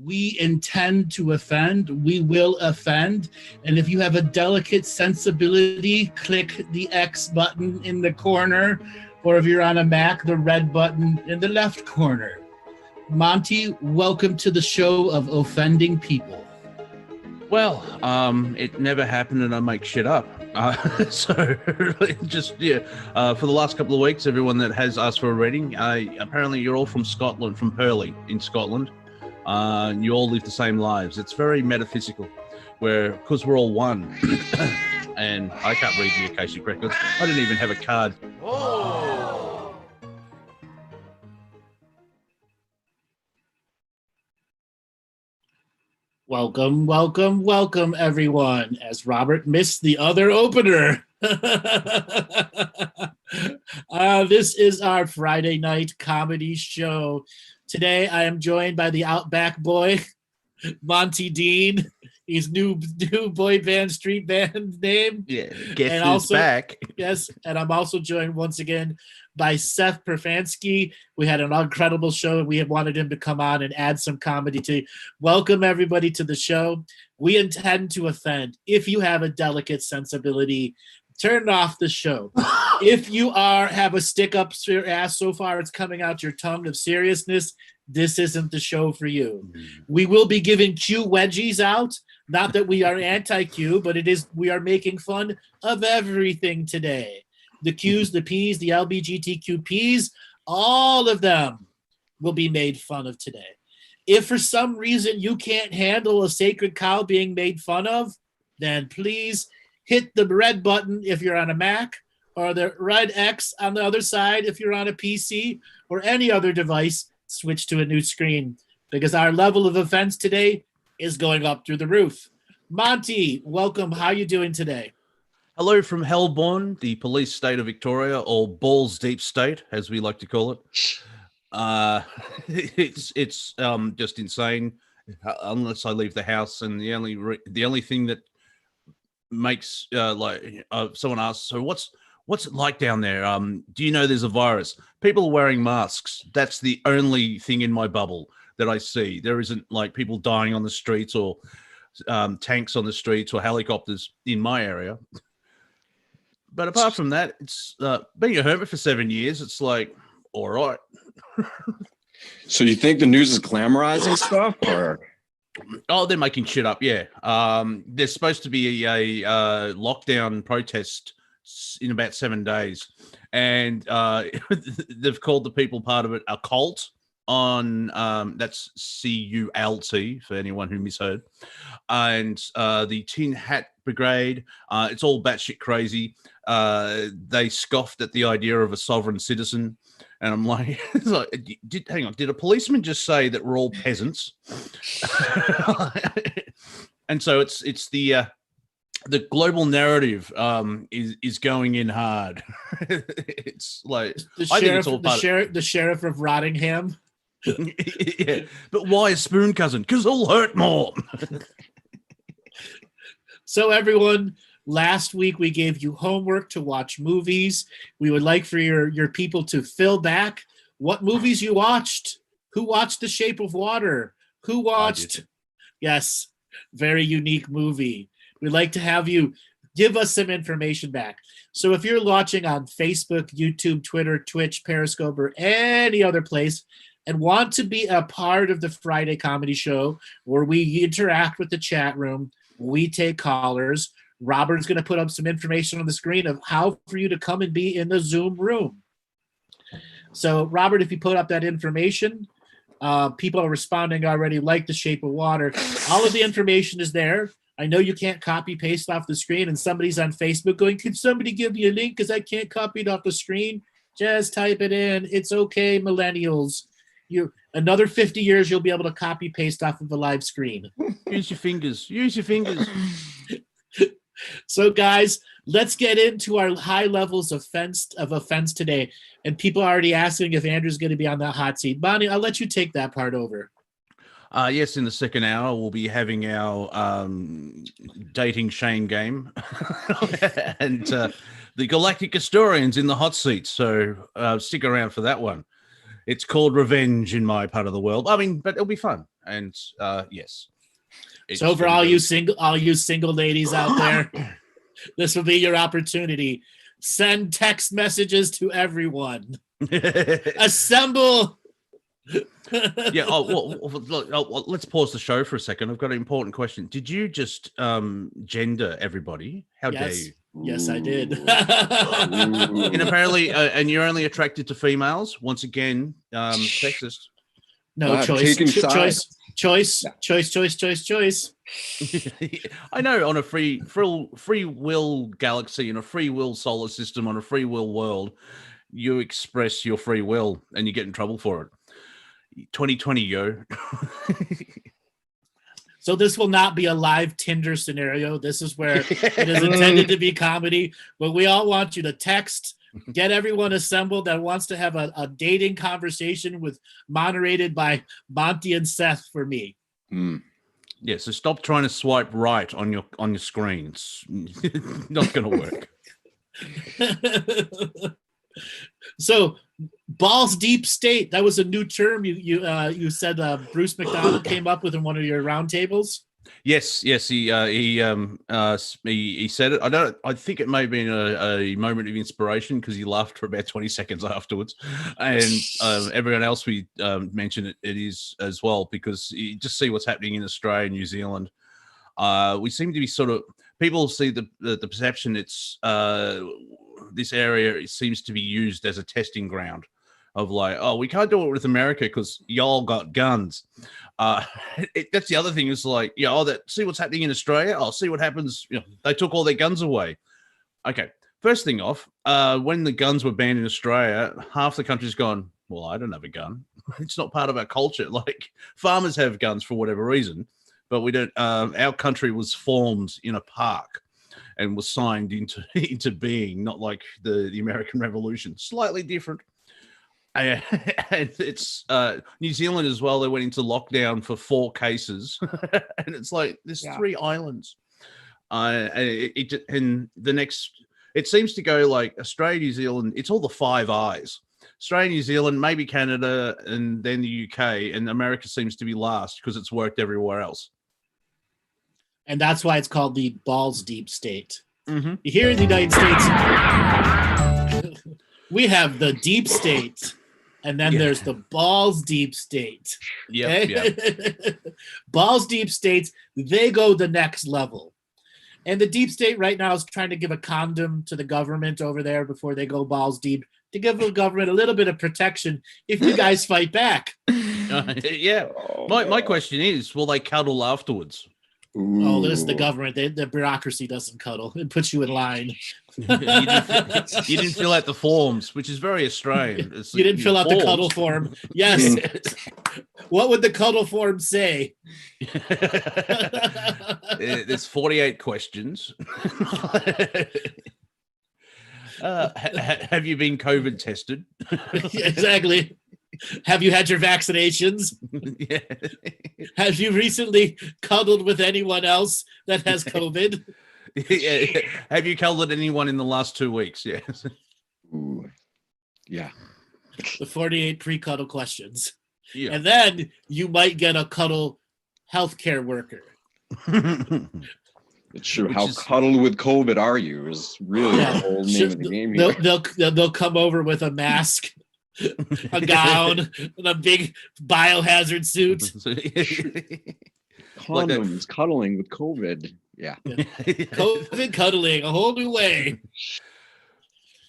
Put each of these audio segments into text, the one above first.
We intend to offend. We will offend. And if you have a delicate sensibility, click the X button in the corner. Or if you're on a Mac, the red button in the left corner. Monty, welcome to the show of offending people. Well, it never happened and I make shit up. So just, for the last couple of weeks, everyone that has asked for a reading, apparently you're all from Scotland, from Hurley in Scotland. You all live the same lives. It's very metaphysical, because we're all one. And I can't read the Akashic Records. I didn't even have a card. Oh. Welcome, welcome, welcome, everyone. As Robert missed the other opener. This is our Friday night comedy show. Today, I am joined by the Outback Boy, Monty Dean. He's new boy band, street band name. Yeah, guess who's back. Yes, and I'm also joined once again by Seth Perfansky. We had an incredible show, and we had wanted him to come on and add some comedy to welcome everybody to the show. We intend to offend. If you have a delicate sensibility, turn off the show. If you have a stick up your ass so far it's coming out your tongue of seriousness, this isn't the show for you. We will be giving Q wedgies out. Not that we are anti-Q, but we are making fun of everything today. The Qs, the Ps, the LBGTQPs, all of them will be made fun of today. If for some reason you can't handle a sacred cow being made fun of, then please hit the red button if you're on a Mac, or the red X on the other side if you're on a PC, or any other device. Switch to a new screen, because our level of offense today is going up through the roof. Monty, welcome. How are you doing today? Hello from Hellbourne, the police state of Victoria, or Balls Deep State, as we like to call it. It's just insane. Unless I leave the house, and the only thing that makes someone asks, so what's it like down there? Do you know there's a virus? People are wearing masks. That's the only thing in my bubble that I see. There isn't like people dying on the streets or tanks on the streets or helicopters in my area. But apart from that, it's being a hermit for 7 years. It's like, all right. So you think the news is glamorizing stuff, or? Oh, they're making shit up. Yeah. There's supposed to be a lockdown protest in about 7 days, and they've called the people part of it a cult. On that's CULT for anyone who misheard, and the Tin Hat Brigade. It's all batshit crazy. They scoffed at the idea of a sovereign citizen, and I'm like, hang on, did a policeman just say that we're all peasants? And so it's the global narrative is going in hard. It's like the sheriff of Rottingham. Yeah, but why a spoon cousin? Because it'll hurt more. So everyone, last week we gave you homework to watch movies. We would like for your people to fill back what movies you watched. Who watched The Shape of Water? Who watched? Yes, very unique movie. We'd like to have you give us some information back. So if you're watching on Facebook, YouTube, Twitter, Twitch, Periscope, or any other place, and want to be a part of the Friday comedy show where we interact with the chat room, we take callers. Robert's going to put up some information on the screen of how for you to come and be in the Zoom room. So, Robert, if you put up that information, people are responding already, like The Shape of Water. All of the information is there. I know you can't copy paste off the screen, and somebody's on Facebook going, can somebody give me a link because I can't copy it off the screen? Just type it in. It's okay, millennials. Another 50 years, you'll be able to copy paste off of a live screen. Use your fingers. Use your fingers. So, guys, let's get into our high levels of offense today. And people are already asking if Andrew's going to be on that hot seat. Bonnie, I'll let you take that part over. Yes, in the second hour, we'll be having our dating shame game. And the Galactic historians in the hot seat. So stick around for that one. It's called Revenge in my part of the world. I mean, but it'll be fun. And yes. So for all you single ladies out there, this will be your opportunity. Send text messages to everyone. Assemble. Yeah. Look, let's pause the show for a second. I've got an important question. Did you just gender everybody? How dare you? Yes, I did. And apparently, and you're only attracted to females. Once again, sexist. No, choice. I know, on a free will galaxy, in a free will solar system, on a free will world, you express your free will and you get in trouble for it. 2020, yo. So this will not be a live Tinder scenario. This is where it is intended to be comedy, but we all want you to text, get everyone assembled that wants to have a dating conversation moderated by Monty and Seth for me. Yeah, so stop trying to swipe right on your screen. It's not going to work. So, balls deep state. That was a new term you said Bruce McDonald came up with in one of your roundtables. Yes, he said it. I think it may have been a moment of inspiration because he laughed for about 20 seconds afterwards, and everyone else we mentioned it is as well, because you just see what's happening in Australia and New Zealand. We seem to be people see the perception it's this area, it seems to be used as a testing ground of like, oh, we can't do it with America because y'all got guns. That's the other thing is like, see what's happening in Australia. I'll see what happens. They took all their guns away. Okay. First thing off, when the guns were banned in Australia, half the country's gone, well, I don't have a gun. It's not part of our culture. Like, farmers have guns for whatever reason, but we don't. Our country was formed in a park and was signed into being, not like the American Revolution. Slightly different. And it's New Zealand as well. They went into lockdown for 4 cases, and it's like there's 3 islands. It seems to go like Australia, New Zealand. It's all the 5 eyes. Australia, New Zealand, maybe Canada, and then the UK, and America seems to be last because it's worked everywhere else. And that's why it's called the balls deep state. Mm-hmm. Here in the United States, we have the deep state, and then there's the balls deep state. Yeah. Balls deep states, they go the next level. And the deep state right now is trying to give a condom to the government over there before they go balls deep, to give the government a little bit of protection if you guys fight back. My question is, will they cuddle afterwards? Ooh. Oh, this is the government. The bureaucracy doesn't cuddle. It puts you in line. You didn't fill out the forms, which is very Australian. You didn't fill out the cuddle form. Yes. What would the cuddle form say? There's 48 questions. Have you been COVID tested? Exactly. Have you had your vaccinations? Yeah. Have you recently cuddled with anyone else that has COVID? Yeah. Have you cuddled anyone in the last 2 weeks? Yes. Ooh. Yeah. The 48 pre-cuddle questions. Yeah. And then you might get a cuddle healthcare worker. It's true. How cuddled with COVID are you is really the whole name of the game here. They'll come over with a mask, a gown, and a big biohazard suit. Condoms, cuddling with COVID. Yeah. COVID cuddling, a whole new way.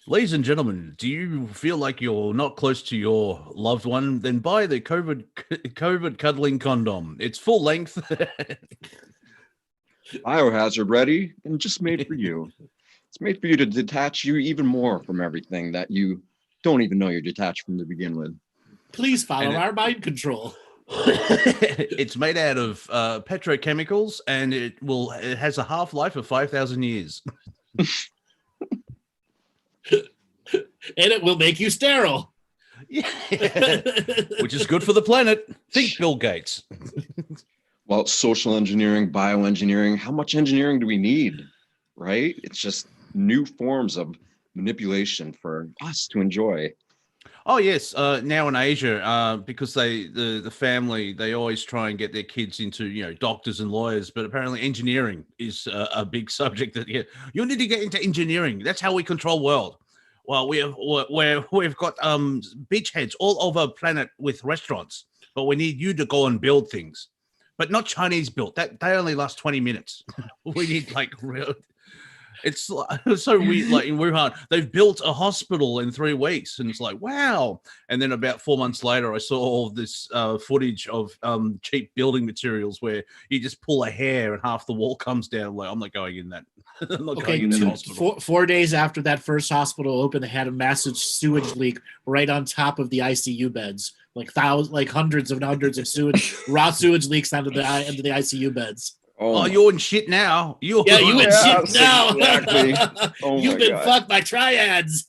Ladies and gentlemen, do you feel like you're not close to your loved one? Then buy the COVID cuddling condom. It's full length. Biohazard ready and just made for you. It's made for you to detach you even more from everything that you don't even know you're detached from to begin with. Please follow our mind control. It's made out of petrochemicals, and it has a half-life of 5,000 years. And it will make you sterile. Yeah. Which is good for the planet. Think Bill Gates. Well, social engineering, bioengineering, how much engineering do we need, right? It's just new forms of manipulation for us to enjoy. Oh yes, now in Asia, because the family, they always try and get their kids into doctors and lawyers, but apparently engineering is a big subject. That you need to get into engineering. That's how we control world. Well, we've got beachheads all over the planet with restaurants, but we need you to go and build things, but not Chinese built. That they only last 20 minutes. We need like real. It's so weird. Like in Wuhan, they've built a hospital in 3 weeks, and it's like, wow. And then about 4 months later, I saw all this footage of cheap building materials where you just pull a hair and half the wall comes down. Like, I'm not going in that. I'm not going in that hospital. 4 days after that first hospital opened, they had a massive sewage leak right on top of the ICU beds. Like hundreds of raw sewage leaks into the ICU beds. Oh, you're in shit now. You in shit now. Exactly. You've been fucked by triads.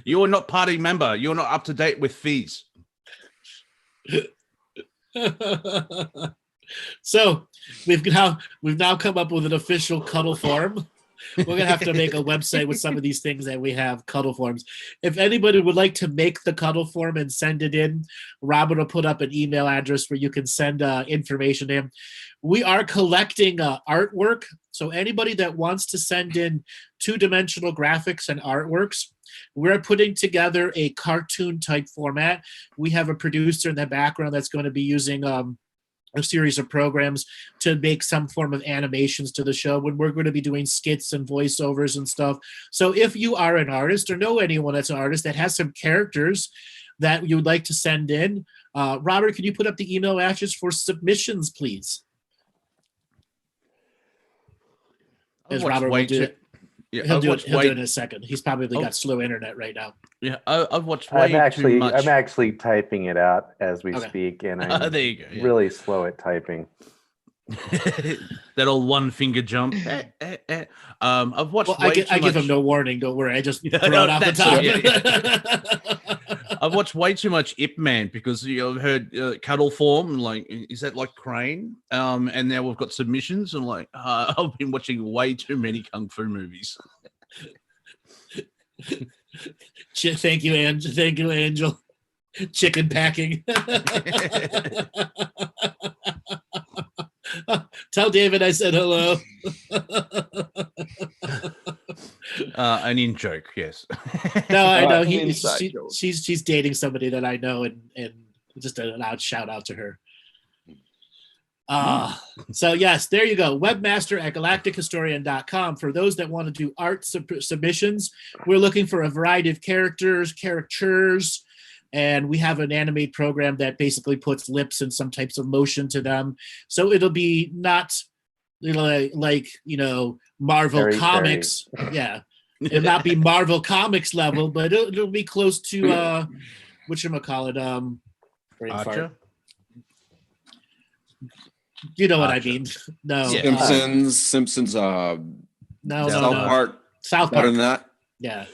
You are not party member. You're not up to date with fees. So we've now come up with an official cuddle form. We're gonna have to make a website with some of these things that we have, cuddle forms. If anybody would like to make the cuddle form and send it in, Robert will put up an email address where you can send information in. We are collecting artwork, so anybody that wants to send in 2-dimensional graphics and artworks, we're putting together a cartoon type format. We have a producer in the background that's going to be using a series of programs to make some form of animations to the show, when we're going to be doing skits and voiceovers and stuff. So if you are an artist or know anyone that's an artist that has some characters that you would like to send in, Robert, can you put up the email address for submissions, please? As Robert will do it. Yeah, he'll do it in a second. He's probably got slow internet right now. Yeah, I've watched way too much. I'm actually typing it out as we speak, and I'm there you go, yeah. really slow at typing. That old one finger jump. I've watched. I give him no warning. Don't worry. I just throw it off the top. I've watched way too much Ip Man because I've heard cuddle form. Like, is that like Crane? And now we've got submissions, and like I've been watching way too many kung fu movies. Thank you, Angel. Thank you, Angel. Chicken packing. Tell David I said hello. An in joke, yes. No, I know she's dating somebody that I know, and just a loud shout out to her. So yes, there you go. Webmaster at galactichistorian.com. For those that want to do art submissions, we're looking for a variety of characters, and we have an animate program that basically puts lips and some types of motion to them. So it'll be not like Marvel Comics. Yeah. It'll not be Marvel Comics level, but it'll be close to whatchamacallit, Archer? You know what I mean? No. Simpsons. No. South Park. Better than that. Yeah.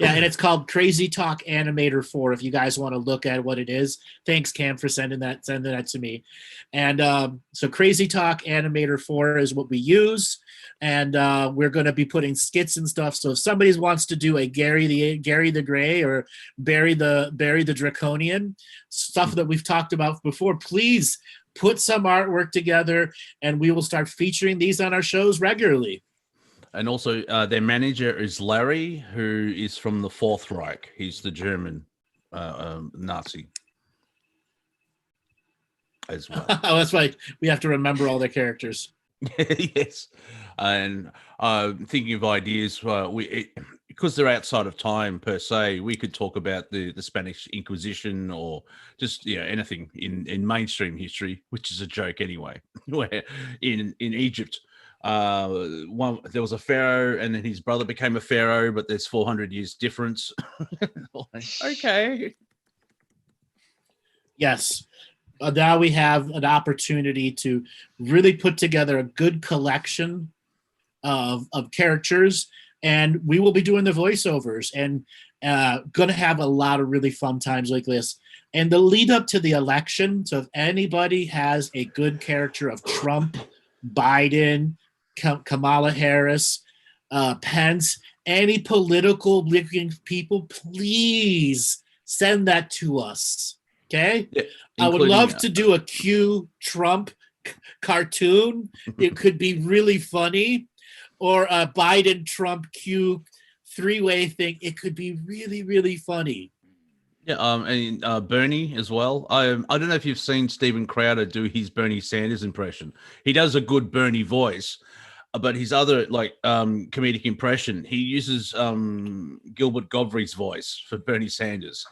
Yeah, and it's called Crazy Talk Animator 4 if you guys want to look at what it is. Thanks, Cam, for sending that to me. And so Crazy Talk Animator 4 is what we use, and we're going to be putting skits and stuff. So if somebody wants to do a Gary the Gray or Barry the Draconian, stuff that we've talked about before, please put some artwork together, and we will start featuring these on our shows regularly. And also, their manager is Larry, who is from the Fourth Reich. He's the German Nazi as well. Oh, that's right. We have to remember all their characters. Yes. And thinking of ideas, because they're outside of time per se, we could talk about the Spanish Inquisition or just anything in mainstream history, which is a joke anyway. Where in Egypt, there was a pharaoh, and then his brother became a pharaoh, but there's 400 years difference. Okay. Yes. Now we have an opportunity to really put together a good collection of characters, and we will be doing the voiceovers and going to have a lot of really fun times like this. And the lead up to the election, so if anybody has a good character of Trump, Biden, Kamala Harris, Pence, any political looking people, please send that to us. Okay? Yeah, I would including, love to do a Q Trump cartoon. It could be really funny. Or a Biden Trump Q three-way thing. It could be really, really funny. Yeah, and Bernie as well. I don't know if you've seen Stephen Crowder do his Bernie Sanders impression. He does a good Bernie voice, but his other comedic impression, he uses Gilbert Gottfried's voice for Bernie Sanders.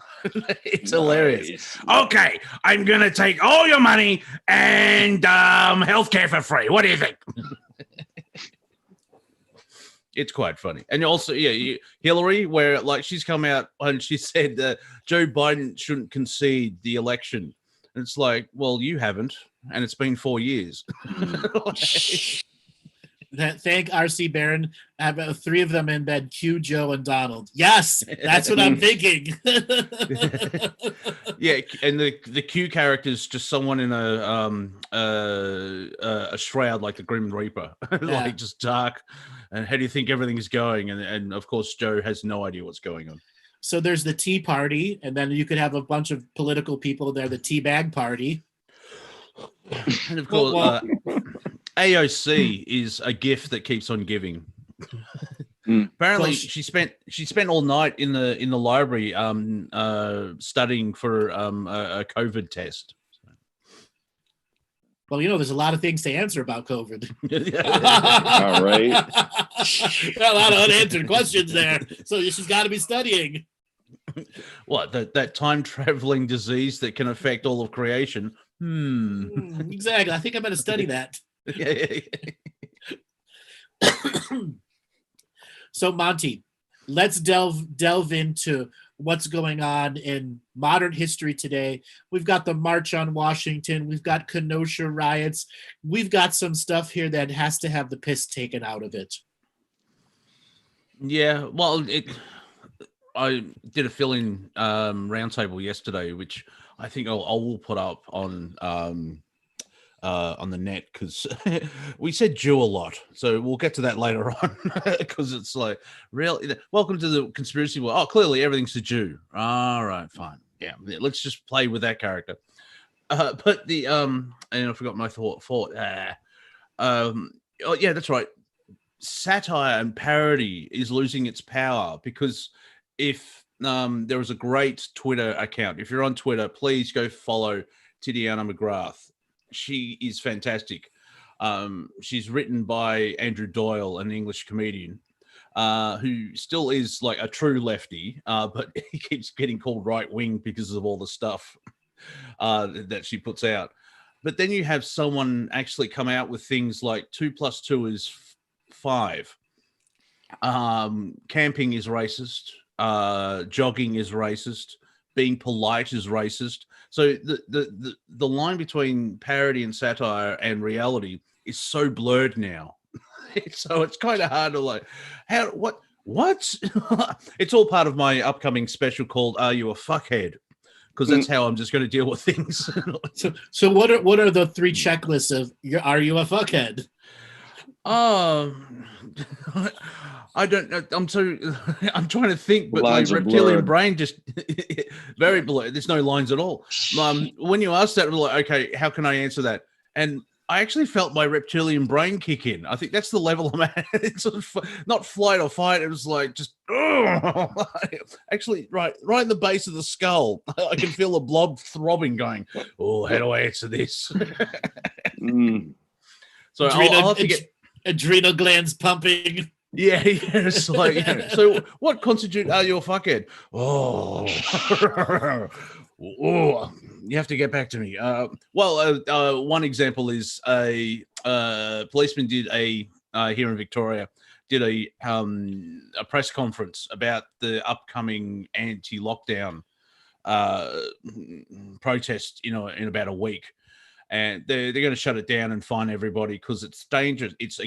It's hilarious. Okay, I'm gonna take all your money and healthcare for free. What do you think? It's quite funny. And also, Hillary, where like she's come out and she said that Joe Biden shouldn't concede the election. And it's like, well, you haven't, and it's been 4 years. Thank R.C. Barron. I have 3 of them in bed, Q, Joe, and Donald. Yes, that's what I'm thinking. Yeah, and the Q character is just someone in a shroud like the Grim Reaper, like just dark. And how do you think everything's going? And of course, Joe has no idea what's going on. So there's the Tea Party, and then you could have a bunch of political people there, the Tea Bag Party. And of course, AOC is a gift that keeps on giving. Apparently, she spent all night in the library studying for a COVID test. Well, there's a lot of things to answer about COVID. All right. A lot of unanswered questions there. So she's got to be studying. What, that time-traveling disease that can affect all of creation? Exactly. I think I'm going to study that. So, Monty, let's delve into what's going on in modern history today. We've got the March on Washington. We've got Kenosha riots. We've got some stuff here that has to have the piss taken out of it. Yeah, well, I did a fill-in roundtable yesterday, which I think I will put up on the net, because we said Jew a lot, so we'll get to that later on, because it's like, really, welcome to the conspiracy world. Oh, clearly everything's a Jew. All right, fine. Yeah, let's just play with that character. But the and I forgot my thought. Oh yeah, that's right. Satire and parody is losing its power, because if there was a great Twitter account. If you're on Twitter, please go follow Tidiana McGrath. She is fantastic. She's written by Andrew Doyle, an English comedian, who still is like a true lefty, but he keeps getting called right wing because of all the stuff that she puts out. But then you have someone actually come out with things like 2 + 2 is 5. Camping is racist. Jogging is racist. Being polite is racist. So the line between parody and satire and reality is so blurred now. So it's kind of hard to like, what? It's all part of my upcoming special called "Are You a Fuckhead?" Because that's how I'm just going to deal with things. So what are the 3 checklists of "Are you a fuckhead"? I don't know. I'm trying to think, but Lines my are reptilian blurred. brain just very blurred. There's no lines at all. When you asked that, I'm like, okay, how can I answer that? And I actually felt my reptilian brain kick in. I think that's the level I'm at. It's sort of not flight or fight. It was like just actually right in the base of the skull. I can feel the blob throbbing, going, oh, how do I answer this? So I'll have to get adrenal glands pumping. Yeah, it's like, so what constitute "Are You a Fuckhead"? Oh, you have to get back to me. One example is a policeman did here in Victoria did a press conference about the upcoming anti-lockdown protest, in about a week. And they're going to shut it down and fine everybody because it's dangerous. It's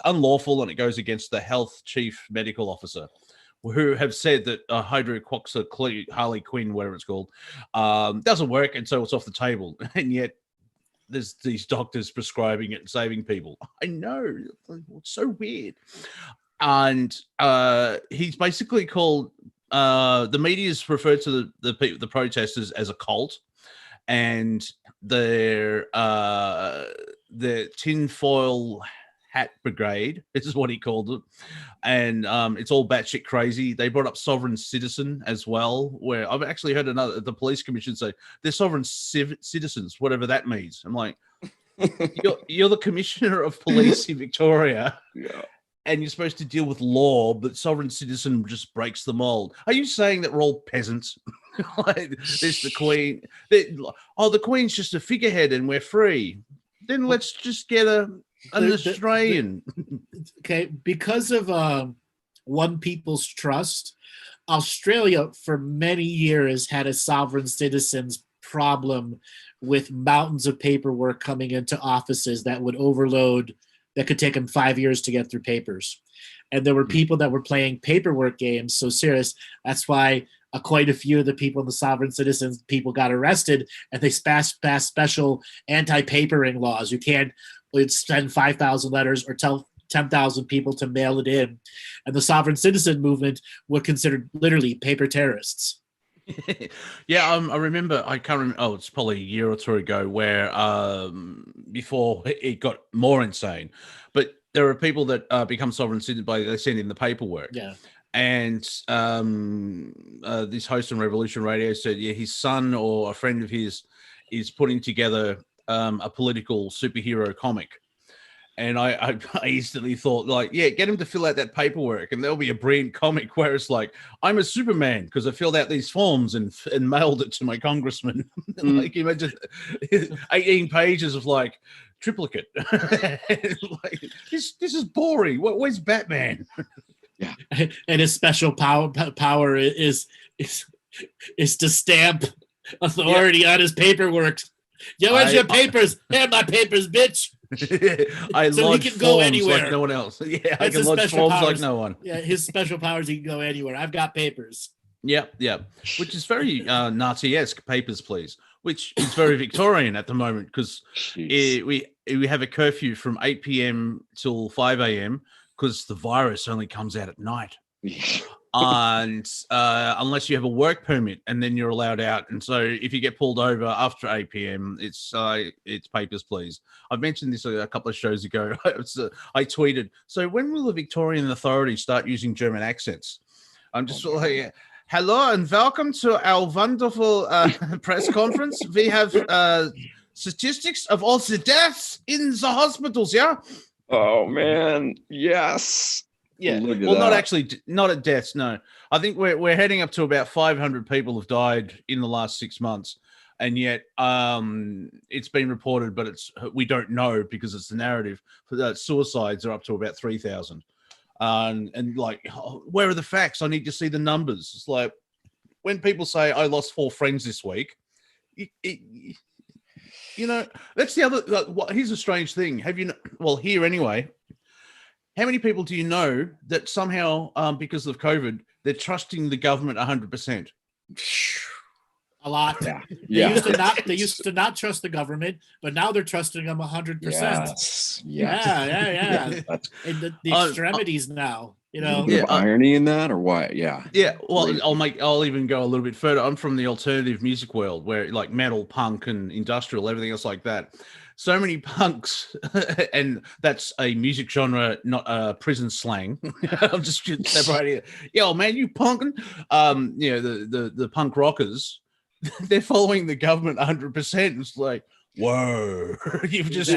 unlawful, and it goes against the health chief medical officer, who have said that Harlequin, whatever it's called, doesn't work, and so it's off the table. And yet there's these doctors prescribing it and saving people. I know, it's so weird. and he's basically called the media's referred to the protesters as a cult, and their tinfoil hat brigade, this is what he called it, and it's all batshit crazy. They brought up sovereign citizen as well, where I've actually heard the police commission say they're sovereign citizens, whatever that means. I'm like, you're the commissioner of police in Victoria, and you're supposed to deal with law, but sovereign citizen just breaks the mold. Are you saying that we're all peasants? Like, there's the Queen. The Queen's just a figurehead and we're free. Then let's just get an Australian. Okay, because of One People's Trust, Australia for many years had a sovereign citizens problem with mountains of paperwork coming into offices that would overload, that could take them 5 years to get through papers. And there were people that were playing paperwork games so serious. That's why quite a few of the people in the sovereign citizens people got arrested, and they passed special anti-papering laws. You can't send 5,000 letters or tell 10,000 people to mail it in. And the sovereign citizen movement were considered literally paper terrorists. Yeah, I remember. I can't remember. Oh, it's probably a year or two ago, where before it got more insane. But there are people that become sovereign citizens by they send in the paperwork. Yeah. And this host on Revolution Radio said, yeah, his son or a friend of his is putting together a political superhero comic. And I instantly thought, like, yeah, get him to fill out that paperwork and there'll be a brilliant comic where it's like, I'm a Superman because I filled out these forms and mailed it to my congressman. Like, imagine 18 pages of like triplicate. Like, this is boring. Where's Batman? Yeah. And his special power is to stamp authority on his paperwork. Yo, where's your papers? Hand my papers, bitch. I so he can go anywhere like no one else. Yeah, that's I can lodge forms like no one. Yeah, his special powers, he can go anywhere. I've got papers. Yeah, which is very Nazi-esque. Papers, please. Which is very Victorian at the moment because we have a curfew from 8 p.m. till 5 a.m. because the virus only comes out at night. And unless you have a work permit, and then you're allowed out. And so if you get pulled over after 8 p.m., it's papers, please. I've mentioned this a couple of shows ago. I tweeted, so when will the Victorian authorities start using German accents? I'm just like, hello and welcome to our wonderful press conference. We have statistics of all the deaths in the hospitals, yeah? Oh, man. Yes. Yeah, well, not at deaths. No, I think we're heading up to about 500 people have died in the last 6 months, and yet it's been reported, but we don't know because it's the narrative. Suicides are up to about 3,000, and like, where are the facts? I need to see the numbers. It's like when people say I lost 4 friends this week, you know, that's the other. Here's a strange thing. Have you? Well, here anyway. How many people do you know that somehow, because of COVID, they're trusting the government 100%? A lot. Yeah. They used to not trust the government, but now they're trusting them 100%. Yes. Yeah. And the extremities now, you know. Irony in that, or what? Yeah. Yeah. Well, I'll even go a little bit further. I'm from the alternative music world, where like metal, punk, and industrial, everything else like that. So many punks, and that's a music genre, not a prison slang. I'm just separating it. Yo, man, you punking? The punk rockers, they're following the government 100%. It's like, whoa, you've just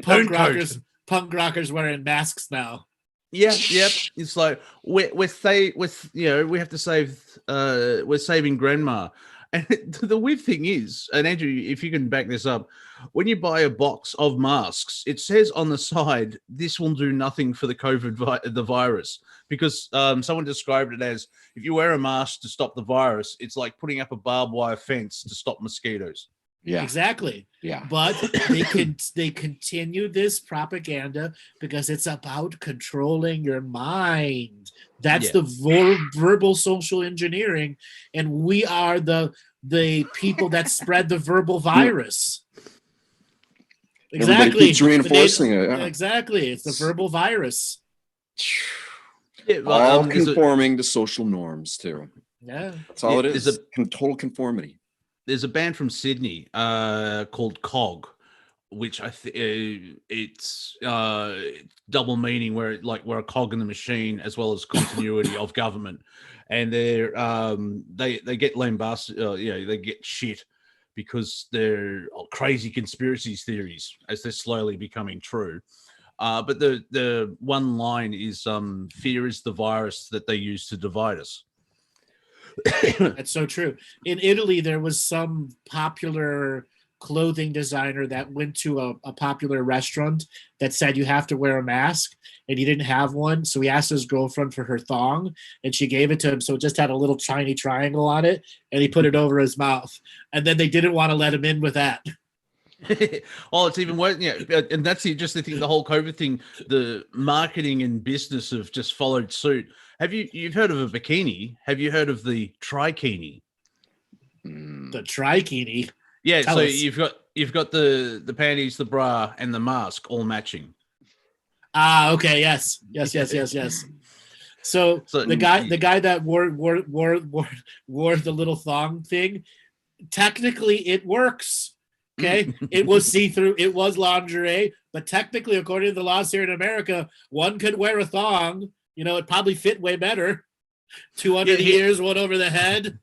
punk rockers wearing masks now. Yeah, yep. It's like we have to save. We're saving grandma. And the weird thing is, and Andrew, if you can back this up, when you buy a box of masks, it says on the side, this will do nothing for the virus, because someone described it as, if you wear a mask to stop the virus, it's like putting up a barbed wire fence to stop mosquitoes. Yeah, exactly. Yeah, but they continue this propaganda because it's about controlling your mind. That's the verbal social engineering, and we are the people that spread the verbal virus. Exactly. Everybody keeps reinforcing it. Yeah. Exactly. It's the verbal virus. Yeah, All conforming to social norms too. Yeah. That's all it there's is. Total conformity. There's a band from Sydney called Cog, which I think it's double meaning, where we're a cog in the machine as well as continuity of government, and they're they get lambasted, they get shit because they're crazy conspiracy theories as they're slowly becoming true. But the one line is fear is the virus that they use to divide us. That's so true. In Italy, there was some popular clothing designer that went to a popular restaurant that said you have to wear a mask, and he didn't have one. So he asked his girlfriend for her thong, and she gave it to him. So it just had a little tiny triangle on it, and he put it over his mouth. And then they didn't want to let him in with that. Oh, it's even worse. Yeah, and that's just the thing. The whole COVID thing, the marketing and business have just followed suit. You've heard of a bikini? Have you heard of the trikini? The trikini. Yeah, Tell us. You've got the panties, the bra, and the mask all matching. Ah, okay, yes. So the guy that wore the little thong thing, technically it works. Okay, it was see-through, it was lingerie, but technically, according to the laws here in America, one could wear a thong. It probably fit way better. 200 years, one over the head.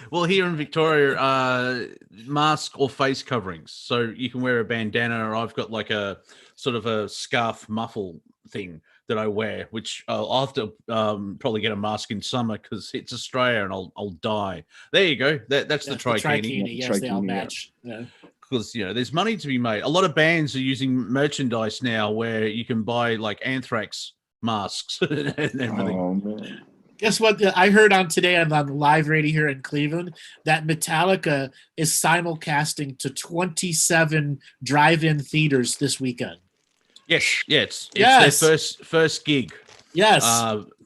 Well, here in Victoria, mask or face coverings. So you can wear a bandana, or I've got like a sort of a scarf muffle thing that I wear, which I'll have to probably get a mask in summer because it's Australia and I'll die. There you go. That's the trikini. Yes, they all match. Yeah. Because there's money to be made. A lot of bands are using merchandise now where you can buy like anthrax masks and everything. Oh man. Guess what? I heard on today on the live radio here in Cleveland that Metallica is simulcasting to 27 drive-in theaters this weekend. Yes, it's their first gig. Yes,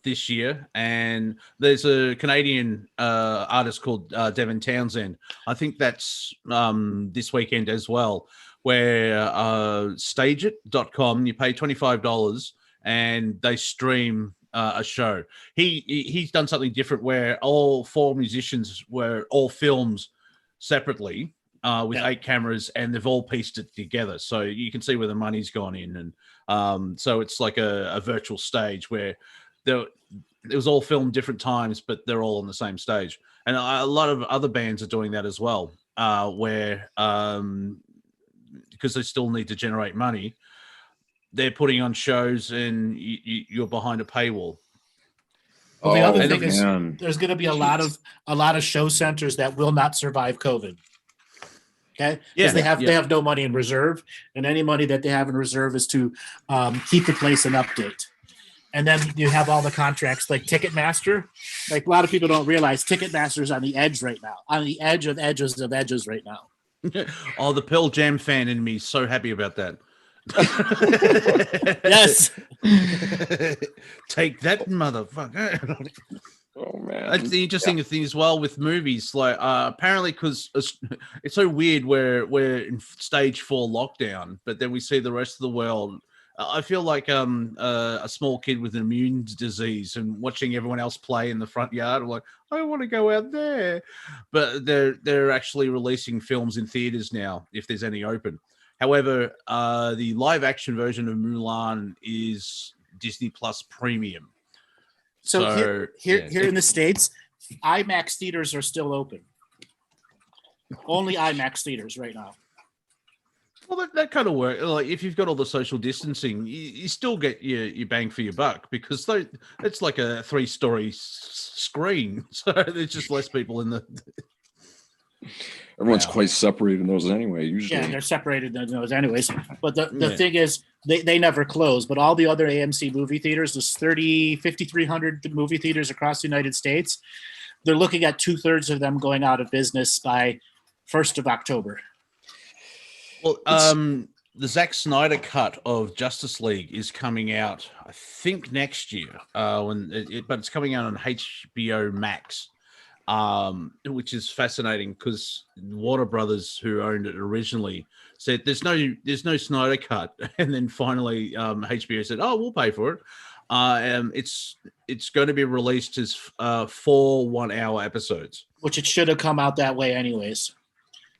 this year, and there's a Canadian artist called Devin Townsend. I think that's this weekend as well, where stageit.com, you pay $25 and they stream a show. He's done something different where all four musicians were all filmed separately with 8 cameras, and they've all pieced it together, so you can see where the money's gone in. And so it's like a virtual stage where it was all filmed different times, but they're all on the same stage. And a lot of other bands are doing that as well, where because they still need to generate money, they're putting on shows and you're behind a paywall. Well, the other thing is there's going to be a lot of show centers that will not survive COVID. Okay, because they have no money in reserve, and any money that they have in reserve is to keep the place in update. And then you have all the contracts like Ticketmaster. Like a lot of people don't realize Ticketmaster's on the edge right now, on the edge of edges of edges right now. Oh, the Pearl Jam fan in me is so happy about that. Yes. Take that, motherfucker. Oh man, that's the interesting thing as well with movies. Like apparently, because it's so weird, we're in stage 4 lockdown, but then we see the rest of the world. I feel like a small kid with an immune disease and watching everyone else play in the front yard. I'm like, I want to go out there, but they're actually releasing films in theaters now if there's any open. However, the live action version of Mulan is Disney Plus Premium. So here in the States, IMAX theaters are still open. Only IMAX theaters right now. Well, that kind of works. Like if you've got all the social distancing, you still get your bang for your buck, because it's like a 3-story screen, so there's just less people in the. Everyone's quite separated in those anyway. Usually, they're separated in those anyways. But the thing is, they never close. But all the other AMC movie theaters, there's 5,300 movie theaters across the United States. They're looking at 2/3 of them going out of business by 1st of October. Well, the Zack Snyder cut of Justice League is coming out, I think, next year. But it's coming out on HBO Max. which is fascinating because Warner Brothers, who owned it originally, said there's no Snyder cut, and then finally HBO said, "Oh, we'll pay for it." It's going to be released as 4 1-hour episodes, which it should have come out that way anyways,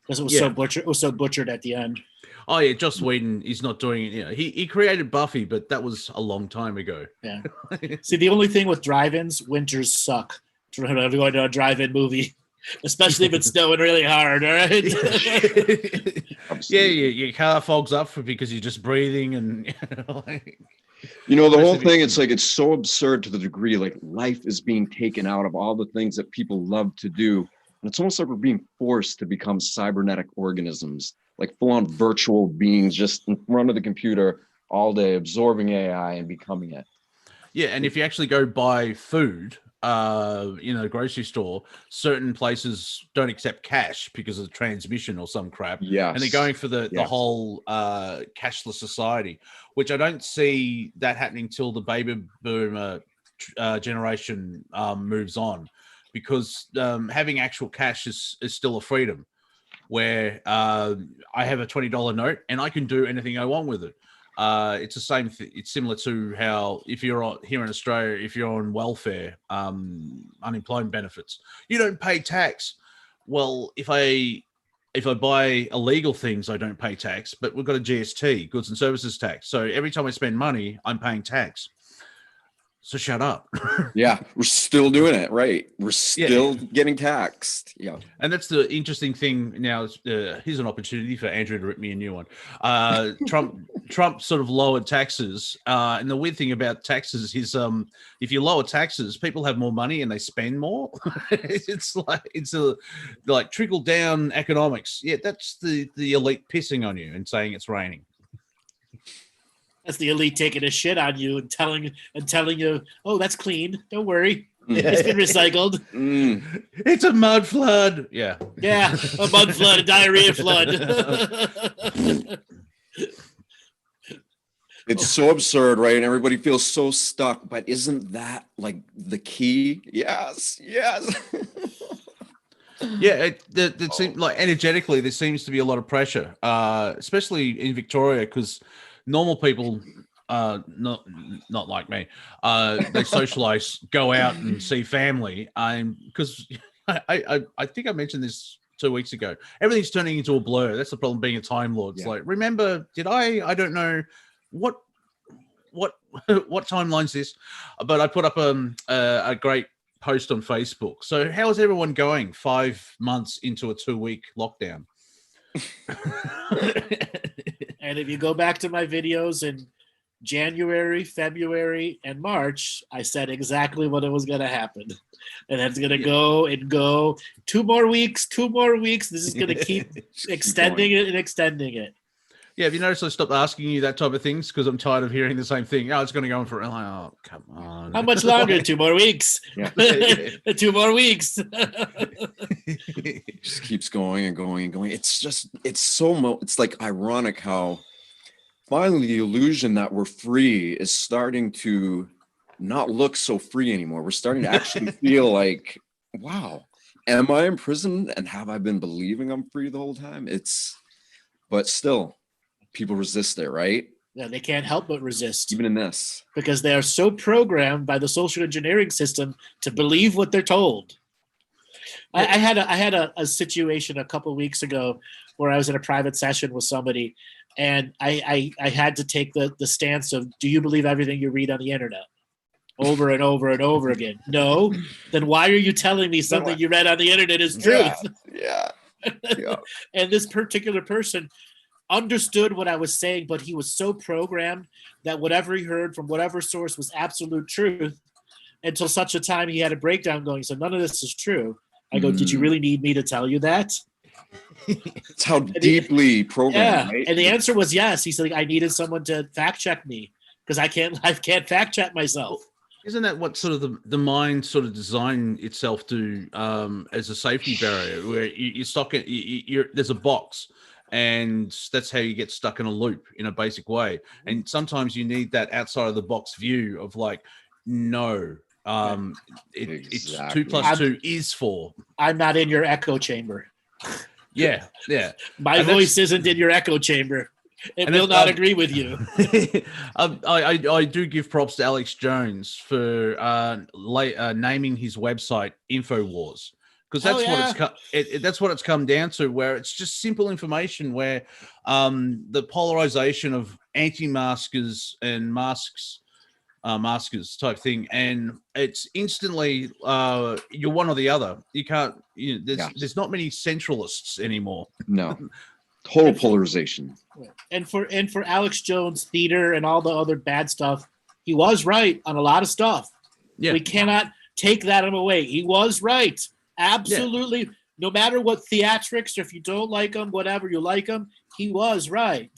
because it was so butchered. It was so butchered at the end. Oh yeah, Joss Whedon is not doing it. You know, he created Buffy, but that was a long time ago. Yeah. See, the only thing with drive-ins, winters suck. Going to a drive-in movie, especially if it's snowing really hard. All right. Yeah, your car fogs up because you're just breathing, and the whole thing. It's like it's so absurd to the degree like life is being taken out of all the things that people love to do, and it's almost like we're being forced to become cybernetic organisms, like full-on virtual beings, just in front of the computer all day, absorbing AI and becoming it. Yeah, and if you actually go buy food, the grocery store, certain places don't accept cash because of the transmission or some crap. Yeah, and they're going for the whole cashless society, which I don't see that happening till the baby boomer generation moves on, because having actual cash is still a freedom, where I have a $20 note and I can do anything I want with it. It's the same thing. It's similar to how if you're here in Australia, if you're on welfare, unemployment benefits, you don't pay tax. Well, if I buy illegal things, I don't pay tax, but we've got a GST, goods and services tax. So every time I spend money, I'm paying tax. So shut up. Yeah, we're still doing it, right? We're still getting taxed. Yeah. And that's the interesting thing now. Here's an opportunity for Andrew to rip me a new one. Trump sort of lowered taxes. And the weird thing about taxes is if you lower taxes, people have more money and they spend more. it's like trickle down economics. Yeah, that's the elite pissing on you and saying it's raining. That's the elite taking a shit on you and telling you, oh, that's clean. Don't worry. It's been recycled. It's a mud flood. Yeah. Yeah, a mud flood, a diarrhea flood. It's so absurd, right? And everybody feels so stuck. But isn't that like the key? Yes. Yeah, it seems like energetically there seems to be a lot of pressure, especially in Victoria, because normal people, not like me, they socialize, go out and see family. Because I think I mentioned this 2 weeks ago. Everything's turning into a blur. That's the problem being a Time Lord. It's like, remember, did I don't know what timeline's this, but I put up a great post on Facebook. So how is everyone going 5 months into a 2-week lockdown? And if you go back to my videos in January, February, and March, I said exactly what it was going to happen. And it's going to go and go. 2 more weeks. This is going to keep extending it and extending it. Yeah, have you noticed I stopped asking you that type of things because I'm tired of hearing the same thing? Oh, it's going to go on for... Oh, come on. How much longer? 2 more weeks. Yeah. 2 more weeks. It just keeps going and going and going. It's like ironic how finally the illusion that we're free is starting to not look so free anymore. We're starting to actually feel like, wow, am I in prison? And have I been believing I'm free the whole time? But still, people resist it, right? Yeah, they can't help but resist. Even in this. Because they are so programmed by the social engineering system to believe what they're told. I had a situation a couple of weeks ago where I was in a private session with somebody, and I had to take the stance of, do you believe everything you read on the internet? Over and over and over again. No. Then why are you telling me something you read on the internet is truth? Yeah. And this particular person understood what I was saying, but he was so programmed that whatever he heard from whatever source was absolute truth, until such a time he had a breakdown going, so none of this is true. I go, did you really need me to tell you that? It's how deeply programmed. Yeah. Right? And the answer was yes. He said, I needed someone to fact check me because I can't fact check myself. Isn't that what sort of the mind sort of designed itself to as a safety barrier, where you stock it, there's a box, and that's how you get stuck in a loop in a basic way. And sometimes you need that outside of the box view of like, no, It's 2 + 2 is 4. I'm not in your echo chamber. Yeah. My And voice isn't in your echo chamber. It will not agree with you. I do give props to Alex Jones for naming his website InfoWars, because that's what it's come down to, where it's just simple information, where the polarization of anti-maskers and maskers type thing, and it's instantly you're one or the other. You can't. There's not many centralists anymore. No, total polarization. And for Alex Jones theater and all the other bad stuff, he was right on a lot of stuff. Yeah, we cannot take that away. He was right, absolutely. Yeah. No matter what theatrics, or if you don't like him, whatever, you like him, he was right.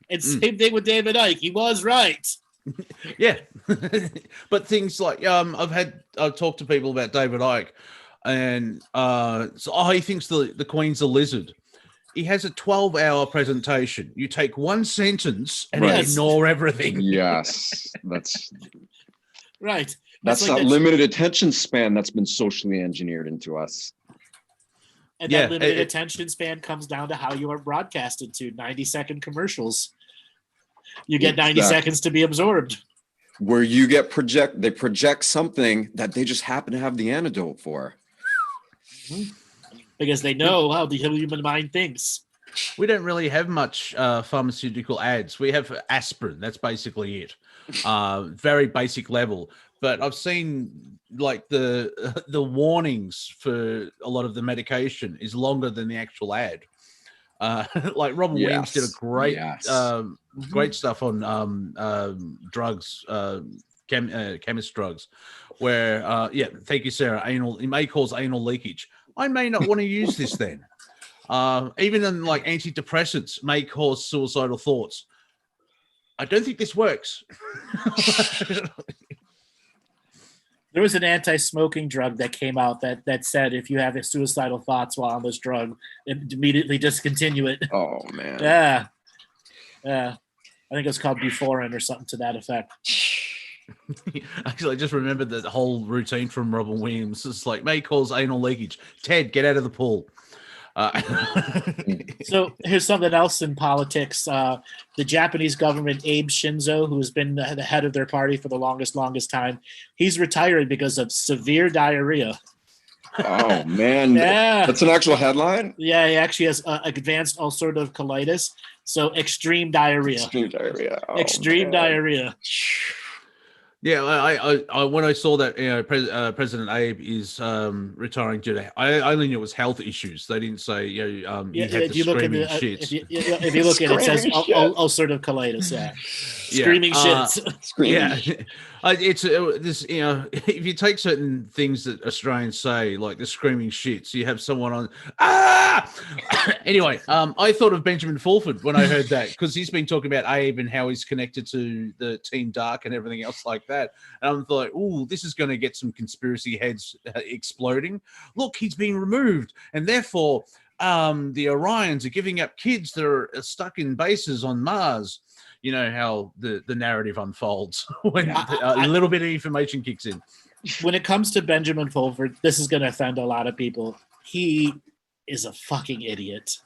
And same thing with David Icke. He was right. Yeah, but things like I've talked to people about David Icke, and he thinks the Queen's a lizard. He has a 12-hour presentation. You take one sentence and ignore everything. Yes, that's right. That's like that limited attention span that's been socially engineered into us. And that limited attention span comes down to how you are broadcasted to 90-second commercials. You get 90 seconds to be absorbed. Where you get they project something that they just happen to have the antidote for. Because they know how the human mind thinks. We don't really have much pharmaceutical ads. We have aspirin. That's basically it. Very basic level. But I've seen like the warnings for a lot of the medication is longer than the actual ad. Like Robin Williams did a great great stuff on drugs, chemist drugs, where thank you, Sarah. It may cause anal leakage. I may not want to use this then. Even in like antidepressants may cause suicidal thoughts. I don't think this works. There was an anti-smoking drug that came out that said if you have suicidal thoughts while on this drug, immediately discontinue it. Oh man. Yeah. I think it's called Buforin or something to that effect. Actually, I just remembered the whole routine from Robin Williams. It's like, may cause anal leakage. Ted, get out of the pool. So here's something else in politics. The Japanese government, Abe Shinzo, who has been the head of their party for the longest time, he's retiring because of severe diarrhea. Oh, man. Yeah. That's an actual headline? Yeah, he actually has advanced ulcerative colitis. So extreme diarrhea. Extreme diarrhea. Oh, extreme diarrhea. Yeah, I when I saw that President Abe is retiring due to, I only knew it was health issues. They didn't say he had the screaming shits. If you look at it, it says ulcerative colitis. Yeah, screaming shits. Screaming. It's this. If you take certain things that Australians say, like the screaming shits, you have someone on. Anyway, I thought of Benjamin Fulford when I heard that, because he's been talking about Abe and how he's connected to the Team Dark and everything else like that. And I'm like, oh, this is going to get some conspiracy heads exploding. Look, he's been removed, and therefore the Orions are giving up kids that are stuck in bases on Mars. You know how the narrative unfolds when a little bit of information kicks in. When it comes to Benjamin Fulford, this is going to offend a lot of people. He is a fucking idiot.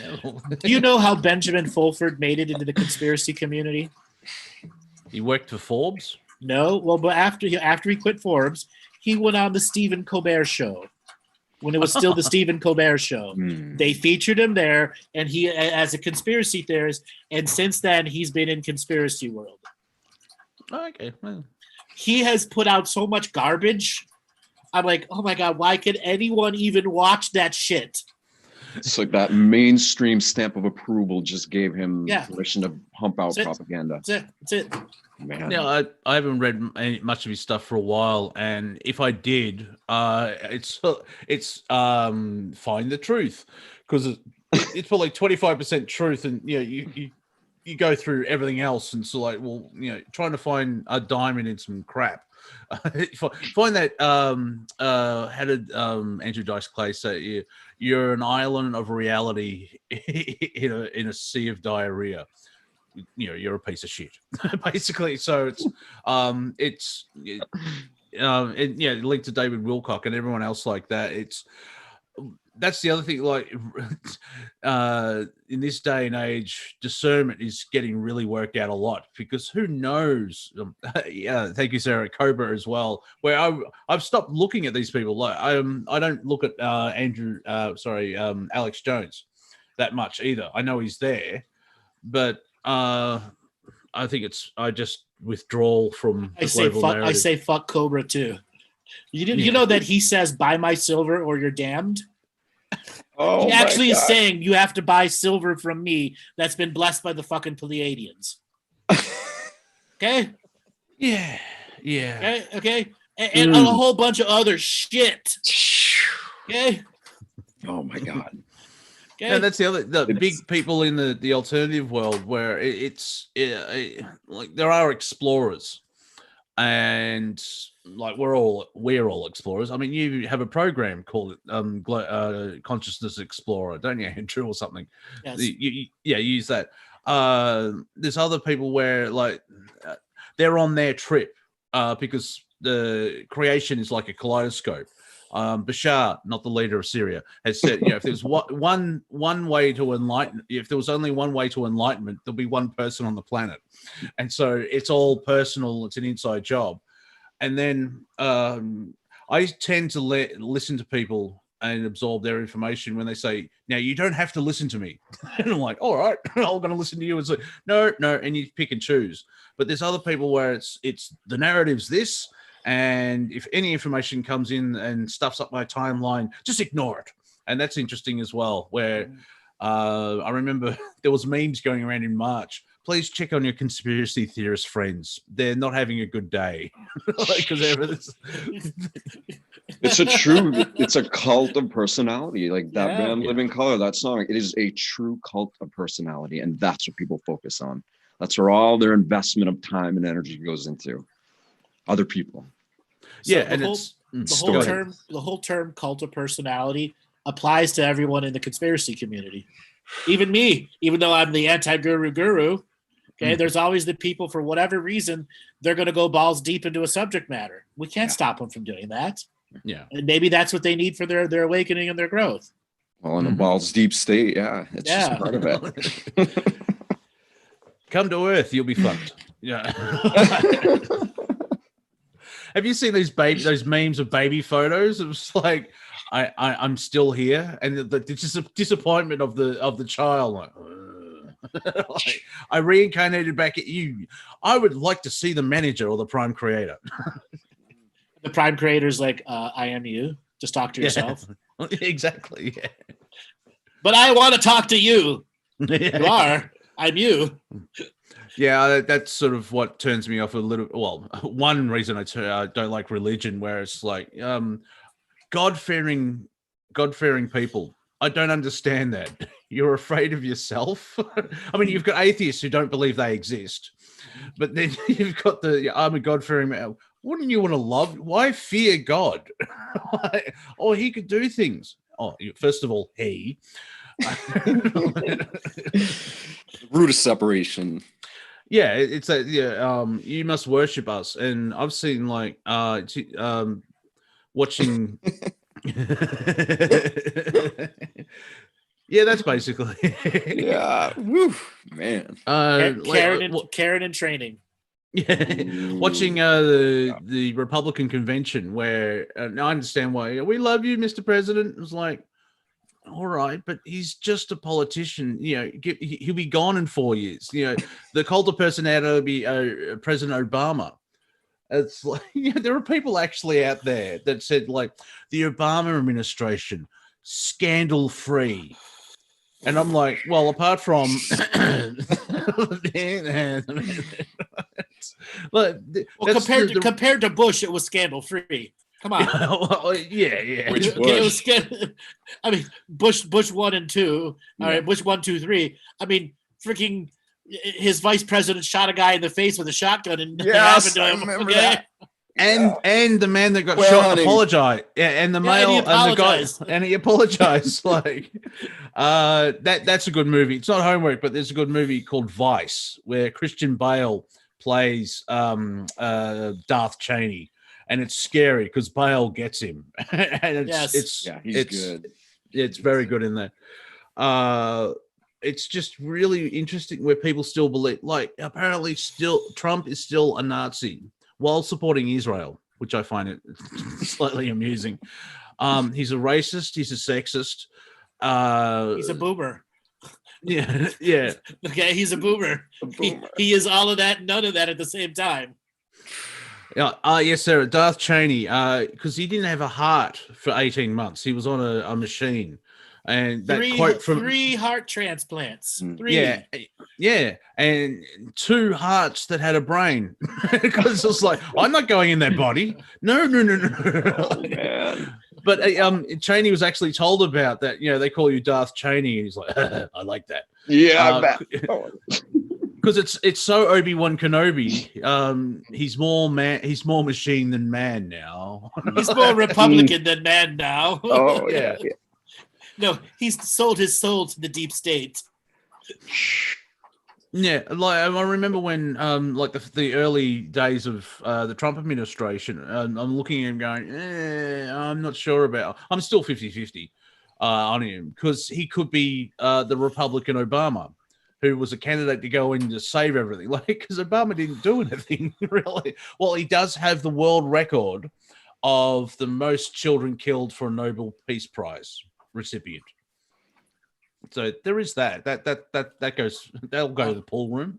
Do you know how Benjamin Fulford made it into the conspiracy community? He worked for Forbes? No. Well, but after he quit Forbes, he went on the Stephen Colbert Show. When it was still the Stephen Colbert Show. They featured him there, and he as a conspiracy theorist, and since then he's been in conspiracy world. Okay. Well. He has put out so much garbage. I'm like, oh my God, why could anyone even watch that shit? It's like that mainstream stamp of approval just gave him permission to pump out propaganda. That's it. Man. Yeah, I haven't read much of his stuff for a while, and if I did, it's find the truth, because it's probably 25% truth, and you go through everything else, and so like, well, trying to find a diamond in some crap. Find that. How did Andrew Dice Clay say? You're an island of reality in a sea of diarrhea. You're a piece of shit, basically. So and yeah, linked to David Wilcock and everyone else like that. That's the other thing. Like, in this day and age, discernment is getting really worked out a lot because who knows? Yeah, thank you, Sarah. Cobra as well. Where I've stopped looking at these people. Like, I don't look at Alex Jones that much either. I know he's there, but I think I just withdraw from the global narrative. I say fuck Cobra too. You know that he says buy my silver or you're damned. Oh, he actually is saying you have to buy silver from me that's been blessed by the fucking Pleiadians. Okay. Yeah. Okay. And a whole bunch of other shit. Okay. Oh my God. Okay. And that's the big people in the alternative world where it's like there are explorers, and like we're all explorers. I mean, you have a program called Consciousness Explorer, don't you, Andrew, or something? Yes. You use that. There's other people where like they're on their trip because the creation is like a kaleidoscope. Bashar, not the leader of Syria, has said, if there's one way to enlighten, if there was only one way to enlightenment, there'll be one person on the planet, and so it's all personal. It's an inside job, and then I tend to listen to people and absorb their information when they say, "Now you don't have to listen to me," and I'm like, "All right, I'm going to listen to you." And say, "No," and you pick and choose. But there's other people where it's the narrative's this. And if any information comes in and stuffs up my timeline, just ignore it. And that's interesting as well, where I remember there was memes going around in March. Please check on your conspiracy theorist friends. They're not having a good day. It's a cult of personality. Like that band Living Color, that song, it is a true cult of personality. And that's what people focus on. That's where all their investment of time and energy goes into. Other people. So the whole term cult of personality applies to everyone in the conspiracy community. Even me, even though I'm the anti-guru, okay, there's always the people, for whatever reason, they're going to go balls deep into a subject matter. We can't stop them from doing that. Yeah. And maybe that's what they need for their awakening and their growth. Well, in a balls deep state, it's just part of it. Come to Earth, you'll be fucked. Yeah. Have you seen those memes of baby photos? It was like, I'm still here, and the disappointment of the child. Like, I reincarnated back at you. I would like to see the manager or the prime creator. The prime creator's like, I am you. Just talk to yourself. Exactly. Yeah. But I want to talk to you. You are. I'm you. Yeah, that's sort of what turns me off a little. Well, one reason I don't like religion, where it's like God-fearing people. I don't understand that. You're afraid of yourself. I mean, you've got atheists who don't believe they exist, but then you've got I'm a God-fearing man. Wouldn't you want to love? Why fear God? Oh, he could do things. Oh, first of all, he. Root of separation. Yeah, it's you must worship us, and I've seen like watching. Yeah, that's basically. Yeah, woo, man. Karen in training. Yeah, watching the Republican convention where I understand why we love you, Mr. President. It was like, all right, but he's just a politician. He'll be gone in 4 years. The cult of personality will be President Obama. It's like there are people actually out there that said like the Obama administration scandal-free. And I'm like, well, apart from compared to Bush, it was scandal-free. Come on. Yeah. Which Bush? I mean, Bush 1 and 2. All right, Bush 1, 2, 3. I mean, freaking his vice president shot a guy in the face with a shotgun and nothing happened to him. Remember that. And the man that got shot apologized. Yeah, and the male and the guy, and he apologized. Like that's a good movie. It's not homework, but there's a good movie called Vice where Christian Bale plays Darth Cheney. and it's scary because Bale gets him, and he's good. It's very good in that. It's just really interesting where people still believe, like, apparently still Trump is still a Nazi while supporting Israel, which I find it slightly amusing. He's a racist. He's a sexist. He's a boomer. Yeah, yeah. Okay, he's a boomer. He is all of that, none of that at the same time. Yeah. Yes, sir. Darth Cheney, because he didn't have a heart for 18 months. He was on a machine. And that quote from 3 heart transplants. 3. Yeah, and 2 hearts that had a brain. Because it's like, I'm not going in their body. No. Oh, man. But Cheney was actually told about that. They call you Darth Cheney, and he's like, I like that. Yeah, I bet. Because it's so Obi-Wan Kenobi. He's more machine than man now. He's more Republican than man now. Oh yeah. No, he's sold his soul to the deep state. Yeah, like I remember when, like the early days of the Trump administration, I'm looking at him going, I'm not sure about. I'm still 50-50 on him because he could be the Republican Obama, who was a candidate to go in to save everything. Like, because Obama didn't do anything really. Well, he does have the world record of the most children killed for a Nobel Peace Prize recipient. So there is that that'll go to the pool room.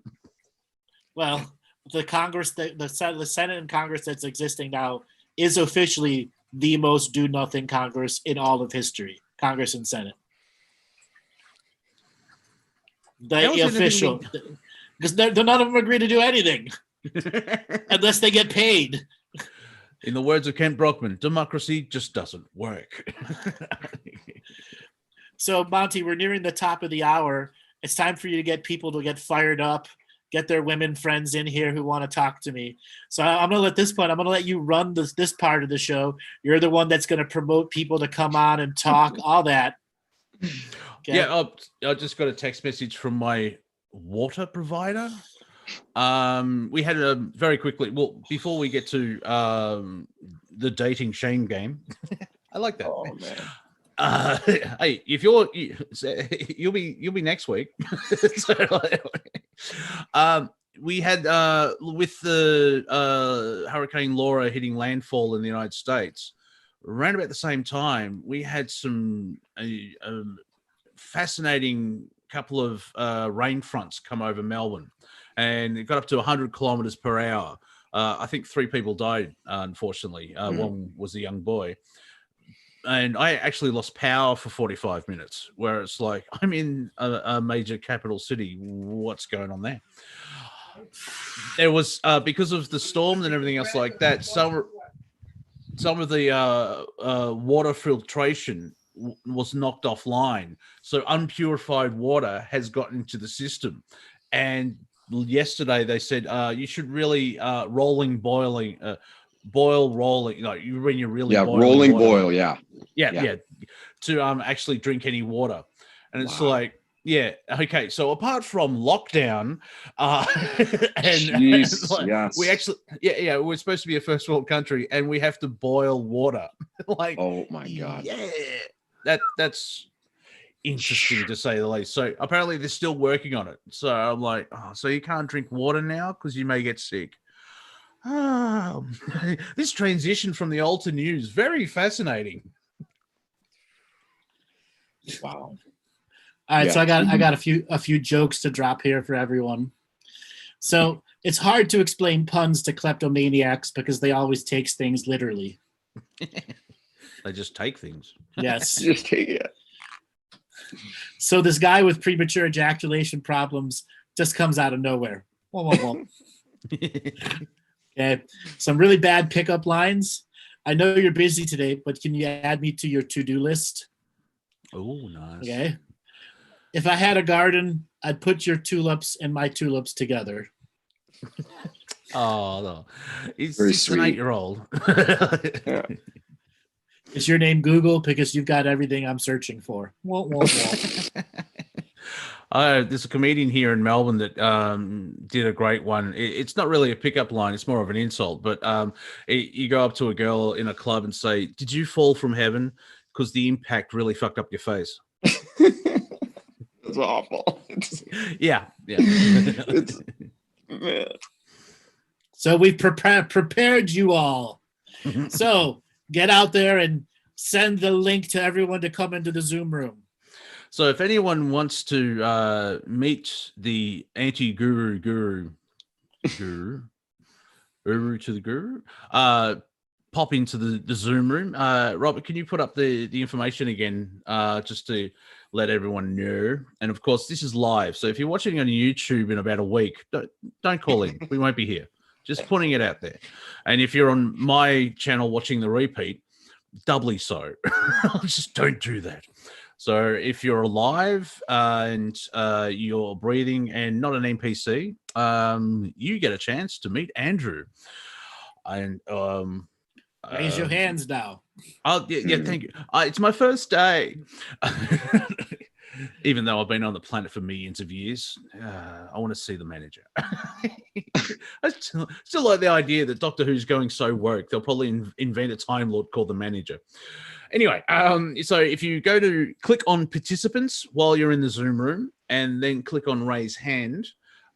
Well, the Congress, the Senate and Congress that's existing now is officially the most do nothing Congress in all of history. Congress and Senate. The official, because none of them agree to do anything unless they get paid. In the words of Kent Brockman, democracy just doesn't work. So, Monty, we're nearing the top of the hour. It's time for you to get people to get fired up, get their women friends in here who want to talk to me. So I'm going to let you run this part of the show. You're the one that's going to promote people to come on and talk, all that. Okay? Yeah, I just got a text message from my water provider. We had a very quickly. Well, before we get to the dating shame game, I like that. Oh man. Hey, if you'll be next week. We had with the Hurricane Laura hitting landfall in the United States, around about the same time, we had some fascinating couple of rain fronts come over Melbourne, and it got up to 100 kilometers per hour. I think 3 people died, unfortunately. One was a young boy. And I actually lost power for 45 minutes, where it's like, I'm in a major capital city. What's going on there? There was, because of the storms and everything else like that, some of the water filtration was knocked offline. So unpurified water has gotten into the system. And yesterday they said, you should really rolling, like when you're really rolling water. boil, yeah, to actually drink any water. And it's like, okay, so apart from lockdown and we actually we're supposed to be a first world country and we have to boil water. Like, oh my god, that's interesting to say the least. So apparently they're still working on it. So I'm like, so you can't drink water now because you may get sick. This transition from the old to new is very fascinating. Wow. All right, so I got a few jokes to drop here for everyone. So it's hard to explain puns to kleptomaniacs because they always take things literally. They just take things. Yes. Just take it. So this guy with premature ejaculation problems just comes out of nowhere. Whoa, whoa, whoa. Okay, some really bad pickup lines. I know you're busy today, but can you add me to your to-do list? Oh, nice. Okay. If I had a garden, I'd put your tulips and my tulips together. Oh, no. It's very sweet. An 8-year-old. Yeah. Is your name Google? Because you've got everything I'm searching for. Whoa, whoa, whoa. There's a comedian here in Melbourne that did a great one. It's not really a pickup line; it's more of an insult. But you go up to a girl in a club and say, "Did you fall from heaven? Because the impact really fucked up your face." That's awful. Yeah. It's, man. So we've prepared you all. So get out there and send the link to everyone to come into the Zoom room. So if anyone wants to meet the anti-guru guru to the guru, pop into the Zoom room. Robert, can you put up the information again, just to let everyone know? And of course, this is live. So if you're watching on YouTube in about a week, don't call in. We won't be here. Just putting it out there. And if you're on my channel watching the repeat, doubly so. Just don't do that. So if you're alive and you're breathing and not an NPC, you get a chance to meet Andrew. And raise your hands now. Oh yeah, thank you. It's my first day. Even though I've been on the planet for millions of years, I want to see the manager. I still like the idea that Doctor Who's going so woke, they'll probably invent a Time Lord called the manager. Anyway, so if you go to click on participants while you're in the Zoom room and then click on raise hand,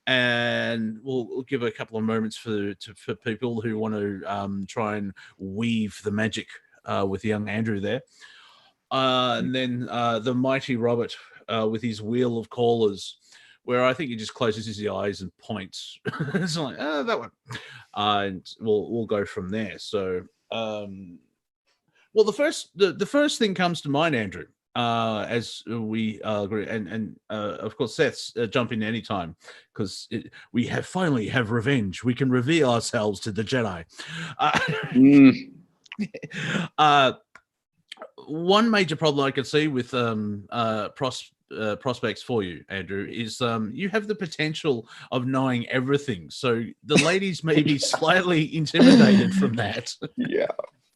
and we'll give a couple of moments for people who want to try and weave the magic with young Andrew there. And then the mighty Robert with his wheel of callers, where I think he just closes his eyes and points. It's like, that one. And we'll go from there. So, well, the first thing comes to mind, Andrew, as we agree, and of course, Seth's jump in anytime, because we finally have revenge. We can reveal ourselves to the Jedi. One major problem I could see with prospects for you, Andrew, is you have the potential of knowing everything. So the ladies may be slightly intimidated from that. Yeah.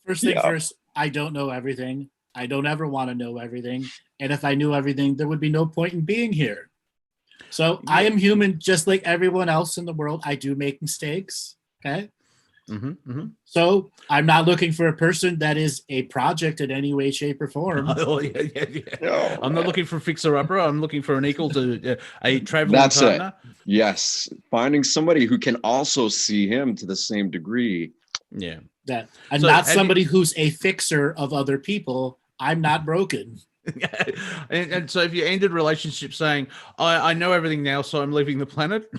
First thing first, I don't know everything. I don't ever want to know everything. And if I knew everything, there would be no point in being here. So I am human just like everyone else in the world. I do make mistakes. Okay. So I'm not looking for a person that is a project in any way, shape, or form. Oh, yeah. No, I'm not looking for a fixer-upper. I'm looking for an equal to a traveling That's partner. it. Yes. Finding somebody who can also see him to the same degree. Yeah. That and So not somebody who's a fixer of other people. I'm not broken. and so if you ended relationship saying, I know everything now, so I'm leaving the planet.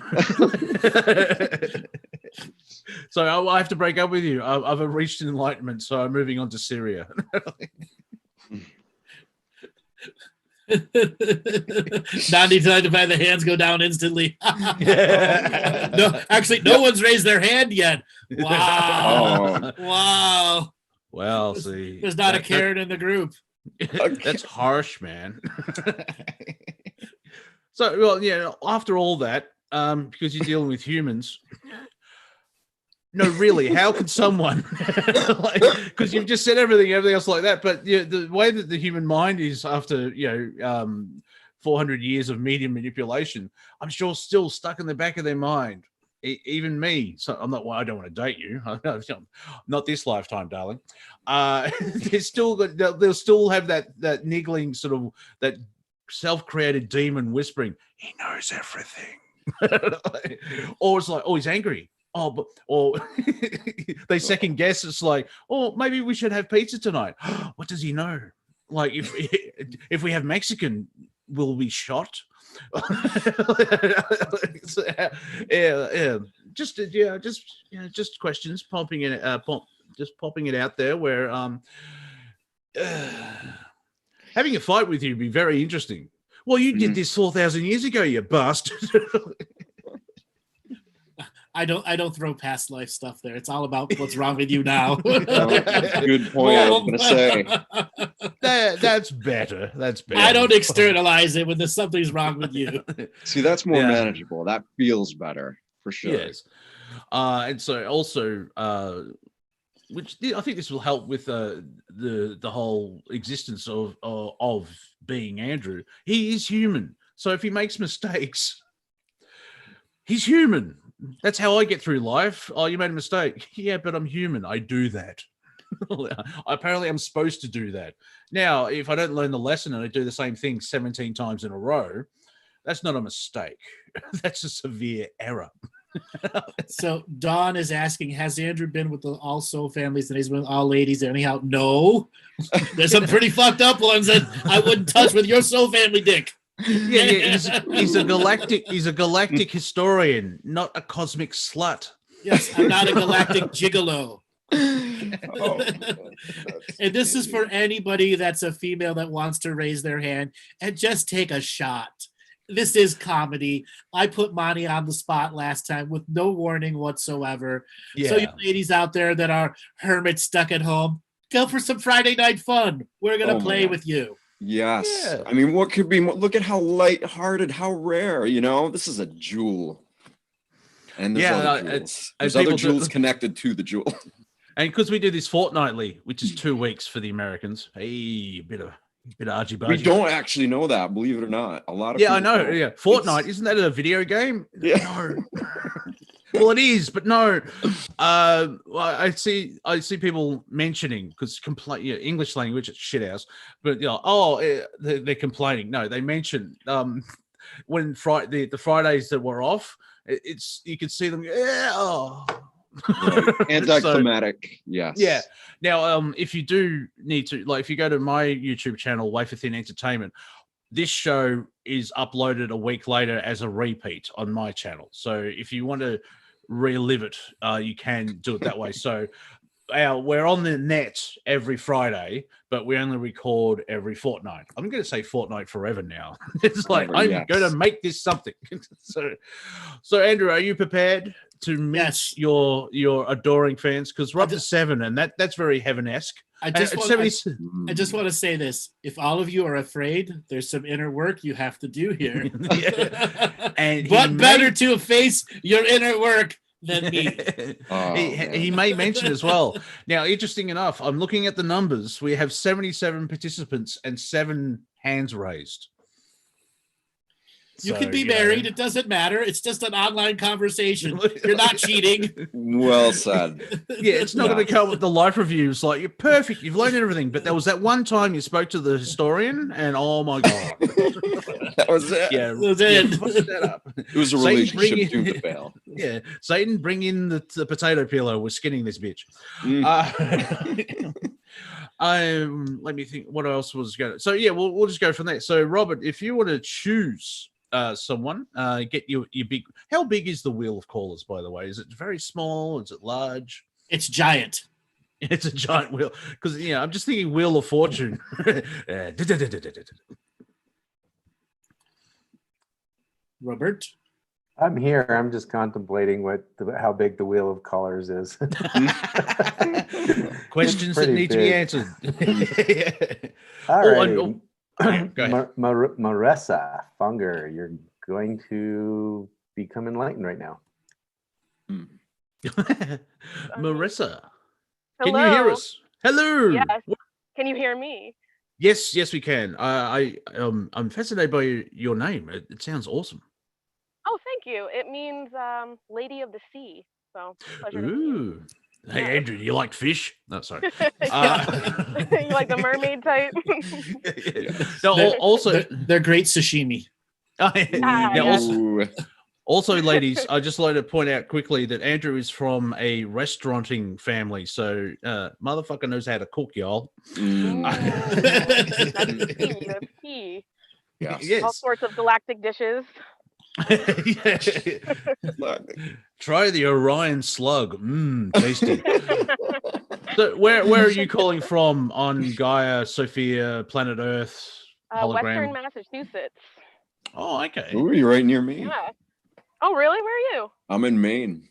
So I have to break up with you. I've reached enlightenment, so I'm moving on to Syria. 99 by the hands go down instantly. No, actually, no one's raised their hand yet. Wow. Wow. Well, see, there's not a Karen in the group. That's harsh, man. So, well, yeah, after all that, because you're dealing with humans. No, really, how could someone, because you've just said everything else like that, but the way that the human mind is after, 400 years of medium manipulation, I'm sure still stuck in the back of their mind. Even me. So I don't want to date you. Not this lifetime, darling. They'll still have that niggling sort of, that self-created demon whispering, he knows everything. Or it's like, oh, he's angry. Or they second guess. It's like, oh, maybe we should have pizza tonight. What does he know? Like, if we have Mexican, will we shot? Just questions, popping it out there. Where having a fight with you would be very interesting. Well, you did this 4,000 years ago, you bastard. I don't throw past life stuff there. It's all about what's wrong with you now. Good point. I was going to say that's better. That's better. I don't externalize it when there's something's wrong with you. See, that's more manageable. That feels better for sure. Yes. And so also, which I think this will help with the whole existence of being Andrew. He is human. So if he makes mistakes, he's human. That's how I get through life. Oh, you made a mistake. Yeah, but I'm human. I do that. Apparently, I'm supposed to do that. Now, if I don't learn the lesson and I do the same thing 17 times in a row, that's not a mistake. That's a severe error. So Dawn is asking, has Andrew been with the all soul families and he's been with all ladies anyhow? No. There's some pretty fucked up ones that I wouldn't touch with your soul family dick. Yeah, he's a galactic historian, not a cosmic slut. Yes, I'm not a galactic gigolo. Oh, And this is for anybody that's a female that wants to raise their hand and just take a shot. This is comedy. I put Monty on the spot last time with no warning whatsoever. Yeah. So you ladies out there that are hermits stuck at home, go for some Friday night fun. We're going to play with you. Yes. Yeah. I mean, what could be more? Look at how light-hearted, how rare, you know? This is a jewel. And there's other jewels. There's other jewels connected to the jewel. And because we do this fortnightly, which is 2 weeks for the Americans, a bit of argy-bargy. We don't actually know that, believe it or not. A lot of I know. Yeah, Fortnite, isn't that a video game? Yeah. No. Well, it is, but no. I see people mentioning because English language, it's shit house. But they're complaining. No, they mentioned when the Fridays that were off, it's you could see them. Anticlimactic. Yes. Yeah. Now, if you do need to, if you go to my YouTube channel, Wafer Thin Entertainment, this show is uploaded a week later as a repeat on my channel. So if you want to relive it, you can do it that way. So we're on the net every Friday, but we only record every fortnight. I'm going to say fortnight forever now. It's like I'm going to make this something. So Andrew, are you prepared to meet your adoring fans? Because we're up to 7, and that's very heaven-esque. I just want to say this. If all of you are afraid, there's some inner work you have to do here. And what better to face your inner work than me? He may mention as well. Now, interesting enough, I'm looking at the numbers. We have 77 participants and 7 hands raised. You can be married. It doesn't matter. It's just an online conversation. You're not cheating. Well said. Yeah, it's not going to come with the life reviews. Like, you're perfect. You've learned everything. But there was that one time you spoke to the historian, and oh my God. That was it. Yeah, that was it. That up. It was a relationship doomed to fail. Yeah, Satan, bring in the potato peeler. We're skinning this bitch. Let me think. What else was going? So yeah, we'll just go from there. So Robert, if you want to choose someone, get your big. How big is the wheel of callers, by the way? Is it very small? Is it large? It's giant. It's a giant wheel. Because I'm just thinking Wheel of Fortune. Robert, I'm here. I'm just contemplating how big the wheel of colors is. Questions that need to be answered. All right. Go ahead. Marissa Funger, you're going to become enlightened right now. Marissa, hello. Can you hear us? Hello. Yes. Can you hear me? Yes, we can. I'm fascinated by your name. It sounds awesome. Oh, thank you. It means Lady of the Sea. So pleasure to meet Ooh. you. Hey, Andrew, you like fish? No, sorry. You like the mermaid type? No, they're great sashimi. Also, ladies, I just like to point out quickly that Andrew is from a restauranting family, so motherfucker knows how to cook, y'all. That's key. Yes. All sorts of galactic dishes. Try the Orion slug. Tasty. So where are you calling from on Gaia, Sophia, Planet Earth, hologram? Western Massachusetts. Oh, okay. Ooh, you're right near me. Yeah. Oh, really? Where are you? I'm in Maine.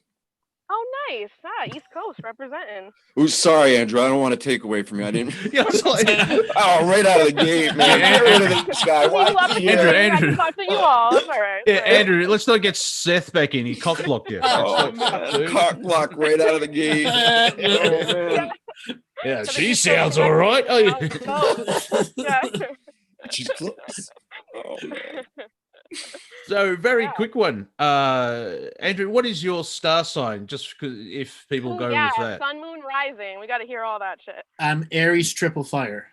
Oh, nice. East Coast representing. Ooh, sorry, Andrew. I don't want to take away from you. I didn't. Yeah, right out of the gate, man. Get rid of this guy. Andrew. I can talk to you all. It's all right. Yeah, Andrew, let's not get Seth back in. He cock blocked you. Cock block right out of the gate. Yeah, she sounds all right. Oh, yeah. She's close. Oh, man. So, very quick one. Andrew, what is your star sign? Just if people go yeah, with that. sun, moon, rising. We got to hear all that shit. I'm Aries triple fire.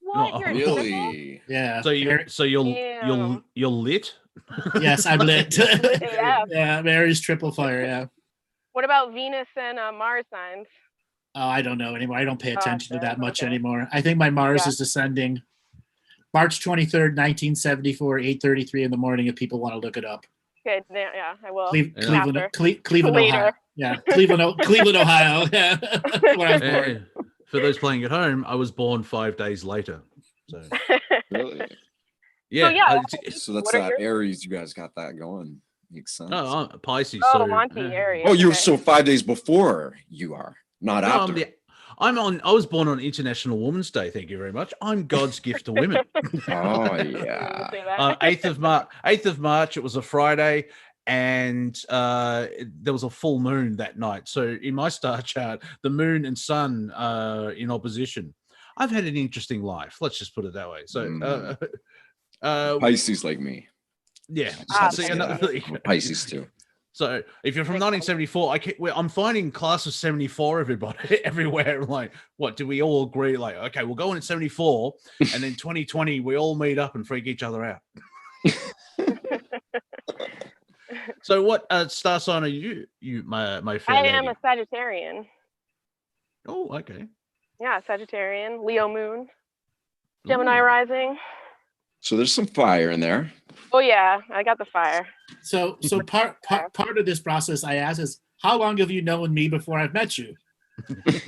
What? No, You're a triple? Really? Yeah. So Damn. you're lit? Yes, I'm lit. AF. Yeah, I'm Aries triple fire. Yeah. What about Venus and Mars signs? Oh, I don't know anymore. I don't pay attention to that much okay. anymore. I think my Mars Yeah. is descending March 23rd, 1974, 8:33 in the morning. If people want to look it up. Okay, yeah, I will. Cleveland, After. Cleveland, Later. Ohio. Yeah, Cleveland, Ohio. Yeah, where I was born. For those playing at home, I was born 5 days later. So Really? yeah, yeah. So that's What are that your- Aries. You guys got that going. Makes sense. I'm Pisces. Oh, so, Monty, Aries. Oh, you're okay. so 5 days before you are, not No, after. I was born on International Women's Day. Thank you very much. I'm God's gift to women. Oh You yeah. say that? 8th of March. 8th of March. It was a Friday, and there was a full moon that night. So in my star chart, the moon and sun are in opposition. I've had an interesting life. Let's just put it that way. So, Pisces like me. yeah. See, I'm a Pisces too. So if you're from 1974, I'm finding class of 74 everybody everywhere. Like, what do we all agree? Like, okay, we'll go in at 74, and then 2020 we all meet up and freak each other out. So, what star sign are you? My fair I am lady? a Sagittarian. Oh, okay. Yeah, Sagittarian, Leo moon, Gemini rising. So there's some fire in there. Oh yeah, I got the fire. So part of this process I ask is, how long have you known me before I've met you? There's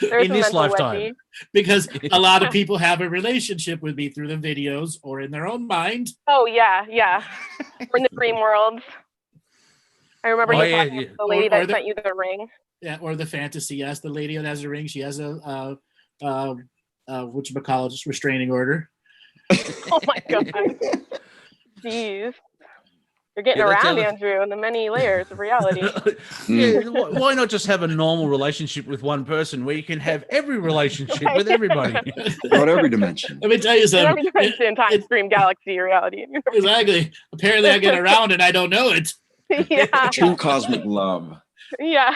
In some this mental lifetime. wetness. Because a lot of people have a relationship with me through the videos or in their own mind. Oh yeah. We're in the dream worlds. I remember you talking to the lady Or that the- sent you the ring. Yeah, or the fantasy. Yes, the lady that has a ring. She has a whatchamacallit, restraining order. Oh my god. Jeez. You're getting Yeah, that's around, the other- Andrew, in the many layers of reality. Yeah, why not just have a normal relationship with one person where you can have every relationship with everybody? About every dimension. Let me tell you something. Time, stream, galaxy, reality. Exactly. Apparently, I get around and I don't know it. Yeah. True cosmic love. Yeah.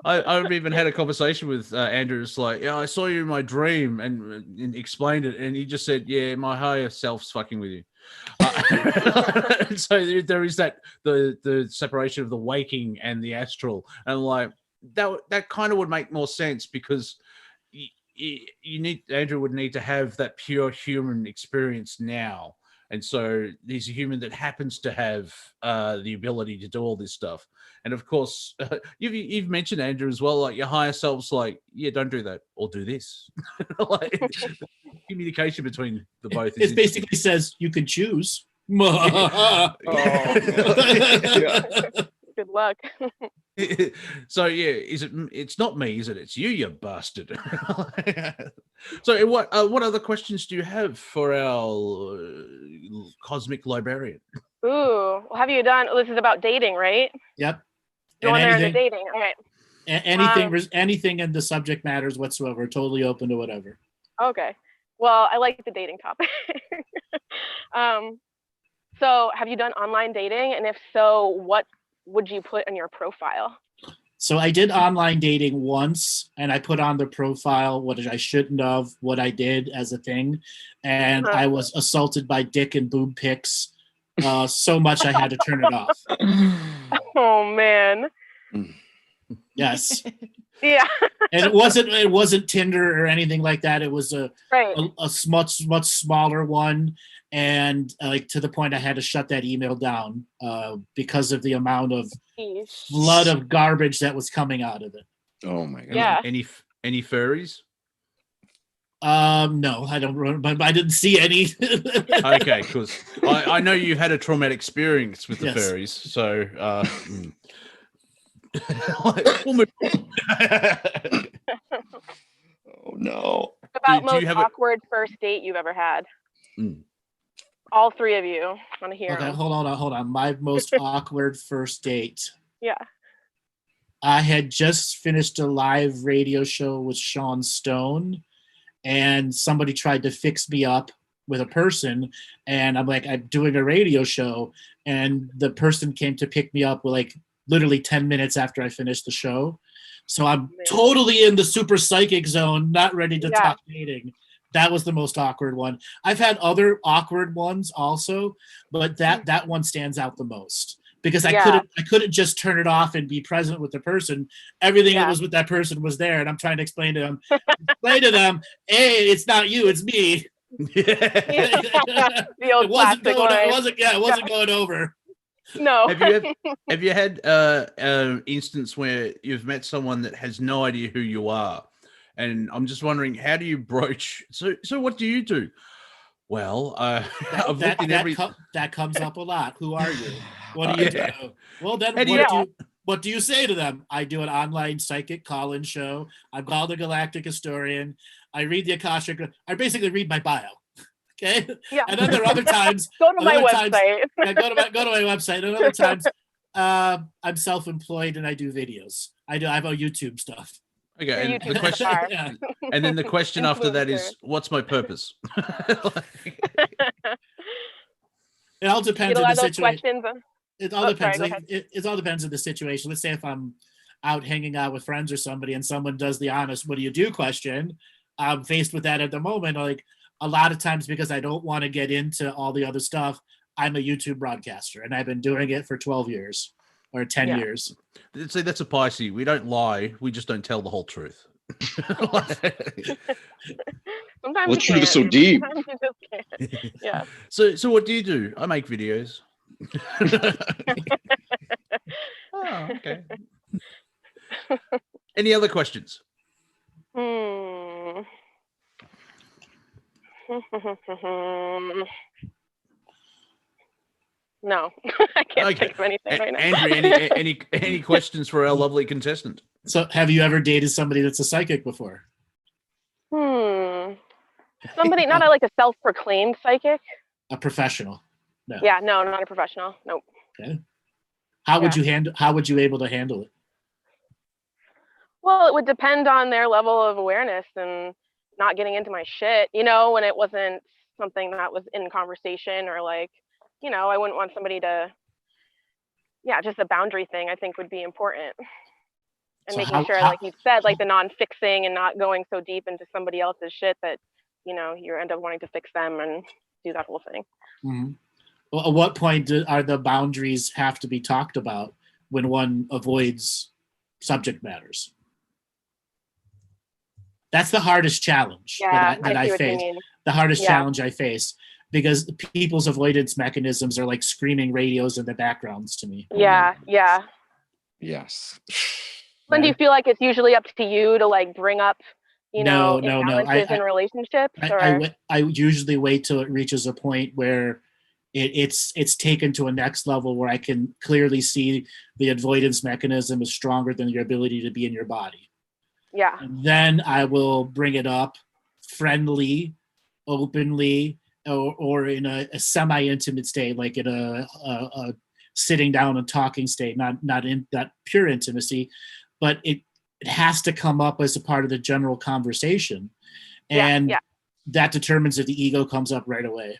I've even had a conversation with Andrew. It's like, yeah, I saw you in my dream and explained it, and he just said, yeah, my higher self's fucking with you. So there is that the separation of the waking and the astral, and like that kind of would make more sense because you need Andrew would need to have that pure human experience now. And so he's a human that happens to have the ability to do all this stuff. And of course, you've mentioned, Andrew, as well, like your higher self's like, yeah, don't do that or do this. Like, communication between the both. It basically says you can choose. Oh, yeah. Good luck. So yeah, it's not me, is it? It's you, you bastard. So what other questions do you have for our cosmic librarian? Ooh, well, have you done? This is about dating, right? Yep. Going there into anything, dating. All right. anything in the subject matters whatsoever. Totally open to whatever. Okay. Well, I like the dating topic. So have you done online dating? And if so, what would you put in your profile? So I did online dating once, and I put on the profile what I shouldn't have, what I did as a thing, and I was assaulted by dick and boob pics so much I had to turn it off. Oh man. Yes. Yeah. And it wasn't Tinder or anything like that. It was a much smaller one, and like to the point I had to shut that email down because of the amount of flood of garbage that was coming out of it. Oh my god. Yeah. Any furries? No, I don't remember, but I didn't see any. Okay, because I know you had a traumatic experience with the Yes. furries, so we'll move on. Oh no. About do most you have awkward first date you've ever had. Mm. All three of you. I want to hear. Okay, them. hold on. My most awkward first date. Yeah. I had just finished a live radio show with Sean Stone, and somebody tried to fix me up with a person, and I'm doing a radio show, and the person came to pick me up with like literally 10 minutes after I finished the show. So I'm totally in the super psychic zone, not ready to talk dating. That was the most awkward one. I've had other awkward ones also, but that one stands out the most because I couldn't just turn it off and be present with the person. Everything that was with that person was there, and I'm trying to explain to them, hey, it's not you, it's me. The old it wasn't going over. No. Have you had an instance where you've met someone that has no idea who you are? And I'm just wondering, how do you broach? So what do you do? Well, that comes up a lot. Who are you? What do you do? Well, then what do you say to them? I do an online psychic call-in show. I'm called a Galactic historian. I read the Akashic. I basically read my bio. Okay. Yeah. And then there are other times. Go to my website. Go to my website. And other times, I'm self-employed and I do videos. I have a YouTube stuff. Okay. And the question, and then the question after that is, what's my purpose? It all depends on the situation. It all depends. It all depends on the situation. Let's say if I'm out hanging out with friends or somebody, and someone does the honest "What do you do?" question, I'm faced with that at the moment. Like a lot of times, because I don't want to get into all the other stuff, I'm a YouTube broadcaster, and I've been doing it for 12 years or 10 years. See, that's a Pisces. We don't lie. We just don't tell the whole truth. Sometimes the truth is so deep. Yeah. So what do you do? I make videos. Oh, okay. Any other questions? No. I can't think of anything right now. Andrew, any questions for our lovely contestant? So have you ever dated somebody that's a psychic before? Somebody, not like a self-proclaimed psychic. A professional? No. Yeah, no, not a professional. Nope. Okay. How would you able to handle it? Well, it would depend on their level of awareness and not getting into my shit, when it wasn't something that was in conversation or like, I wouldn't want somebody to, just a boundary thing I think would be important. And so making sure, like you said, like the non-fixing and not going so deep into somebody else's shit that, you end up wanting to fix them and do that whole thing. Mm-hmm. Well, at what point are the boundaries have to be talked about when one avoids subject matters? That's the hardest challenge that I face. The hardest challenge I face, because people's avoidance mechanisms are like screaming radios in the backgrounds to me. Yeah. Yes. When do you feel like it's usually up to you to like bring up, imbalances in relationships? I usually wait till it reaches a point where it's taken to a next level where I can clearly see the avoidance mechanism is stronger than your ability to be in your body. Yeah. And then I will bring it up friendly, openly, or in a semi-intimate state, like in a sitting down and talking state, not in that pure intimacy, but it has to come up as a part of the general conversation. And that determines if the ego comes up right away.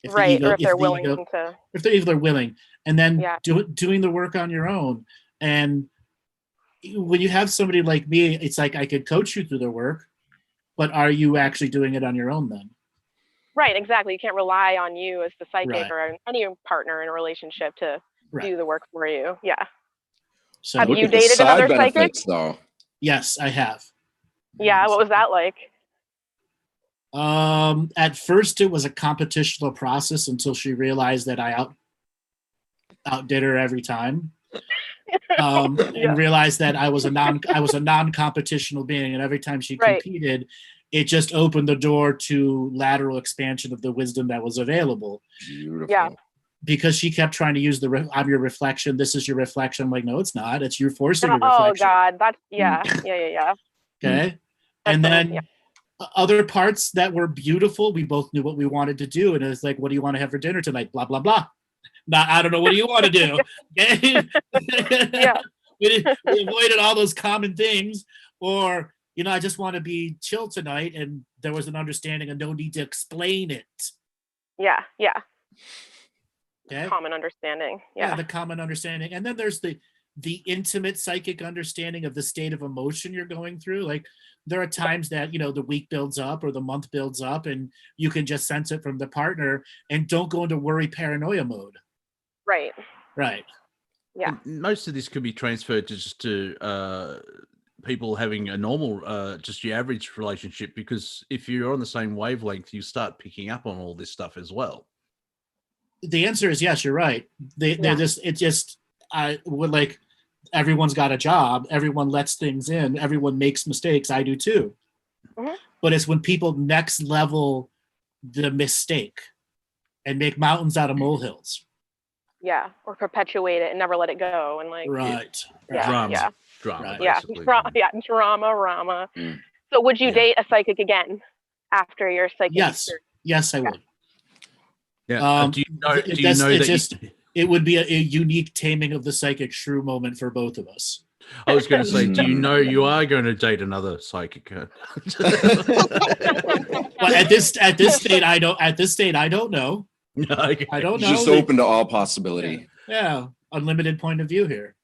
If they're willing. If they're willing. And then doing the work on your own. And when you have somebody like me, it's like I could coach you through the work, but are you actually doing it on your own then? Right, exactly. You can't rely on you as the psychic or any partner in a relationship to do the work for you. Yeah. So have you dated another psychic? Though. Yes, I have. Yeah, what was that like? At first it was a competitional process until she realized that I outdid her every time. And realized that I was a non-competitional being, and every time she competed, it just opened the door to lateral expansion of the wisdom that was available. Beautiful. Yeah. Because she kept trying to use I'm your reflection. This is your reflection. I'm like, no, it's not. It's you forcing your reflection. Oh God, that's yeah. Okay, and then other parts that were beautiful. We both knew what we wanted to do, and it was like, what do you want to have for dinner tonight? Blah blah blah. Not, I don't know. What do you want to do? We avoided all those common things, or I just want to be chill tonight, and there was an understanding and no need to explain it. Yeah. Okay? Common understanding. Yeah. The common understanding. And then there's the intimate psychic understanding of the state of emotion you're going through. Like there are times that, you know, the week builds up or the month builds up and you can just sense it from the partner and don't go into worry paranoia mode. Right. Yeah. And most of this could be transferred just to people having a normal, just your average relationship, because if you're on the same wavelength, you start picking up on all this stuff as well. The answer is yes, you're right. I would like, everyone's got a job, everyone lets things in, everyone makes mistakes. I do too. Mhm. But it's when people next level the mistake and make mountains out of molehills. Yeah. Or perpetuate it and never let it go. And like, Right. Yeah. Drama, Yeah. drama, Yeah. basically. Drama. Mm. So would you Yeah. date a psychic again after your psychic Yes. experience? Yes, I would. Yeah. Do you know that? It would be a unique taming of the psychic shrew moment for both of us. I was going to say, do you know you are going to date another psychic? But at this state, I don't. At this state, I don't know. Okay. I don't know. Just open to all possibility. Yeah, unlimited point of view here.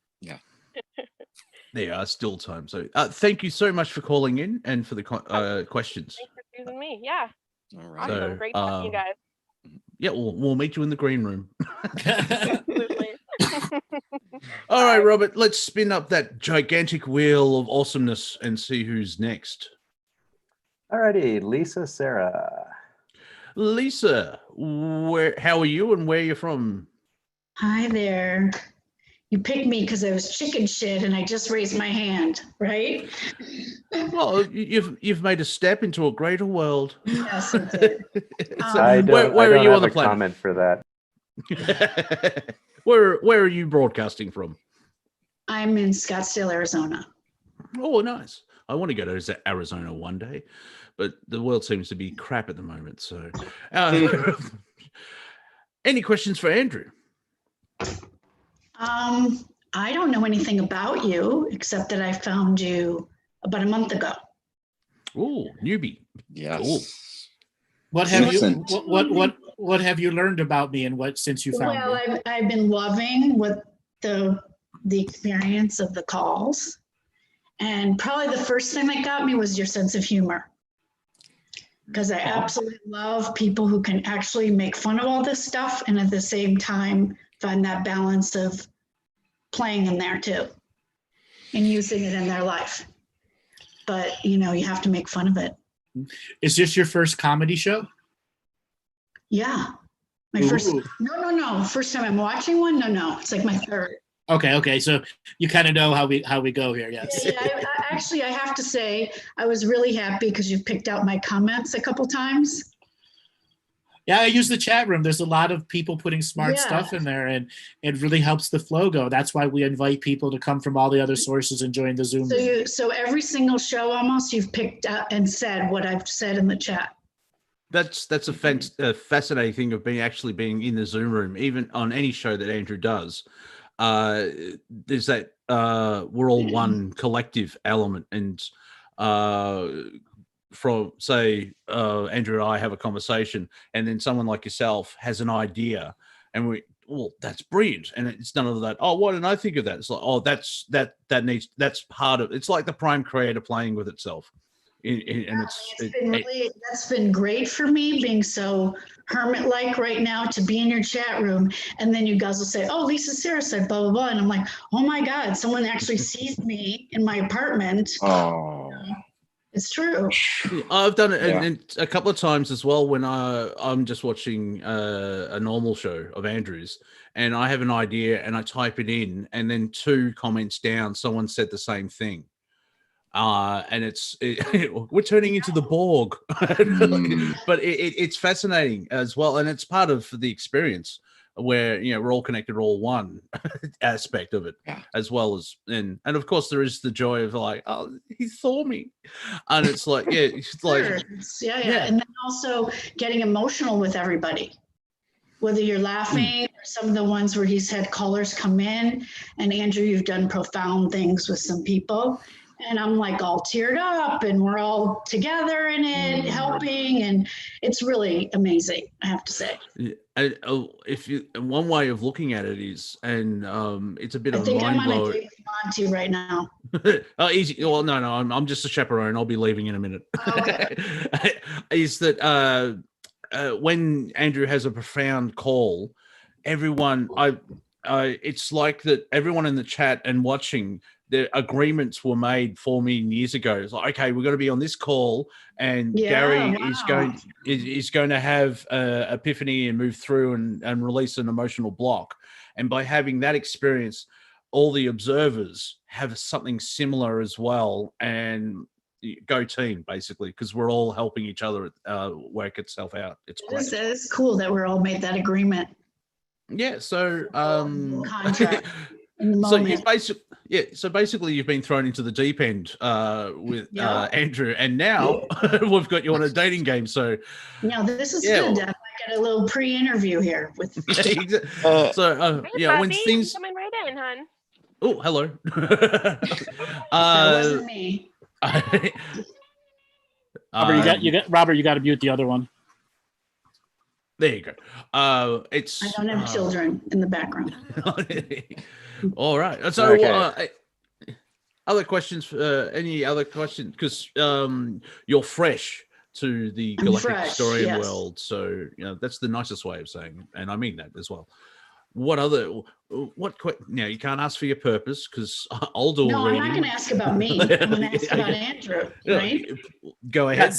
There are still time. So thank you so much for calling in and for the questions. Thanks for choosing me. Yeah. All right. Awesome. So, Great talking to you guys. Yeah, we'll meet you in the green room. Absolutely. All right, Robert, let's spin up that gigantic wheel of awesomeness and see who's next. Alrighty, Lisa, Sarah. Lisa, how are you and where are you from? Hi there. You picked me because I was chicken shit and I just raised my hand, right? Well, you've made a step into a greater world. Yes, I did. I don't, where I are don't you have on the a planet? comment for that. Where are you broadcasting from? I'm in Scottsdale, Arizona. Oh, nice. I want to go to Arizona one day, but the world seems to be crap at the moment. So, any questions for Andrew? I don't know anything about you except that I found you about a month ago. Oh, newbie. Yes. Cool. What have Innocent. you what have you learned about me and what since you found Well, me? I've been loving what the experience of the calls, and probably the first thing that got me was your sense of humor, because I absolutely love people who can actually make fun of all this stuff and at the same time find that balance of playing in there too and using it in their life. But you know, you have to make fun of it. Is this your first comedy show? Yeah. My first, Ooh. no. First time I'm watching one. No. It's like my third. Okay. So you kind of know how we go here. Yes. Yeah, I have to say, I was really happy because you picked out my comments a couple times. Yeah, I use the chat room. There's a lot of people putting smart stuff in there, and it really helps the flow go. That's why we invite people to come from all the other sources and join the Zoom room. So every single show almost you've picked up and said what I've said in the chat. That's a fascinating thing of being in the Zoom room, even on any show that Andrew does. There's that we're all one collective element, and from say Andrew and I have a conversation, and then someone like yourself has an idea, and that's brilliant, and it's none of that. Oh, why didn't I think of that? It's like, oh, that's part of. It's like the prime creator playing with itself. And that's been great for me, being so hermit-like right now, to be in your chat room, and then you guys will say, "Oh, Lisa Sarah said blah blah blah," and I'm like, "Oh my God, someone actually sees me in my apartment." Oh, it's true. I've done it and a couple of times as well when I'm just watching a normal show of Andrew's, and I have an idea and I type it in, and then 2 comments down, someone said the same thing. And we're turning into the Borg, but it's fascinating as well, and it's part of the experience where we're all connected, we're all one aspect of it, as well as and of course there is the joy of like, oh, he saw me, and it's like it's like yeah, and then also getting emotional with everybody. Whether you're laughing or some of the ones where he's had callers come in, and Andrew, you've done profound things with some people. and I'm like all teared up, and we're all together in it, helping, and it's really amazing, I have to say. Yeah, and, if you, one way of looking at it is, and it's a bit I of a think I'm mind on a blower. date with Monty right now. Oh, easy. Well, no, I'm just a chaperone. I'll be leaving in a minute. Okay. Is that when Andrew has a profound call, everyone, it's like that. Everyone in the chat and watching, the agreements were made 4 million years ago. It's like, okay, we're going to be on this call, and Yeah, Gary wow. is going to have epiphany and move through and release an emotional block. And by having that experience, all the observers have something similar as well, and go team basically, because we're all helping each other work itself out. It's great. It's cool that we're all made that agreement. Yeah. So Contract in the so moment. so basically you've been thrown into the deep end with Yeah. Andrew, and now we've got you on a dating game. So Now this is Yeah, good. well- I get a little pre-interview here with. so Hey, yeah, when puppy, things. coming right in, hon. Oh, hello. That wasn't me. Robert, you got to mute the other one. There you go. It's. I don't have children in the background. All right. So, Okay. other questions? Any other questions? Because you're fresh to the I'm Galactic fresh, historian yes. world, so that's the nicest way of saying it, and I mean that as well. What other? Now you can't ask for your purpose because I'll do No, a I'm reading. not going to ask about me. I'm going to ask about Andrew, right? Go ahead.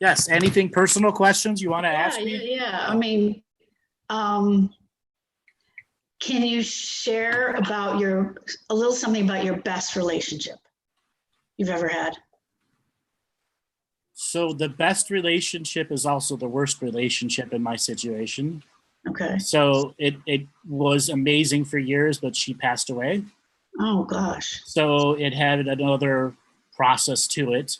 Yes. Anything personal questions you want to ask me? Yeah. I mean, can you share about a little something about your best relationship you've ever had? So the best relationship is also the worst relationship in my situation. Okay. So it was amazing for years, but she passed away. Oh gosh. So it had another process to it.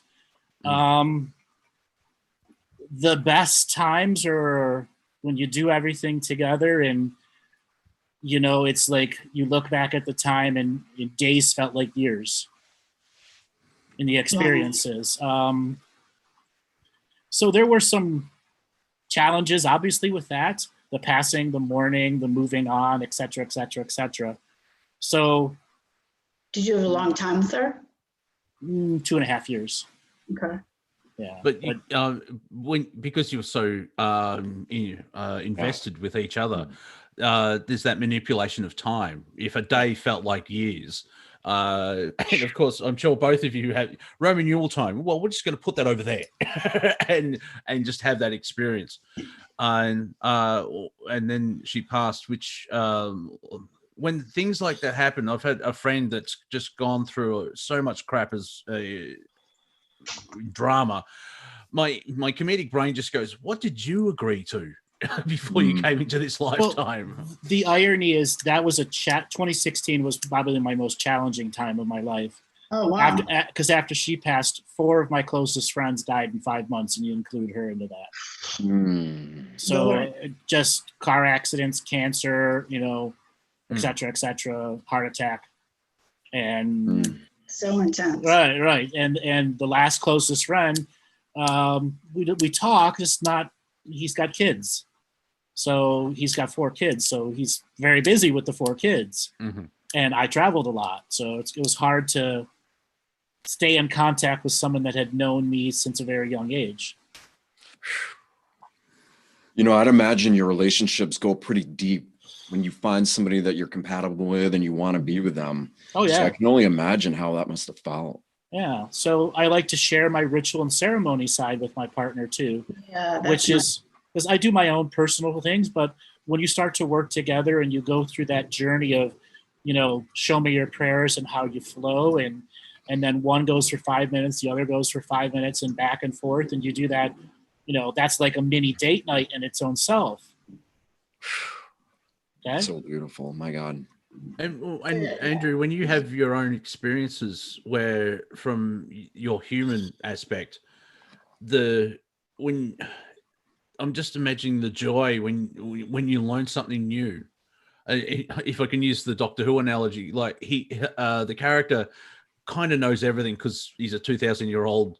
The best times are when you do everything together, and it's like you look back at the time and days felt like years in the experiences. So there were some challenges, obviously, with that. The passing, the mourning, the moving on, et cetera, et cetera, et cetera. So. Did you have a long time with her? 2.5 years. Okay. Yeah. But because you're so invested with each other, there's that manipulation of time. If a day felt like years, and of course, I'm sure both of you have Roman Yule time. Well, we're just going to put that over there, and just have that experience. And then she passed, which when things like that happen, I've had a friend that's just gone through so much crap as drama. My comedic brain just goes, what did you agree to before you came into this lifetime? Well, the irony is that was 2016 was probably my most challenging time of my life. Oh, wow. Because after she passed, 4 of my closest friends died in 5 months, and you include her into that. So just car accidents, cancer, et cetera, heart attack. And so intense. Right. And the last closest friend, we talk, it's not, he's got kids. So he's got 4 kids. So he's very busy with the 4 kids. And I traveled a lot. So it was hard to stay in contact with someone that had known me since a very young age. I'd imagine your relationships go pretty deep when you find somebody that you're compatible with and you want to be with them. Oh, yeah. So I can only imagine how that must have felt. Yeah. So I like to share my ritual and ceremony side with my partner too. Yeah. Which is, because I do my own personal things, but when you start to work together and you go through that journey of, show me your prayers and how you flow, and then one goes for 5 minutes, the other goes for 5 minutes, and back and forth, and you do that, that's like a mini date night in its own self. Okay? So beautiful. My God. And Andrew, when you have your own experiences where from your human aspect, when I'm just imagining the joy when you learn something new. If I can use the Doctor Who analogy, like the character kind of knows everything because he's a 2,000-year-old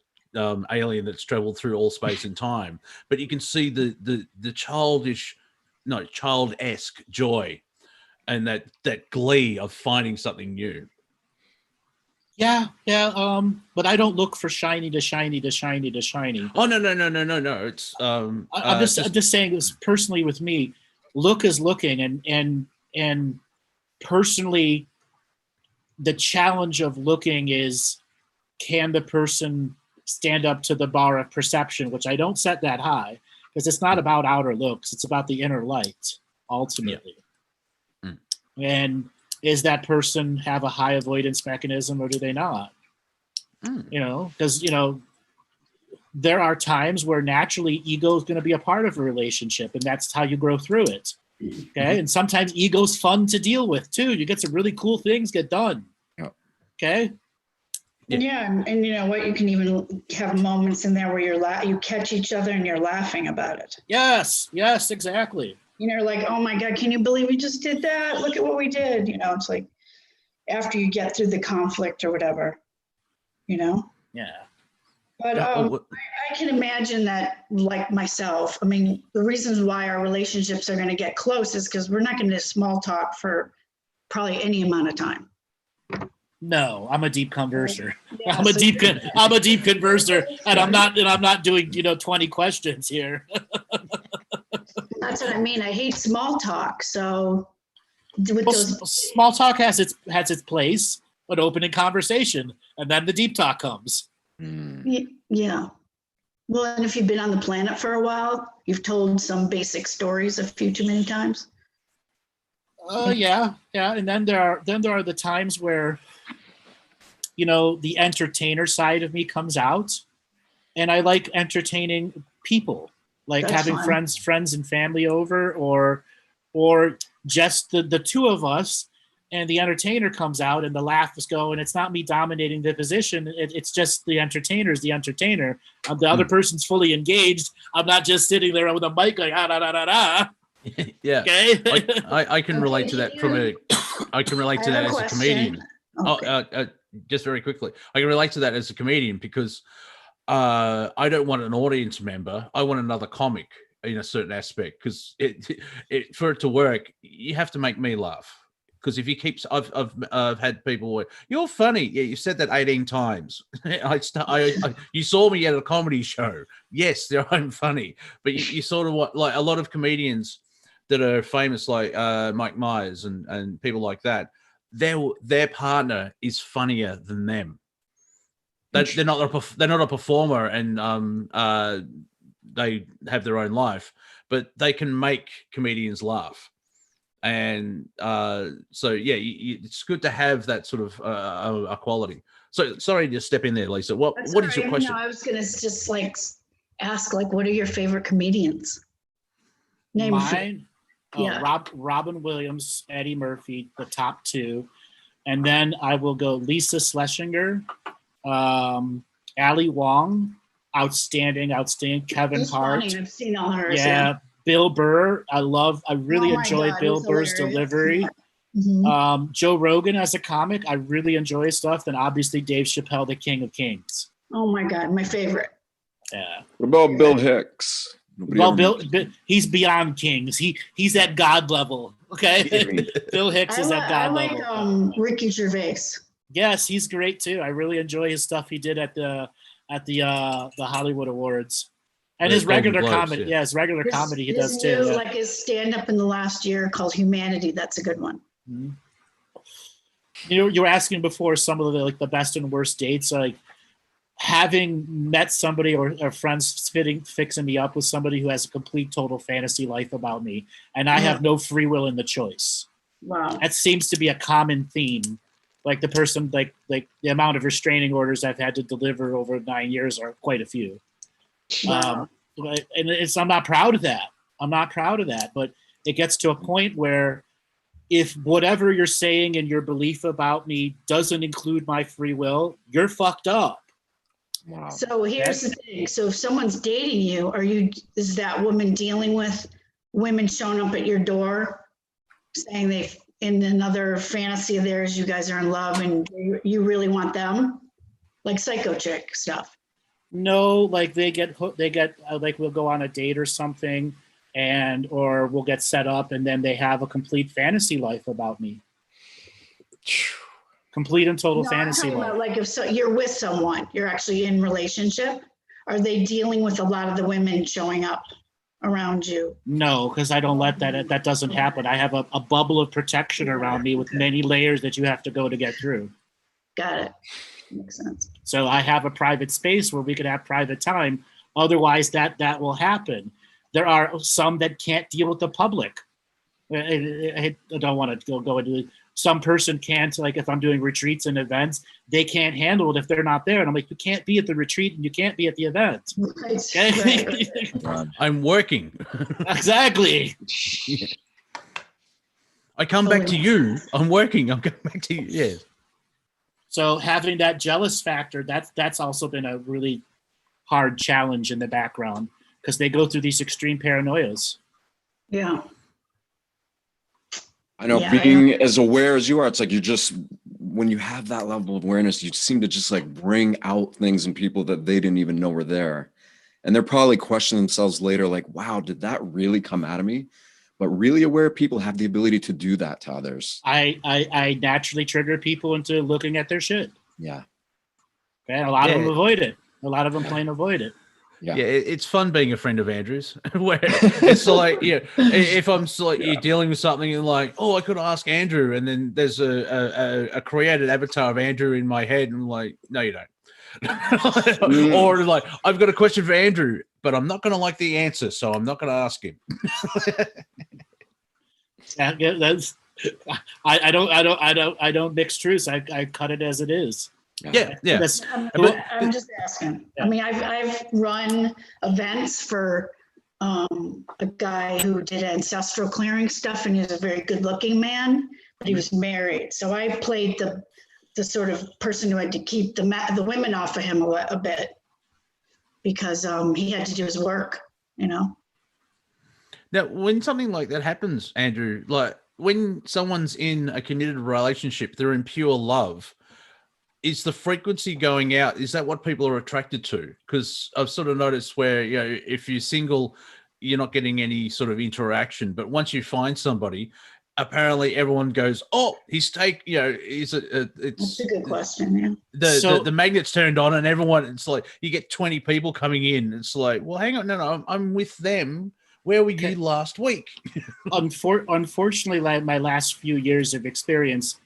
alien that's traveled through all space and time. But you can see the child-esque joy and that glee of finding something new. Yeah. But I don't look for shiny to shiny to shiny to shiny. Oh no! It's I'm just saying this personally with me. Look is looking, and personally, the challenge of looking is, can the person stand up to the bar of perception, which I don't set that high, because it's not about outer looks, it's about the inner light ultimately. Yeah. And is that person have a high avoidance mechanism or do they not? Because there are times where naturally ego is going to be a part of a relationship, and that's how you grow through it. Okay. And sometimes ego's fun to deal with too. You get some really cool things get done. Okay. Yeah, and you know what? You can even have moments in there where you catch each other and you're laughing about it. Yes, exactly. Like, oh my God, can you believe we just did that? Look at what we did. It's like after you get through the conflict or whatever, Yeah. But I can imagine that, like myself, I mean, the reasons why our relationships are going to get close is because we're not going to small talk for probably any amount of time. No, I'm a deep converser. Yeah, I'm a deep converser, and I'm not doing 20 questions here. That's what I mean. I hate small talk. So with small talk has its place, but opening conversation, and then the deep talk comes. Yeah. Well, and if you've been on the planet for a while, you've told some basic stories a few too many times. Yeah. And then there are the times where, the entertainer side of me comes out, and I like entertaining people, like That's having fun. friends and family over, or just the two of us, and the entertainer comes out and the laughs go, and it's not me dominating the position. It's just the entertainer's the entertainer. The other person's fully engaged. I'm not just sitting there with a mic like da da da da da. Yeah. Okay. I can relate to that I can relate to that as a comedian. Okay. Just very quickly, I can relate to that as a comedian because I don't want an audience member. I want another comic in a certain aspect, because for it to work, you have to make me laugh. Because if you keep, I've had people, you're funny. Yeah, you said that 18 times. You saw me at a comedy show. Yes, I'm funny, but you sort of like a lot of comedians that are famous, like Mike Myers and people like that. Their partner is funnier than them. They're not a performer, and they have their own life, but they can make comedians laugh. And so yeah, it's good to have that sort of a quality. So sorry to step in there, Lisa. What is your question? No, I was gonna just ask what are your favorite comedians? Name Mine. Yeah. Robin Williams, Eddie Murphy, the top two, and then I will go Lisa Schlesinger, Ali Wong, outstanding. Kevin Hart. Funny. I've seen all hers. Yeah. Bill Burr, I really enjoy Bill Burr's delivery. Mm-hmm. Joe Rogan as a comic, I really enjoy his stuff. Then obviously Dave Chappelle, the King of Kings. Oh my God, my favorite. Yeah. What about Bill Hicks? Bill, he's beyond kings. He's at God level. Okay. Bill Hicks is at God level. I like Ricky Gervais. Yes, he's great too. I really enjoy his stuff he did at the Hollywood Awards. And his regular comedy, his regular comedy he does too. Like his stand-up in the last year called Humanity. That's a good one. Mm-hmm. You were asking before some of the best and worst dates. Like having met somebody or friends fixing me up with somebody who has a complete total fantasy life about me, and I have no free will in the choice. Wow, that seems to be a common theme. Like the person, like the amount of restraining orders I've had to deliver over 9 years are quite a few. Wow. And I'm not proud of that. But it gets to a point where if whatever you're saying and your belief about me doesn't include my free will, you're fucked up. Wow. So here's the thing. So if someone's dating you, is that woman dealing with women showing up at your door saying they in another fantasy of theirs, you guys are in love and you really want them, like psycho chick stuff. No, like they get like we'll go on a date or something, or we'll get set up, and then they have a complete fantasy life about me. Complete and total fantasy I'm talking life. about like if you're with someone, you're actually in relationship. Are they dealing with a lot of the women showing up around you? No, because I don't let that doesn't happen. I have a bubble of protection around me with many layers that you have to go to get through. Got it. Makes sense. So I have a private space where we could have private time. Otherwise, that will happen. There are some that can't deal with the public. I don't want to go into it. Some person can't, like if I'm doing retreats and events, they can't handle it if they're not there. And I'm like, you can't be at the retreat and you can't be at the event. Right. Okay? Right. I'm working. Exactly. I come back to you. I'm working. I'm going back to you. Yeah. So having that jealous factor, that's also been a really hard challenge in the background because they go through these extreme paranoias. Yeah. I know, being as aware as you are, it's like when you have that level of awareness, you seem to just like bring out things in people that they didn't even know were there. And they're probably questioning themselves later, like, wow, did that really come out of me? But really aware people have the ability to do that to others. I naturally trigger people into looking at their shit. Yeah. Okay, a lot of them avoid it. A lot of them plain avoid it. Yeah, it's fun being a friend of Andrew's. Where it's like, if I'm like you're dealing with something and like, oh, I could ask Andrew, and then there's a created avatar of Andrew in my head, and I'm like, no, you don't. Or like, I've got a question for Andrew, but I'm not going to like the answer, so I'm not going to ask him. That's I don't mix truths. I cut it as it is. Yeah. I'm just asking. I mean, I've run events for a guy who did ancestral clearing stuff, and he was a very good-looking man, but he was married. So I played the sort of person who had to keep the women off of him a bit because he had to do his work, Now, when something like that happens, Andrew, like when someone's in a committed relationship, they're in pure love. Is the frequency going out? Is that what people are attracted to? Because I've sort of noticed where, if you're single, you're not getting any sort of interaction. But once you find somebody, apparently everyone goes, oh, it's that's a good question. Yeah. The magnet's turned on and everyone, it's like you get 20 people coming in. It's like, well, hang on. No, I'm with them. Where were you last week? Unfortunately, like my last few years of experience,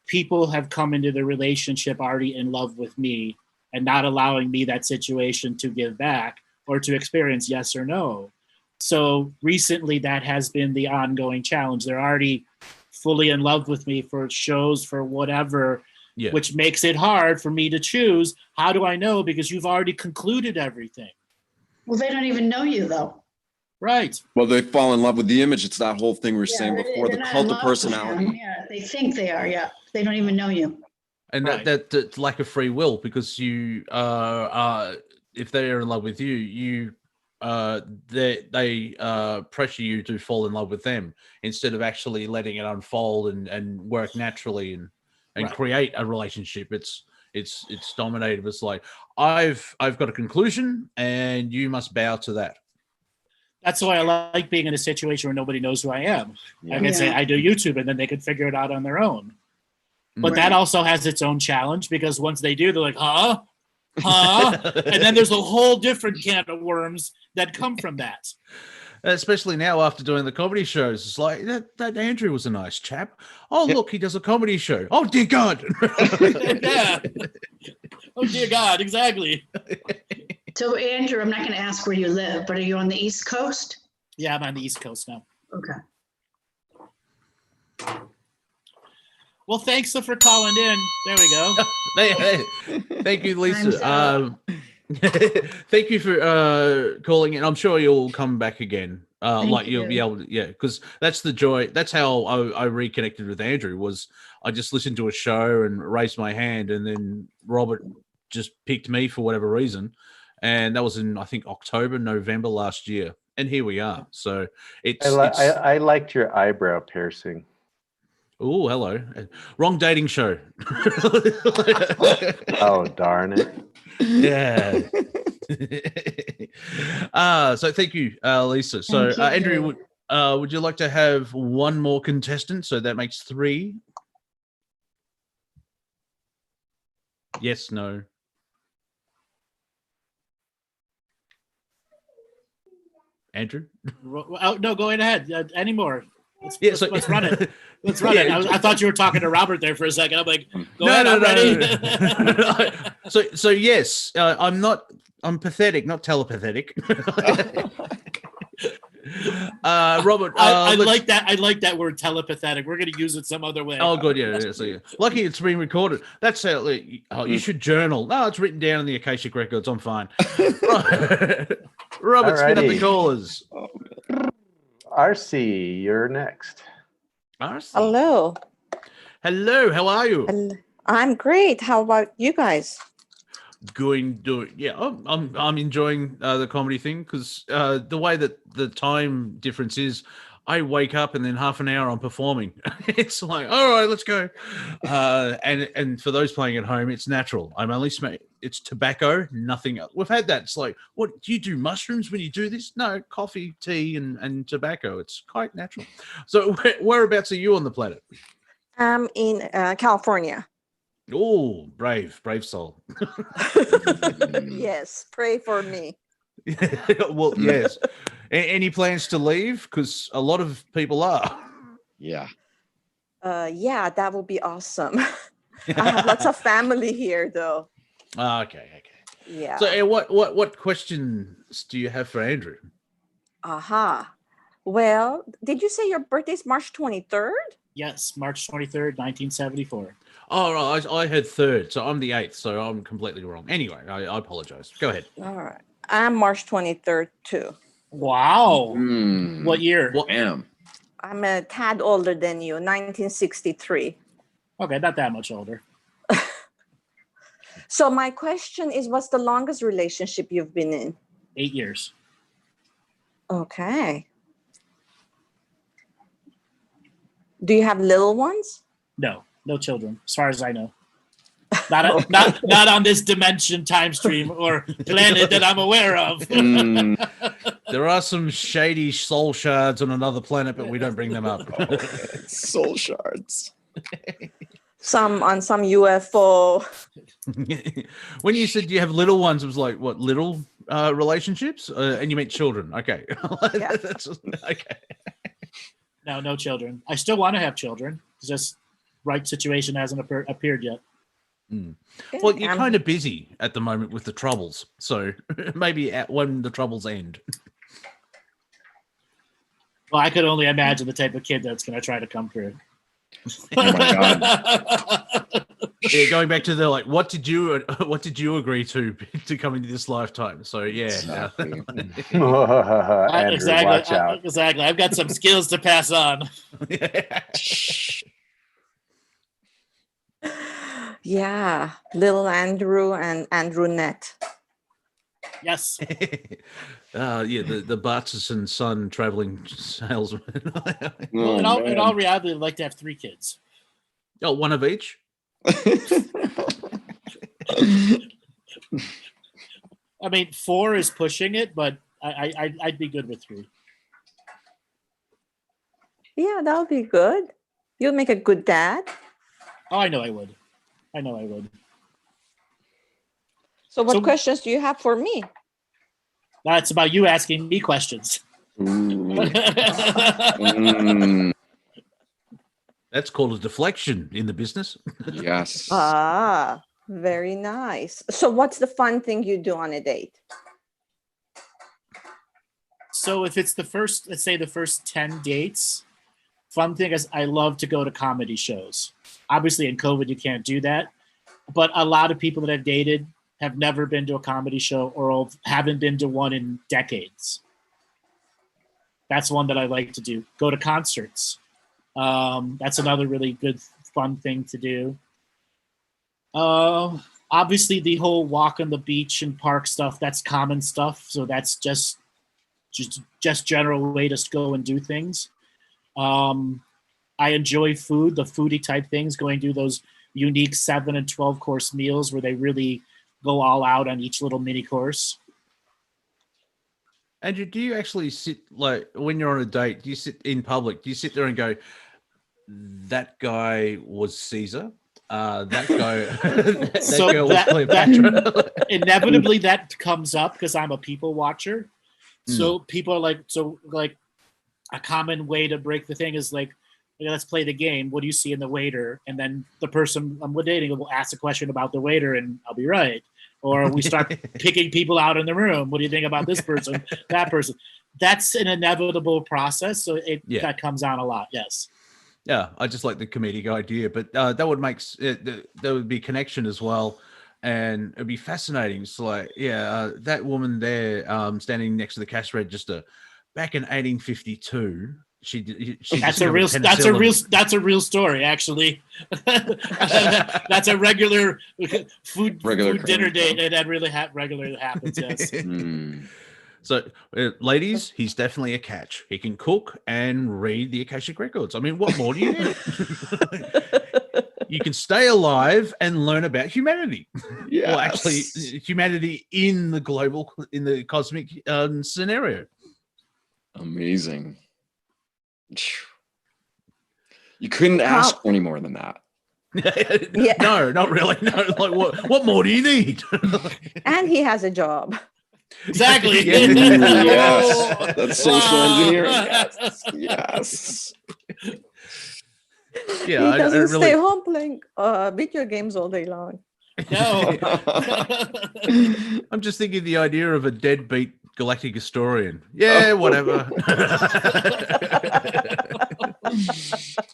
people have come into the relationship already in love with me and not allowing me that situation to give back or to experience yes or no. So recently that has been the ongoing challenge. They're already fully in love with me for shows, for whatever, which makes it hard for me to choose. How do I know? Because you've already concluded everything. Well, they don't even know you though. Right. Well, they fall in love with the image. It's that whole thing we were saying before, the cult of personality. Yeah, they think they are. Yeah, they don't even know you. And that lack of free will, because you if they are in love with you, they pressure you to fall in love with them instead of actually letting it unfold and work naturally and create a relationship. It's dominated. It's like I've got a conclusion and you must bow to that. That's why I like being in a situation where nobody knows who I am. I can say I do YouTube and then they can figure it out on their own. But that also has its own challenge because once they do, they're like, huh? And then there's a whole different can of worms that come from that. Especially now after doing the comedy shows. It's like, that Andrew was a nice chap. Oh, look, he does a comedy show. Oh, dear God. Yeah. Oh, dear God, exactly. So, Andrew, I'm not going to ask where you live, but are you on the East Coast? Yeah, I'm on the East Coast now. Okay. Well, thanks for calling in. There we go. Hey, thank you, Lisa. Thank you for calling in. I'm sure you'll come back again. You'll be able to, because that's the joy. That's how I reconnected with Andrew. Was I just listened to a show and raised my hand, and then Robert just picked me for whatever reason. And that was in, I think, November last year. And here we are. So it's... I liked your eyebrow piercing. Oh, hello. Wrong dating show. Oh, darn it. Yeah. So thank you, Lisa. So Thank you. Andrew, would you like to have one more contestant? So that makes 3. Yes, no. Andrew? Oh, no, go ahead. Any more? Let's run it. Let's run it. I thought you were talking to Robert there for a second. I'm like, go ahead, I'm ready. So yes, I'm pathetic, not telepathic. Robert, I like that. I like that word telepathetic. We're going to use it some other way. Oh, good. Yeah. So, yeah. Lucky it's being recorded. That's how you should journal. No, it's written down in the Akashic Records. I'm fine. Robert, spin up the Alrighty. callers. RC, you're next. RC. Hello. Hello. How are you? I'm great. How about you guys? Yeah, I'm enjoying the comedy thing because the way that the time difference is, I wake up and then half an hour I'm performing. It's like, all right, let's go. And for those playing at home, it's natural. I'm only it's tobacco, nothing else. We've had that. It's like, what do you do? Mushrooms when you do this? No, coffee, tea, and tobacco. It's quite natural. So whereabouts are you on the planet? I'm in California. Oh, brave soul. Yes, pray for me. Well, yes. Any plans to leave? Because a lot of people are. Yeah. Yeah, that would be awesome. I have lots of family here, though. Okay. Yeah. So, what questions do you have for Andrew? Aha. Well, did you say your birthday is March 23rd? Yes, March 23rd, 1974. Oh, right, I had 3rd, so I'm the 8th, so I'm completely wrong. Anyway, I apologize. Go ahead. All right. I'm March 23rd, too. Wow. Mm. What year? Damn. I'm a tad older than you, 1963. Okay, not that much older. So my question is, what's the longest relationship you've been in? 8 years. Okay. Do you have little ones? No children, as far as I know. Not on this dimension, time stream, or planet that I'm aware of. There are some shady soul shards on another planet, but we don't bring them up. Soul shards. Some on some UFO. When you said you have little ones, it was like, what, little relationships? And you meant children. Okay. Yeah. That's okay. No children. I still want to have children. It's just right situation hasn't appeared yet. Well, you're kind of busy at the moment with the troubles, so maybe when the troubles end. Well, I could only imagine the type of kid that's going to try to come through. Oh my god. Yeah, going back to the what did you agree to come into this lifetime? So yeah. Exactly. Andrew, watch out. Exactly. I've got some skills to pass on. Yeah, little Andrew and Andrew Net. Yes. Yeah, the Bartzis and son traveling salesman. Well, in all reality, I'd like to have 3 kids. Oh, one of each? I mean, 4 is pushing it, but I'd be good with 3. Yeah, that would be good. You'll make a good dad. Oh, I know I would. So what questions do you have for me? That's about you asking me questions. That's called a deflection in the business. Yes. Ah, very nice. So what's the fun thing you do on a date? So if it's let's say the first 10 dates, fun thing is I love to go to comedy shows. Obviously in COVID, you can't do that. But a lot of people that I've dated have never been to a comedy show or haven't been to one in decades. That's one that I like to do. Go to concerts. That's another really good, fun thing to do. Obviously, the whole walk on the beach and park stuff, that's common stuff. So that's just general way to go and do things. I I enjoy food, the foodie type things, going through those unique 7 and 12 course meals where they really go all out on each little mini course. Andrew, do you actually sit, like, when you're on a date, do you sit in public? Do you sit there and go, that guy was Caesar? That guy, that girl was Cleopatra? Inevitably, that comes up because I'm a people watcher. So people are like a common way to break the thing is like, let's play the game. What do you see in the waiter? And then the person I'm dating will ask a question about the waiter, and I'll be right. Or we start picking people out in the room. What do you think about this person, that person? That's an inevitable process. So that comes on a lot. Yes. Yeah, I just like the comedic idea, but that would make there would be connection as well, and it'd be fascinating. It's like, that woman there, standing next to the cash register, back in 1852. That's a real story, actually. That's a regular food dinner date, and that really regularly happens. Yes. So, ladies, he's definitely a catch. He can cook and read the Akashic Records. I mean, what more do you need? You can stay alive and learn about humanity. Yes. Well, actually, humanity in the cosmic scenario. Amazing. You couldn't ask for any more than that. No, not really. No, like what more do you need? And he has a job. Exactly. Yes. That's social engineering. Yes. Yeah, he doesn't stay home playing video games all day long. No. I'm just thinking the idea of a deadbeat galactic historian. Yeah, whatever.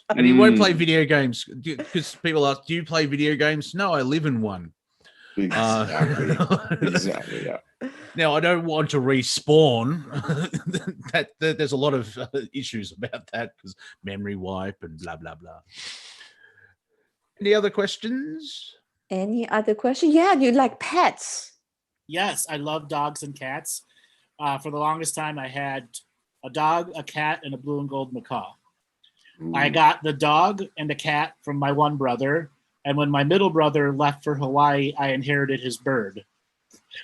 And he won't play video games because people ask, do you play video games? No, I live in one. Exactly. Yeah. Now, I don't want to respawn. There's a lot of issues about that because memory wipe and blah, blah, blah. Any other questions? Any other question? Yeah, you like pets? Yes, I love dogs and cats. For the longest time, I had a dog, a cat, and a blue and gold macaw. Ooh. I got the dog and the cat from my one brother. And when my middle brother left for Hawaii, I inherited his bird.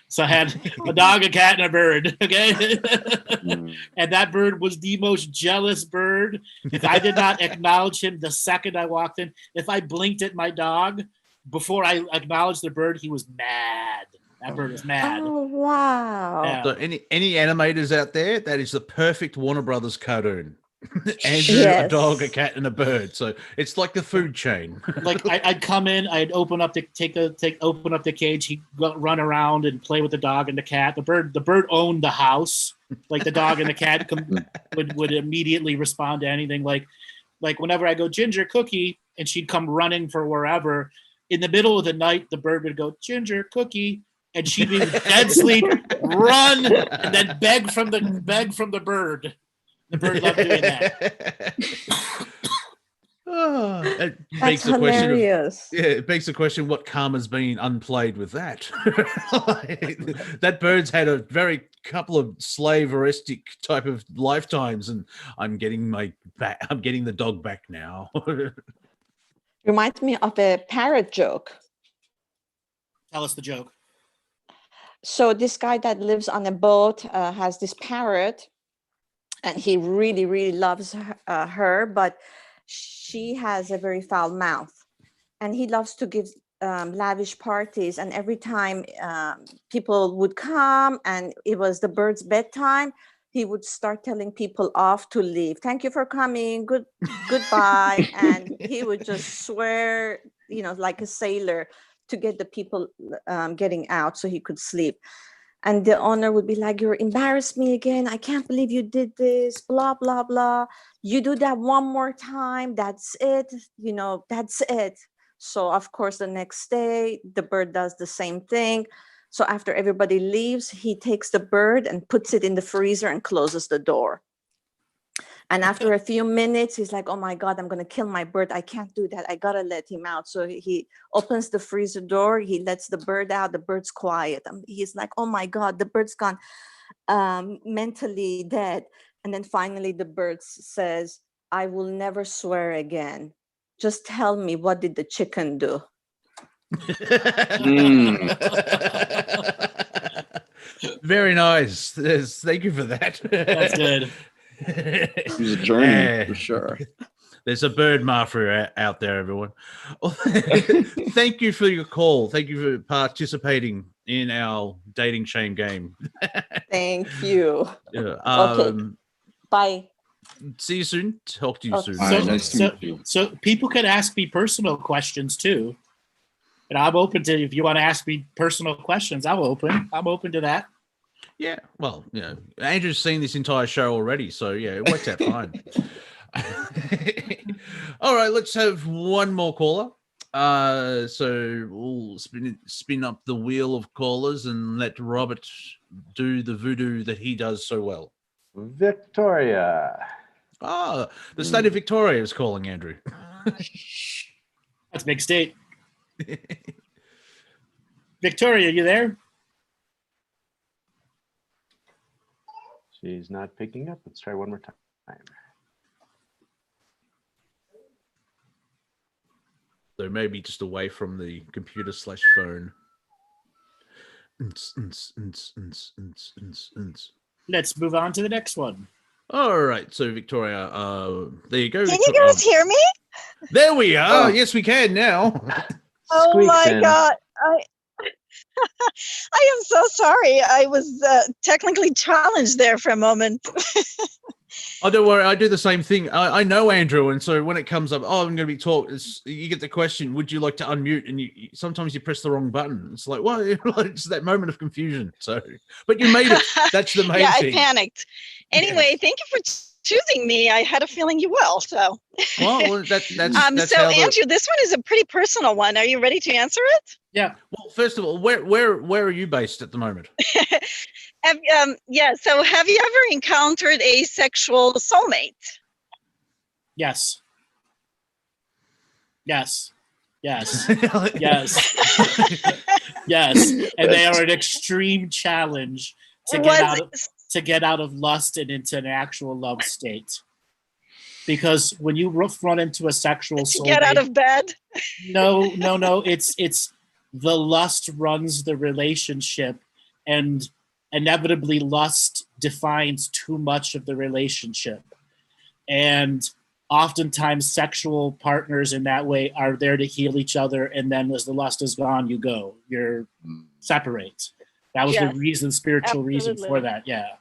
So I had a dog, a cat, and a bird. Okay. And that bird was the most jealous bird. If I did not acknowledge him the second I walked in, if I blinked at my dog before I acknowledged the bird, he was mad. That bird was mad. Oh, wow. Yeah. So any animators out there, that is the perfect Warner Brothers cartoon. Andrew, a dog, a cat, and a bird. So it's like the food chain. Like I'd come in, I'd open up the cage. He'd run around and play with the dog and the cat. The bird owned the house. Like the dog and the cat would immediately respond to anything. Like whenever I go, Ginger, Cookie, and she'd come running for wherever. In the middle of the night, the bird would go, Ginger, Cookie, and she'd be dead sleep, run, and then beg from the bird. The bird loved doing that. It begs the hilarious. question. It begs the question: what karma's been unplayed with that? That bird's had a very couple of slaveristic type of lifetimes, and I'm getting the dog back now. Reminds me of a parrot joke. Tell us the joke. So this guy that lives on a boat has this parrot. And he really, really loves her, but she has a very foul mouth. And he loves to give lavish parties. And every time people would come and it was the bird's bedtime, he would start telling people off to leave. Thank you for coming. Goodbye. And he would just swear, like a sailor to get the people getting out so he could sleep. And the owner would be like, you embarrassed me again. I can't believe you did this, blah, blah, blah. You do that one more time. That's it. That's it. So, of course, the next day, the bird does the same thing. So after everybody leaves, he takes the bird and puts it in the freezer and closes the door. And after a few minutes, he's like, oh, my God, I'm going to kill my bird. I can't do that. I got to let him out. So he opens the freezer door. He lets the bird out. The bird's quiet. He's like, oh, my God, the bird's gone mentally dead. And then finally the bird says, I will never swear again. Just tell me, what did the chicken do? Very nice. Yes, thank you for that. That's good. It was a journey for sure. There's a bird mafia out there, everyone. Thank you for your call. Thank you for participating in our dating shame game. Thank you. Yeah, Okay. Bye. See you soon. Talk to you soon. All right, nice to meet you. So people can ask me personal questions too. And I'm open to, if you want to ask me personal questions, I'm open to that. Yeah, well, Andrew's seen this entire show already, so yeah, it worked out fine. All right, let's have one more caller. So we'll spin up the wheel of callers and let Robert do the voodoo that he does so well. Victoria. Ah, the state of Victoria is calling, Andrew. That's a big state. Victoria, you there? She's not picking up. Let's try one more time. So maybe just away from the computer / phone. Let's move on to the next one. All right, so Victoria, there you go. Can you guys hear me? There we are. Oh. Yes, we can now. Oh Squeaks my in. God. I am so sorry. I was technically challenged there for a moment. Oh, don't worry. I do the same thing. I know Andrew, and so when it comes up, I'm going to be talking. You get the question, would you like to unmute? And sometimes you press the wrong button. It's like, well, it's that moment of confusion. So, but you made it. That's the main Yeah, thing. I panicked. Anyway, thank you for choosing me. I had a feeling you will. So, Well, that's so how Andrew, this one is a pretty personal one. Are you ready to answer it? Yeah. Well, first of all, where are you based at the moment? So have you ever encountered a sexual soulmate? Yes. Yes. Yes. Yes. Yes. And they are an extreme challenge to get out of lust and into an actual love state. Because when you run into a sexual soulmate, Get out of bed? No. It's the lust runs the relationship, and inevitably lust defines too much of the relationship. And oftentimes sexual partners in that way are there to heal each other, and then as the lust is gone, you're separate. That was the spiritual reason for that. Yeah.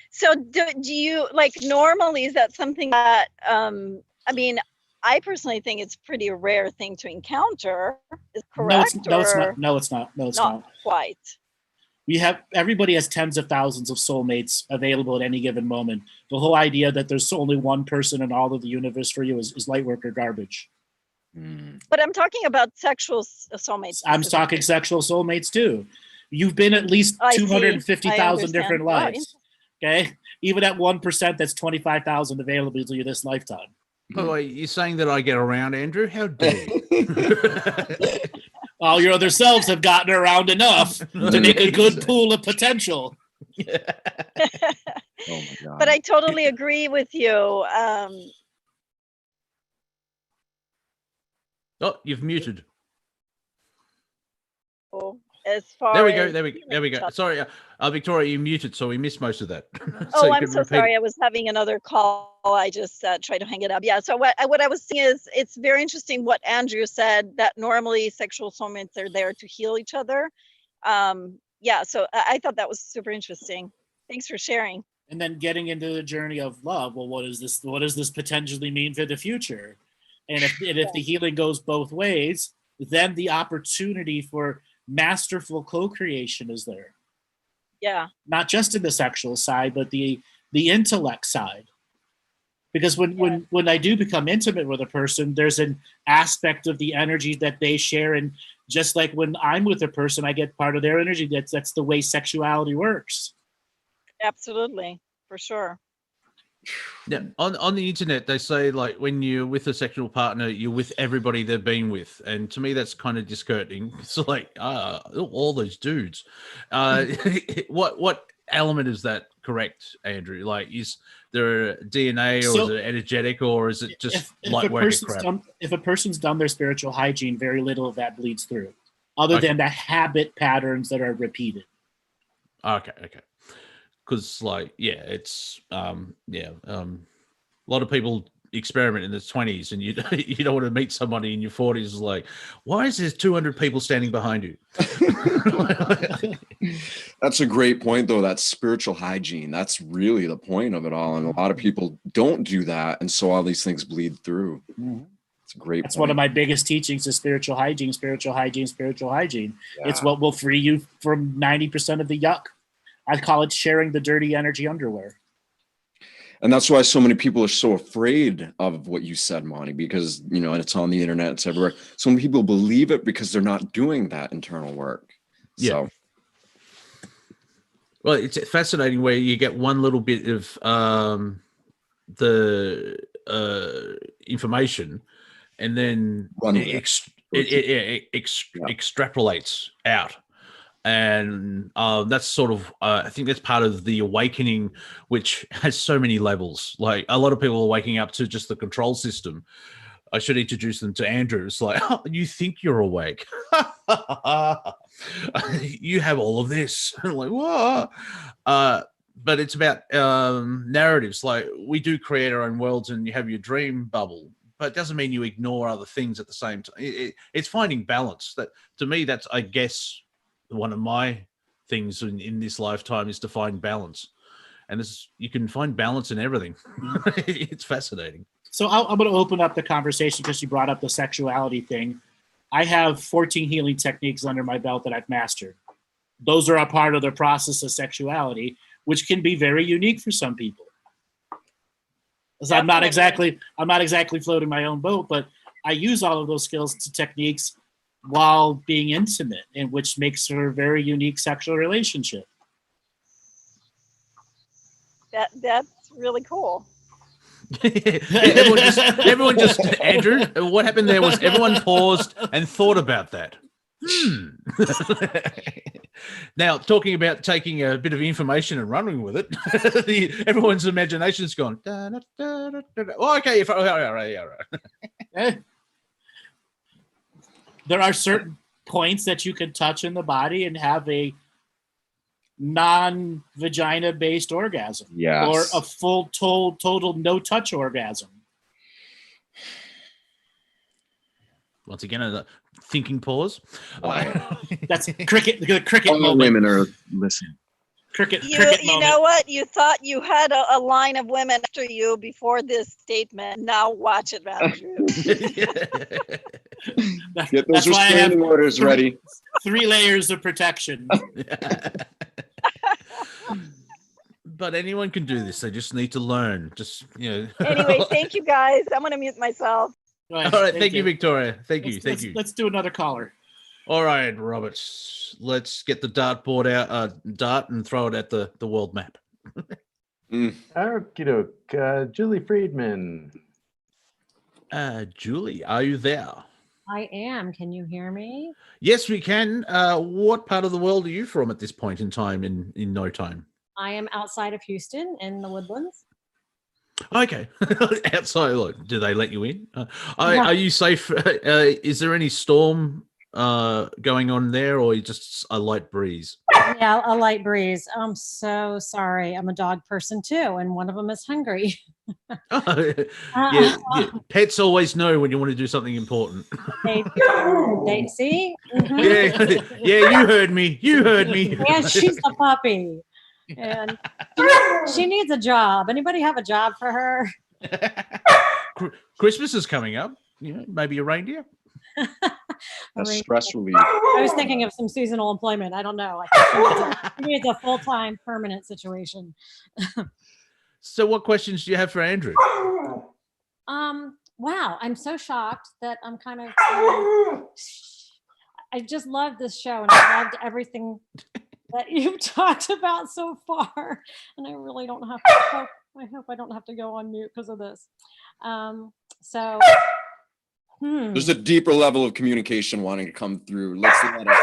So do you, like, normally, is that something that, I personally think it's pretty rare thing to encounter. Is correct? No, it's not. No, it's not. Not quite. Everybody has tens of thousands of soulmates available at any given moment. The whole idea that there's only one person in all of the universe for you is light work or garbage. But I'm talking about sexual soulmates. I'm talking sexual soulmates too. You've been at least 250,000 different lives. Okay, even at 1%, that's 25,000 available to you this lifetime. By the way, you're saying that I get around, Andrew? How dare you? All your other selves have gotten around enough to make a good pool of potential. Oh my God. But I totally agree with you. Oh, you've muted. As far There we go. as There we go. Sorry, Victoria, you muted, so we missed most of that. Oh, I'm so sorry. I was having another call. I just tried to hang it up. Yeah. So what I was saying is, it's very interesting what Andrew said, that normally sexual soulmates are there to heal each other. Yeah. So I thought that was super interesting. Thanks for sharing. And then getting into the journey of love. Well, what does this potentially mean for the future? And if the healing goes both ways, then the opportunity for masterful co-creation is there. Yeah. Not just in the sexual side, but the intellect side. Because when I do become intimate with a person, there's an aspect of the energy that they share, and just like when I'm with a person, I get part of their energy. That's the way sexuality works. Absolutely, for sure. Yeah, on the internet, they say, like, when you're with a sexual partner, you're with everybody they've been with, and to me, that's kind of discouraging. It's like, all those dudes. What element is that correct, Andrew? Like, is there a DNA, or So, is it energetic, or is it just if light a work person's crap? done, if a person's done their spiritual hygiene, very little of that bleeds through, other Okay. than the habit patterns that are repeated. Okay. Because, like, yeah, it's a lot of people experiment in their 20s, and you you don't want to meet somebody in your 40s like, why is there 200 people standing behind you? That's a great point, though. That spiritual hygiene, that's really the point of it all. And a lot of people don't do that. And so all these things bleed through. It's a great That's point. one of my biggest teachings is spiritual hygiene, spiritual hygiene, spiritual hygiene. Yeah. It's what will free you from 90% of the yuck. I call it sharing the dirty energy underwear. And that's why so many people are so afraid of what you said, Monty, because, you know, and it's on the internet, it's everywhere. So many people believe it because they're not doing that internal work. Yeah. So. Well, it's fascinating where you get one little bit of the information, and then it extrapolates out. And that's sort of, I think that's part of the awakening, which has so many levels. Like, a lot of people are waking up to just the control system. I should introduce them to Andrew. It's like, oh, you think you're awake. You have all of this. I'm like, what? But it's about narratives. Like, we do create our own worlds, and you have your dream bubble, but it doesn't mean you ignore other things at the same time. It's finding balance. That, to me, that's, I guess, one of my things in this lifetime is to find balance. And this, you can find balance in everything. It's fascinating. So I'm going to open up the conversation because you brought up the sexuality thing. I have 14 healing techniques under my belt that I've mastered. Those are a part of the process of sexuality, which can be very unique for some people. So I'm not exactly floating my own boat, but I use all of those skills to techniques while being intimate, and which makes for a very unique sexual relationship. That's really cool. everyone just Andrew, what happened there was everyone paused and thought about that. Now, talking about taking a bit of information and running with it, everyone's imagination's gone. Oh, okay, all right. There are certain points that you can touch in the body and have a non-vagina based orgasm, or a full total no-touch orgasm. Once again, a thinking pause. That's cricket. The cricket all moment. Women are listening. Cricket. You moment. know what? You thought you had a line of women after you before this statement. Now watch it, Andrew. Get those restraining orders ready. 3 layers of protection. But anyone can do this. They just need to learn. Just, you know. Anyway, thank you guys. I'm going to mute myself. All right. Thank you, Victoria. Thank you. Let's do another caller. All right, Roberts. Let's get the dartboard out, dart, and throw it at the world map. Okie doke. Julie Friedman. Julie, are you there? I am. Can you hear me? Yes, we can. What part of the world are you from at this point in time, in no time? I am outside of Houston in the Woodlands. Okay. Outside, look, do they let you in? Are you safe? Is there any storm going on there, or just a light breeze? Yeah, a light breeze. I'm so sorry. I'm a dog person too, and one of them is hungry. Yeah, pets always know when you want to do something important. They see? Mm-hmm. Yeah, you heard me. Yeah, she's a puppy. And she needs a job. Anybody have a job for her? Christmas is coming up. You know, maybe a reindeer. A stress relief. I was thinking of some seasonal employment. I don't know. I think it's a full-time permanent situation. So what questions do you have for Andrew? Wow, I'm so shocked that I'm kind of I just love this show, and I loved everything that you've talked about so far, and I really don't have to I hope I don't have to go on mute because of this. There's a deeper level of communication wanting to come through. Let's let it.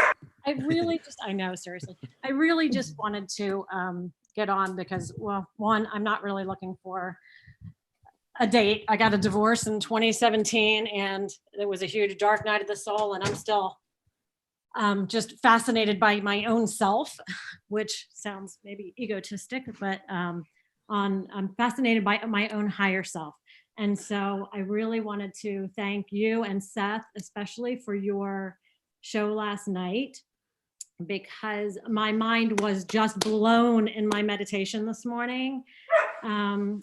I really I know, seriously. I really just wanted to get on because, well, one, I'm not really looking for a date. I got a divorce in 2017 and it was a huge dark night of the soul, and I'm still just fascinated by my own self, which sounds maybe egotistic, but I'm fascinated by my own higher self. And so I really wanted to thank you and Seth, especially for your show last night, because my mind was just blown in my meditation this morning. So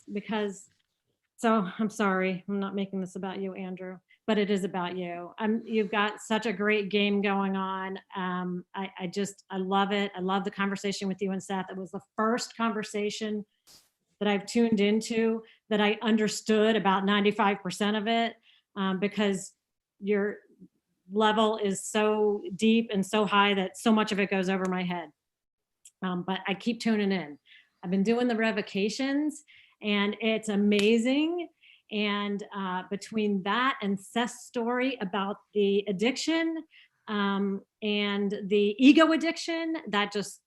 I'm sorry, I'm not making this about you, Andrew, but it is about you. You've got such a great game going on. I love it. I love the conversation with you and Seth. It was the first conversation that I've tuned into that I understood about 95% of it, because your level is so deep and so high that so much of it goes over my head. But I keep tuning in. I've been doing the revocations and it's amazing. And between that and Seth's story about the addiction and the ego addiction, that just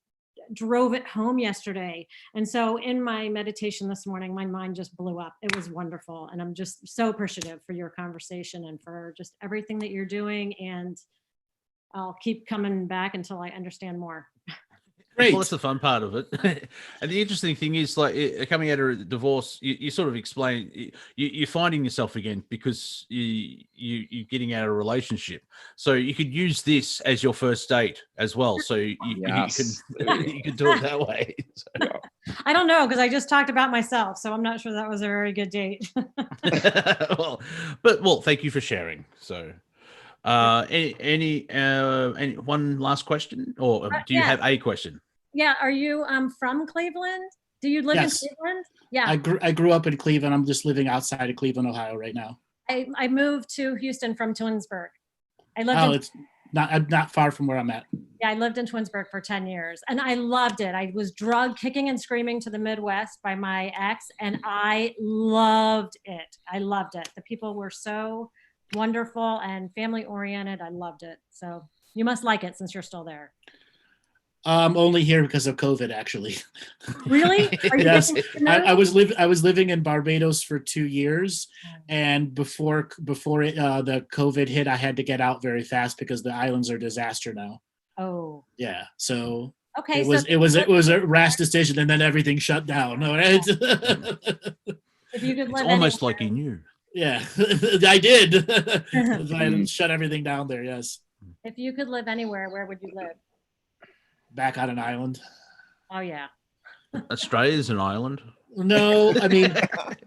drove it home yesterday. And so in my meditation this morning, my mind just blew up. It was wonderful. And I'm just so appreciative for your conversation and for just everything that you're doing. And I'll keep coming back until I understand more. Great. Well, that's the fun part of it. And the interesting thing is, like, coming out of a divorce, you sort of explain, you're finding yourself again because you're getting out of a relationship. So you could use this as your first date as well. So you can do it that way. So. I don't know, because I just talked about myself, so I'm not sure that was a very good date. well, thank you for sharing. So. Any one last question, or do you have a question? Yeah, are you from Cleveland? Do you live in Cleveland? Yeah, I grew up in Cleveland. I'm just living outside of Cleveland, Ohio right now. I moved to Houston from Twinsburg. I lived it's not far from where I'm at. Yeah, I lived in Twinsburg for 10 years and I loved it. I was drugged kicking and screaming to the Midwest by my ex, and I loved it. I loved it. The people were so wonderful and family oriented. I loved it. So you must like it since you're still there. Only here because of COVID, actually. Really? Yes, I was living in Barbados for 2 years, and before the COVID hit, I had to get out very fast because the islands are a disaster now. Oh. Yeah. So. Okay. It was a rash decision, and then everything shut down. All right. If you could live almost like he knew. Yeah, I did. I shut everything down there. Yes. If you could live anywhere, where would you live? Back on an island. Oh yeah. Australia is an island. No, I mean,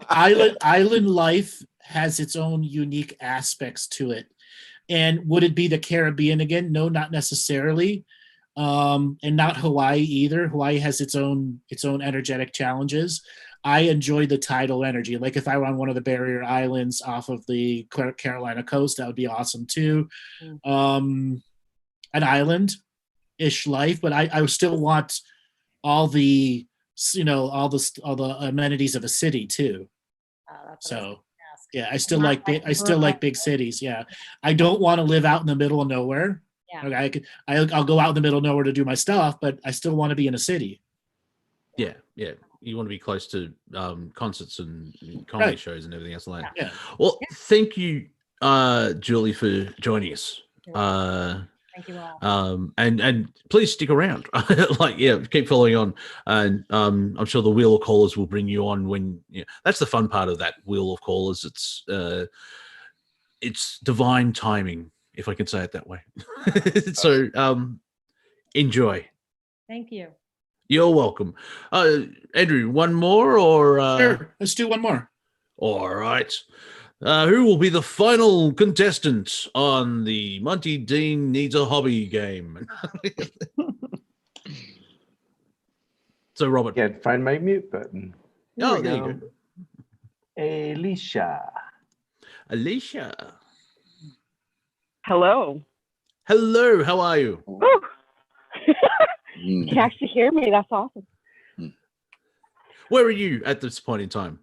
island life has its own unique aspects to it. And would it be the Caribbean again? No, not necessarily. And not Hawaii either. Hawaii has its own energetic challenges. I enjoy the tidal energy. Like if I were on one of the barrier islands off of the Carolina coast, that would be awesome too. An island-ish life, but I would still want all the amenities of a city too. So yeah, I still like big cities. Yeah, I don't want to live out in the middle of nowhere. Yeah. Okay, I'll go out in the middle of nowhere to do my stuff, but I still want to be in a city. Yeah. You want to be close to concerts and comedy shows and everything else like that. Yeah. Well, thank you, Julie, for joining us. Thank you all. And please stick around. Keep following on. And I'm sure the Wheel of Callers will bring you on when that's the fun part of that Wheel of Callers. It's divine timing, if I can say it that way. So enjoy. Thank you. You're welcome. Andrew, one more or? Sure, let's do one more. All right. Who will be the final contestant on the Monty Dean Needs a Hobby game? So, Robert. Can't find my mute button. There you go. Alicia. Hello. Hello, how are you? You can actually hear me. That's awesome. Where are you at this point in time?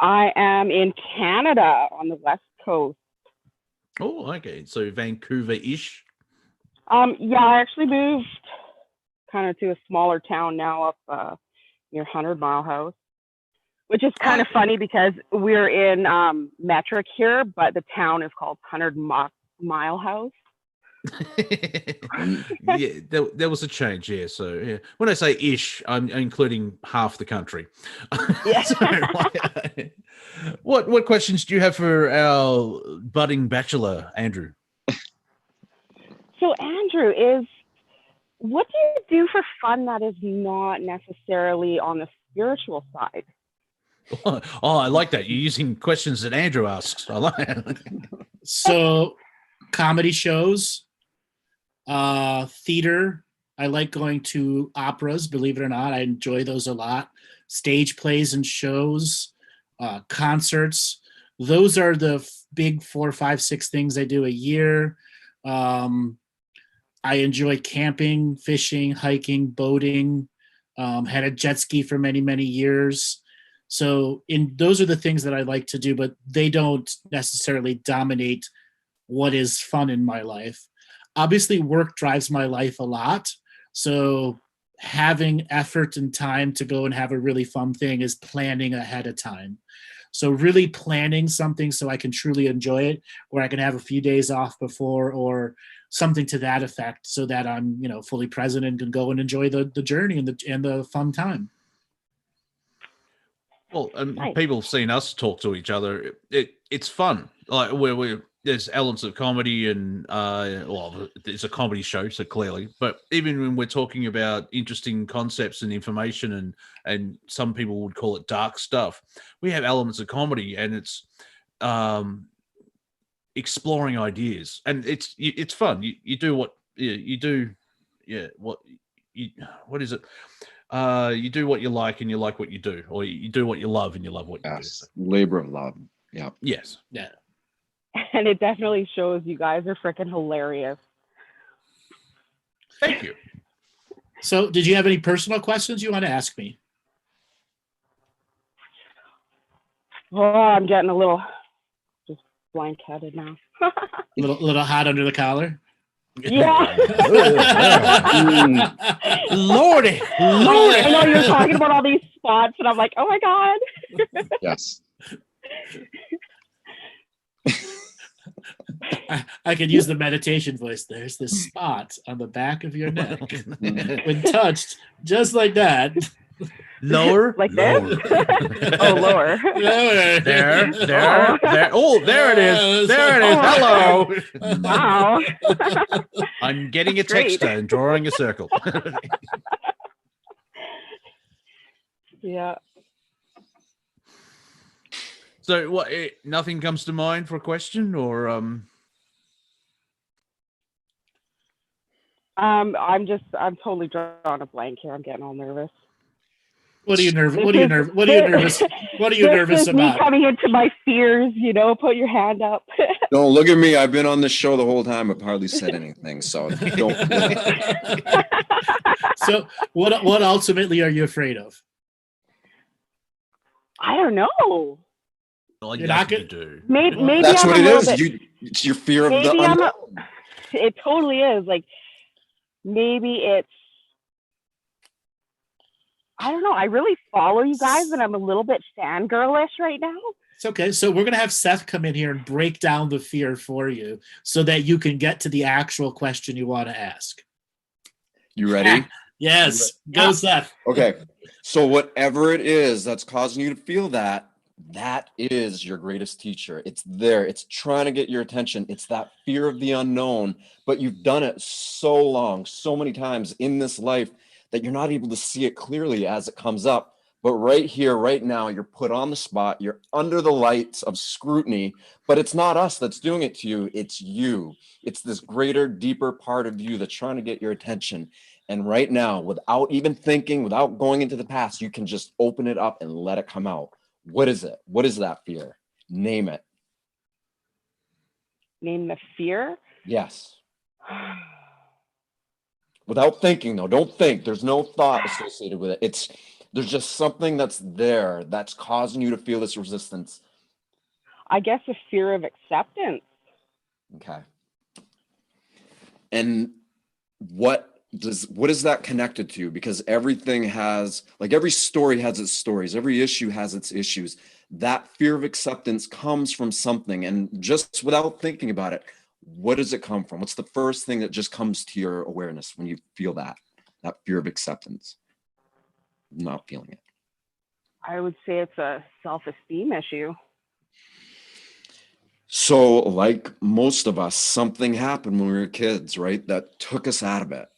I am in Canada on the West Coast. Oh, okay. So Vancouver-ish. Yeah, I actually moved kind of to a smaller town now up near 100 Mile House, which is kind of funny because we're in metric here, but the town is called 100 Mile House. Yeah, there was a change. Yeah, so yeah. When I say ish, I'm including half the country. Yeah. So, what questions do you have for our budding bachelor, Andrew? So Andrew, what do you do for fun that is not necessarily on the spiritual side? Oh, I like that. You're using questions that Andrew asks. I like it. So, comedy shows, theater. I like going to operas, believe it or not. I enjoy those a lot. Stage plays and shows, concerts. Those are the big 4, 5, 6 things I do a year. I enjoy camping, fishing, hiking, boating. Had a jet ski for many, many years. So those are the things that I like to do, but they don't necessarily dominate what is fun in my life. Obviously, work drives my life a lot. So having effort and time to go and have a really fun thing is planning ahead of time. So really planning something so I can truly enjoy it, or I can have a few days off before, or something to that effect, so that I'm, fully present and can go and enjoy the journey and the fun time. Well, Nice. people have seen us talk to each other. It's fun. Like there's elements of comedy and it's a comedy show, so clearly. But even when we're talking about interesting concepts and information, and some people would call it dark stuff, we have elements of comedy, and it's exploring ideas, and it's fun. You do what you do. Yeah, what is it? You do what you like, and you like what you do, or you do what you love, and you love what you do. Yes, labor of love. Yeah. Yes. Yeah. And it definitely shows you guys are freaking hilarious. Thank you. So, did you have any personal questions you want to ask me? Oh, I'm getting a little just blank-headed now. Little hot under the collar. Yeah. Lordy. I know you're talking about all these spots, and I'm like, oh my god. Yes. I could use the meditation voice. There's this spot on the back of your neck. When touched, just like that. Lower, like lower. this? Oh, lower. Lower. There. Oh, there it is. There it is. Hello. Wow. I'm getting That's a great. texter and drawing a circle. Yeah. So, what? Nothing comes to mind for a question, or I'm totally drawing a blank here. I'm getting all nervous. What are you nervous? This What are you is- nervous? What are you nervous? What are you This nervous is me about? coming into my fears, put your hand up. Don't look at me. I've been on this show the whole time. I've hardly said anything. So don't. So, what ultimately are you afraid of? I don't know. like You're nothing not to do? Maybe That's I'm what a it little is. bit- It's your fear of the Maybe unknown. it totally is. Like, maybe it's, I don't know. I really follow you guys, and I'm a little bit fangirlish right now. It's okay. So we're gonna have Seth come in here and break down the fear for you, so that you can get to the actual question you want to ask. You ready? Yes. Go, Seth. Okay. So whatever it is that's causing you to feel that is your greatest teacher. It's there. It's trying to get your attention. It's that fear of the unknown, but you've done it so long, so many times in this life that you're not able to see it clearly as it comes up. But right here, right now, you're put on the spot. You're under the lights of scrutiny, but it's not us that's doing it to you. It's you. It's this greater, deeper part of you that's trying to get your attention. And right now, without even thinking, without going into the past, you can just open it up and let it come out. What is it? What is that fear? Name it. Name the fear. Yes. Without thinking, though. Don't think. There's no thought associated with it. There's just something that's there that's causing you to feel this resistance. I guess a fear of acceptance. Okay. And what is that connected to? Because everything has, like, every story has its stories, every issue has its issues. That fear of acceptance comes from something, and just without thinking about it, what does it come from? What's the first thing that just comes to your awareness when you feel that fear of acceptance? Not feeling it. I would say it's a self-esteem issue. So, like most of us, something happened when we were kids, right? That took us out of it.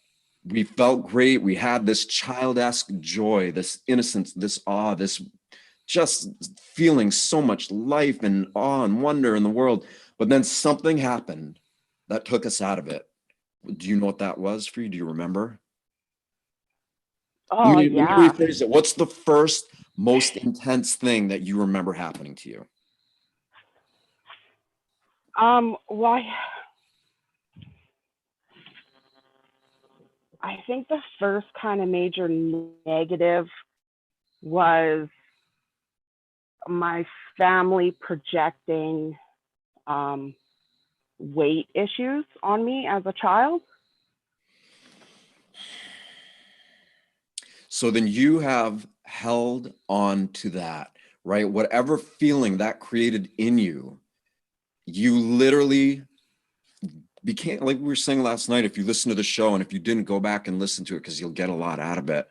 We felt great. We had this child-esque joy, this innocence, this awe, this just feeling so much life and awe and wonder in the world. But then something happened that took us out of it. Do you know what that was for you? Do you remember? Oh, Let me yeah. rephrase it. What's the first most intense thing that you remember happening to you? Why? I think the first kind of major negative was my family projecting weight issues on me as a child. So then you have held on to that, right? Whatever feeling that created in you, you literally became, like we were saying last night, if you listen to the show and if you didn't, go back and listen to it because you'll get a lot out of it.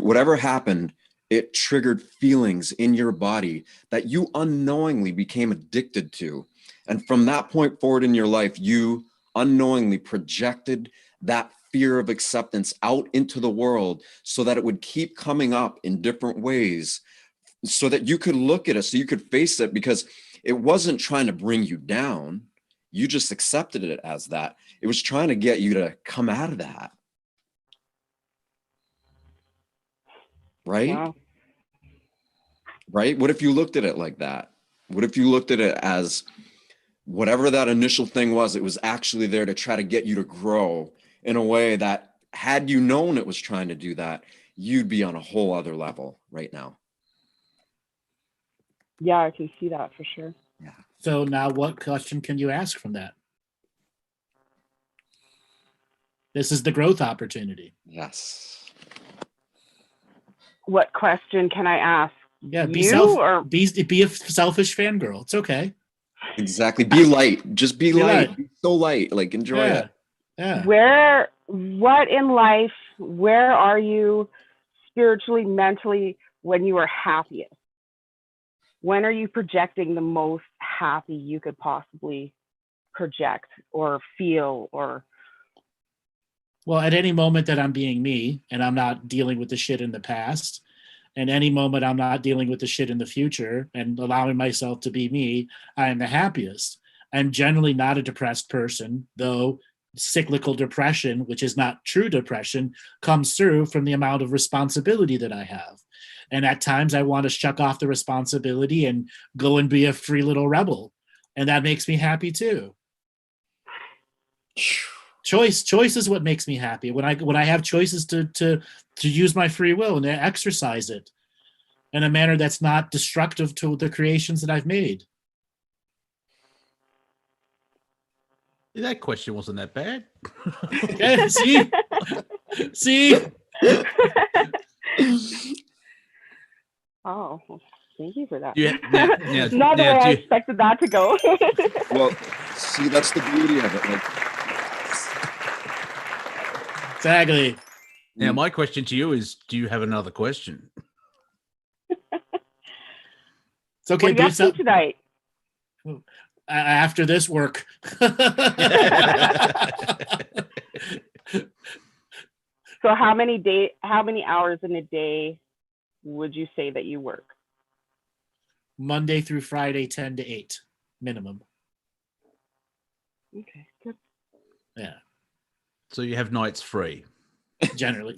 Whatever happened, it triggered feelings in your body that you unknowingly became addicted to. And from that point forward in your life, you unknowingly projected that fear of acceptance out into the world so that it would keep coming up in different ways so that you could look at it, so you could face it, because it wasn't trying to bring you down. You just accepted it as that. It was trying to get you to come out of that. Right? Wow. Right? What if you looked at it like that? What if you looked at it as whatever that initial thing was, it was actually there to try to get you to grow in a way that, had you known it was trying to do that, you'd be on a whole other level right now. Yeah, I can see that for sure. Yeah. So now what question can you ask from that? This is the growth opportunity. Yes. What question can I ask? Yeah, be a selfish fangirl. It's okay. Exactly. Be light. Just be light. light. Be so light. Like, enjoy it. Yeah. What in life, where are you spiritually, mentally, when you are happiest? When are you projecting the most happy you could possibly project or feel? Or well, at any moment that I'm being me and I'm not dealing with the shit in the past, and any moment I'm not dealing with the shit in the future and allowing myself to be me, I am the happiest. I'm generally not a depressed person, though cyclical depression, which is not true depression, comes through from the amount of responsibility that I have. And at times I want to shuck off the responsibility and go and be a free little rebel. And that makes me happy too. Choice is what makes me happy. When I have choices to use my free will and to exercise it in a manner that's not destructive to the creations that I've made. That question wasn't that bad. Okay, see. oh, well, thank you for that. Yeah, Not the way I expected that to go. Well, see, that's the beauty of it. Like, exactly. Now, my question to you is: do you have another question? It's okay. What do you have to do tonight? After this work. So how many hours in a day would you say that you work? Monday through Friday, 10 to 8 minimum. Okay, good. Yeah. So you have nights free. Generally,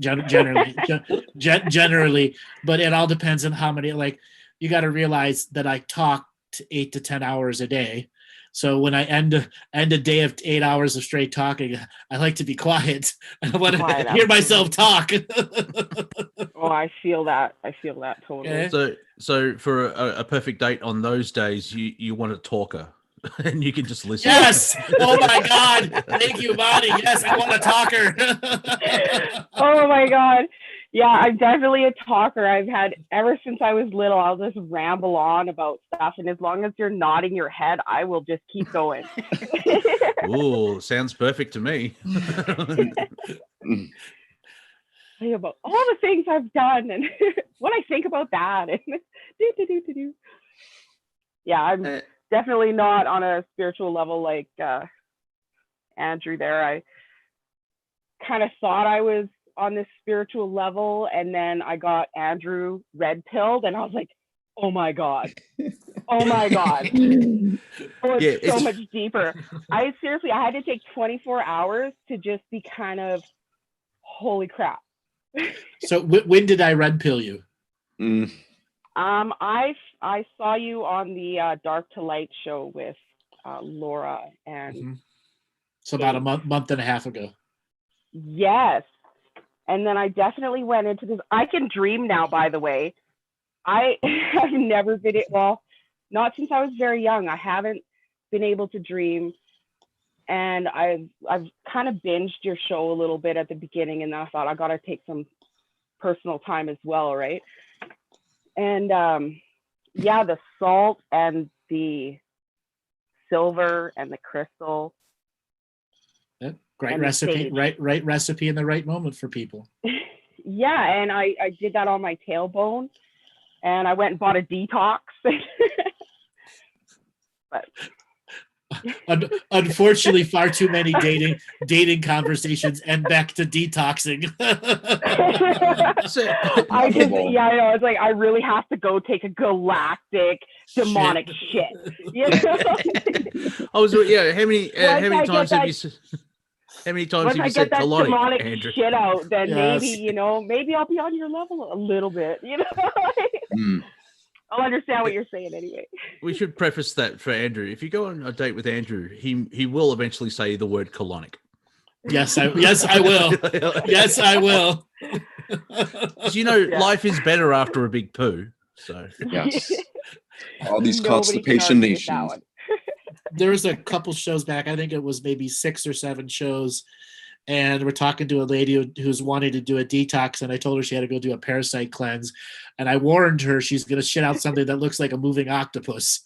but it all depends on how many. Like, you got to realize that I talk 8 to 10 hours a day. So when I end a day of 8 hours of straight talking, I like to be quiet. I want to hear myself talk. Oh, I feel that totally. Okay. So for a perfect date on those days, you want a talker. and you can just listen. Yes. Oh my God. Thank you, Monty. Yes, I want a talker. Oh my God. Yeah, I'm definitely a talker. I've had ever since I was little, I'll just ramble on about stuff. And as long as you're nodding your head, I will just keep going. Ooh, sounds perfect to me. Think about all the things I've done and what I think about that. And yeah, I'm definitely not on a spiritual level like Andrew there. I kind of thought I was on this spiritual level, and then I got Andrew red pilled, and I was like, oh my God. Oh my God. Oh, it's so much deeper. I had to take 24 hours to just be kind of, holy crap. So when did I red pill you? I saw you on the Dark to Light show with Laura and so about a month and a half ago. Yes. And then I definitely went into this. I can dream now, by the way. I've never been, well, not since I was very young. I haven't been able to dream. And I've kind of binged your show a little bit at the beginning, and then I thought I got to take some personal time as well, right? And yeah, the salt and the silver and the crystal. Yep. Great recipe, right recipe in the right moment for people. Yeah, and I did that on my tailbone, and I went and bought a detox. But unfortunately, far too many dating conversations end back to detoxing. I know. It's like I really have to go take a galactic demonic shit. You know? How many times have you said? How many times have you said colonic, demonic Andrew? shit out, then maybe I'll be on your level a little bit. I'll understand what you're saying anyway. We should preface that for Andrew. If you go on a date with Andrew, he will eventually say the word colonic. Yes, I will. Yes, I will. Life is better after a big poo. So yes, all these constipation nations. There was a couple shows back. I think it was maybe 6 or 7 shows. And we're talking to a lady who's wanting to do a detox, and I told her she had to go do a parasite cleanse. And I warned her she's going to shit out something that looks like a moving octopus.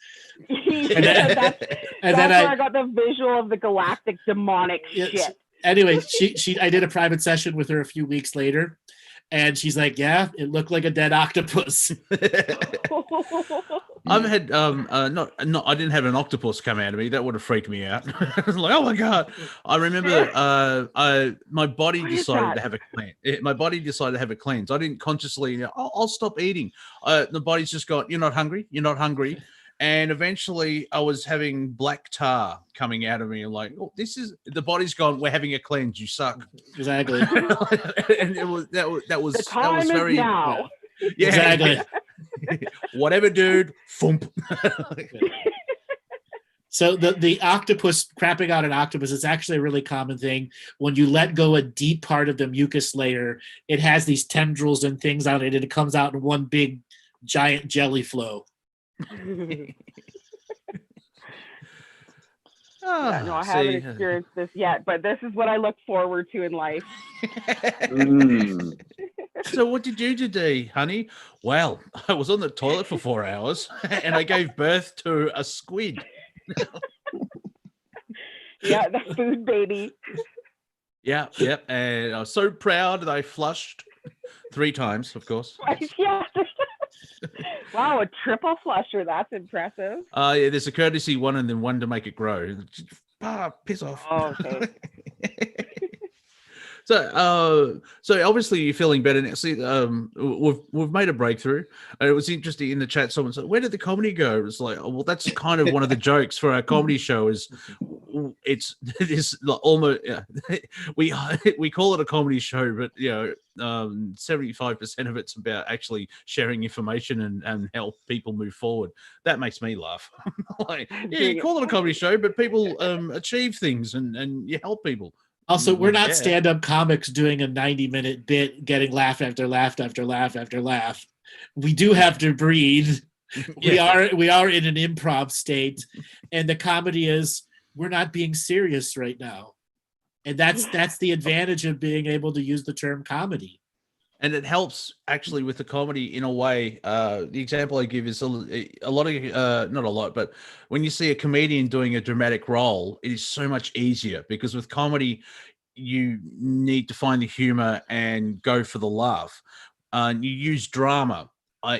That's where I got the visual of the galactic demonic shit. Anyway, I did a private session with her a few weeks later, and she's like, "Yeah, it looked like a dead octopus." I've had I didn't have an octopus come out of me. That would have freaked me out. I was like, oh my God. I remember my body decided to have a cleanse. My body decided to have a cleanse. I didn't consciously, I'll stop eating. The body's just got, you're not hungry. You're not hungry. And eventually I was having black tar coming out of me. I'm like, oh, the body's gone. We're having a cleanse. You suck. Exactly. And that was very, now. Yeah, exactly. Whatever, dude. Thump. So the octopus, crapping out an octopus, is actually a really common thing. When you let go a deep part of the mucus layer, it has these tendrils and things on it, and it comes out in one big giant jelly flow. No, I haven't experienced this yet, but this is what I look forward to in life. So what did you do today, honey? Well, I was on the toilet for 4 hours and I gave birth to a squid. Yeah, the food baby. Yeah. And I was so proud that I flushed 3 times, of course. Yeah. Wow, a triple flusher. That's impressive. Yeah, there's a courtesy one and then one to make it grow. Piss off. Oh, okay. So obviously you're feeling better now. See, we've made a breakthrough. It was interesting in the chat. Someone said, "Where did the comedy go?" It's like, oh, well, that's kind of one of the jokes for our comedy show. Is it's almost we call it a comedy show, but 75% of it's about actually sharing information and help people move forward. That makes me laugh. Like, yeah, you call it a comedy show, but people achieve things and you help people. Also, we're not stand-up comics doing a 90-minute bit, getting laugh after laugh after laugh after laugh. We do have to breathe. we are in an improv state, and the comedy is we're not being serious right now, and that's the advantage of being able to use the term comedy. And it helps actually with the comedy in a way. The example I give is a lot of, not a lot, but when you see a comedian doing a dramatic role, it is so much easier because with comedy, you need to find the humor and go for the laugh. You use drama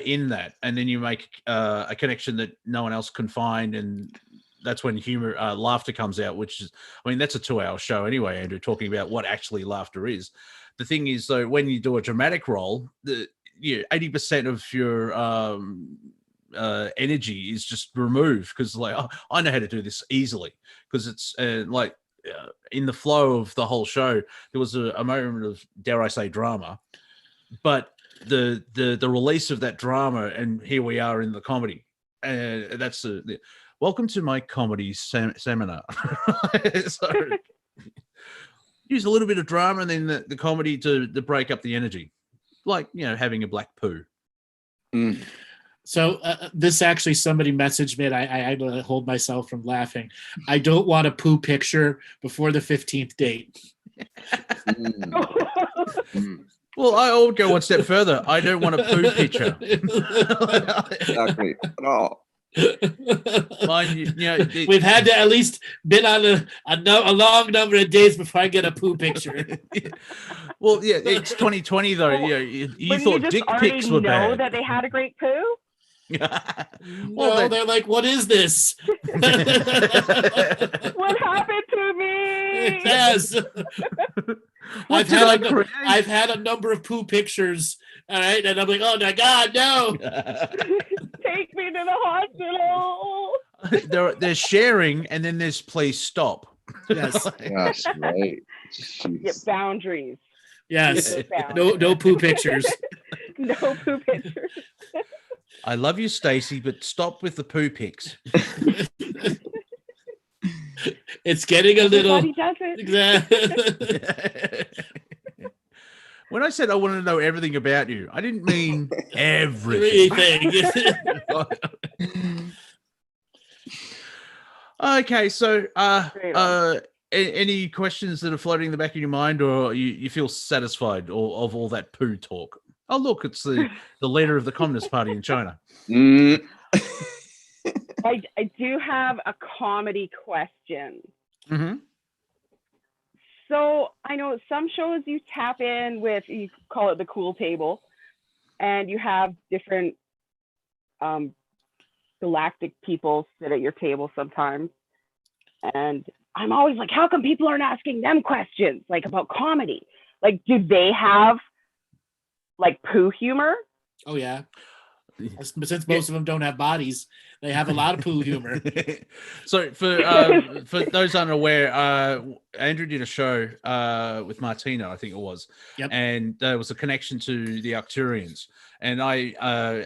in that, and then you make a connection that no one else can find, and that's when humor, laughter comes out, which is, I mean, that's a 2-hour show anyway, Andrew, talking about what actually laughter is. The thing is, though, when you do a dramatic role, 80% of your energy is just removed because, like, oh, I know how to do this easily because it's in the flow of the whole show, there was a moment of, dare I say, drama, but the release of that drama, and here we are in the comedy, and that's welcome to my comedy seminar. So, use a little bit of drama and then the comedy to break up the energy, like, having a black poo. So this actually, somebody messaged me, and I hold myself from laughing. I don't want a poo picture before the 15th date. Well, I would go one step further. I don't want a poo picture. Exactly. No. Mind you, we've had to at least been on a long number of days before I get a poo picture. Well, yeah, it's 2020 though. Well, you thought just dick pics were know bad. that they had a great poo? No, they're like, what is this? What happened to me? Yes. I've had a number of poo pictures, all right, and I'm like, oh my God, no. Take me to the hospital. They're sharing, and then there's please stop. Yes. Yes, right. Get boundaries. Yes. No poo pictures. No poo pictures. I love you, Stacy, but stop with the poo pics. It's getting a little. Everybody does it. When I said I wanted to know everything about you, I didn't mean everything. Okay, so any questions that are floating in the back of your mind, or you feel satisfied of all that poo talk? Oh, look, it's the leader of the Communist Party in China. I do have a comedy question. Mm-hmm. So I know some shows you tap in with, you call it the cool table, and you have different galactic people sit at your table sometimes. And I'm always like, how come people aren't asking them questions, like, about comedy? Like, do they have, like, poo humor? Oh, yeah. Since most of them don't have bodies, they have a lot of poo humor. So for those unaware, Andrew did a show with Martina, I think it was, and there was a connection to the Arcturians. And I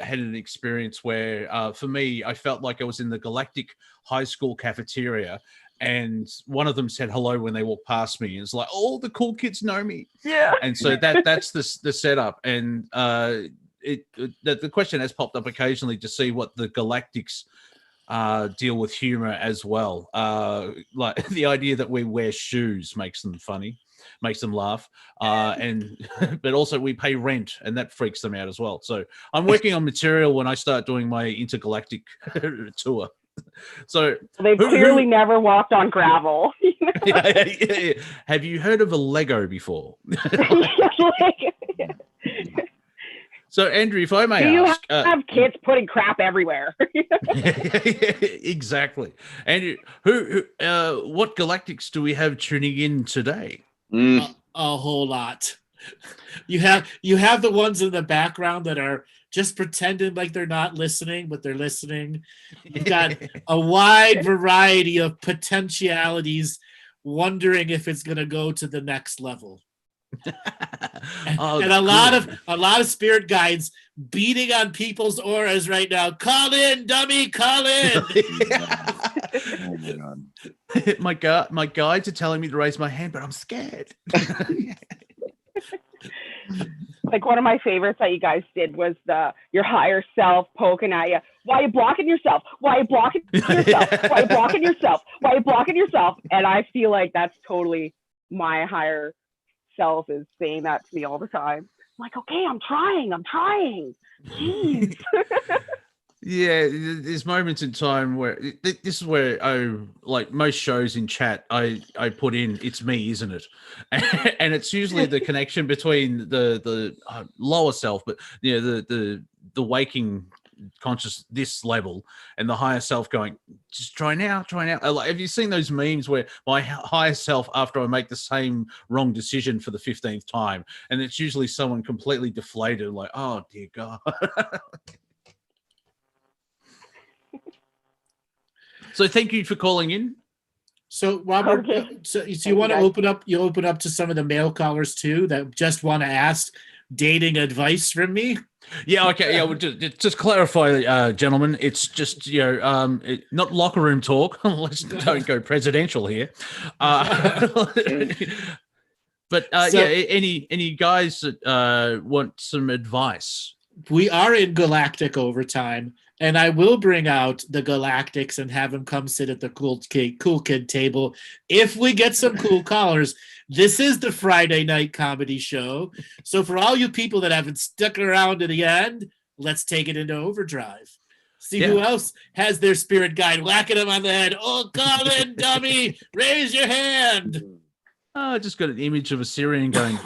had an experience where, for me, I felt like I was in the Galactic high school cafeteria, and one of them said hello when they walked past me. And it's like, oh, the cool kids know me. Yeah. And so that's the setup. And the question has popped up occasionally to see what the Galactics deal with humor as well. Like the idea that we wear shoes makes them funny, makes them laugh, but also we pay rent, and that freaks them out as well. So I'm working on material when I start doing my intergalactic tour. So they've clearly never walked on gravel. Yeah. Have you heard of a Lego before? So, Andrew, if I may do you ask, have kids putting crap everywhere? Exactly. Andrew, what galactics do we have tuning in today? A whole lot. You have the ones in the background that are just pretending like they're not listening, but they're listening. You've got a wide variety of potentialities, wondering if it's going to go to the next level. And a lot of spirit guides beating on people's auras right now. Call in, dummy, call in. Oh my God. My guides are telling me to raise my hand, but I'm scared. Like, one of my favorites that you guys did was your higher self poking at you. Why are you blocking yourself? Why are you blocking yourself? Why are you blocking yourself? Why are you blocking yourself? And I feel like that's totally my higher self is saying that to me all the time. I'm like, okay, I'm trying. Jeez. Yeah, there's moments in time where this is where like most shows in chat, I put in it's me, isn't it? And it's usually the connection between the lower self, but the waking conscious this level and the higher self going, just try now. Like, have you seen those memes where my higher self, after I make the same wrong decision for the 15th time, and it's usually someone completely deflated, like, oh dear God. So thank you for calling in. So Robert, Okay. so you want to open up to some of the male callers too that just want to ask dating advice from me? Yeah, okay. Yeah, we'll just clarify, gentlemen. It's just not locker room talk. Let's don't go presidential here. But any guys that want some advice? We are in Galactic overtime, and I will bring out the Galactics and have them come sit at the cool kid table if we get some cool callers. This is the Friday night comedy show. So for all you people that haven't stuck around to the end, let's take it into overdrive. See who else has their spirit guide whacking them on the head. Oh, call in, dummy. Raise your hand. I just got an image of a Syrian going,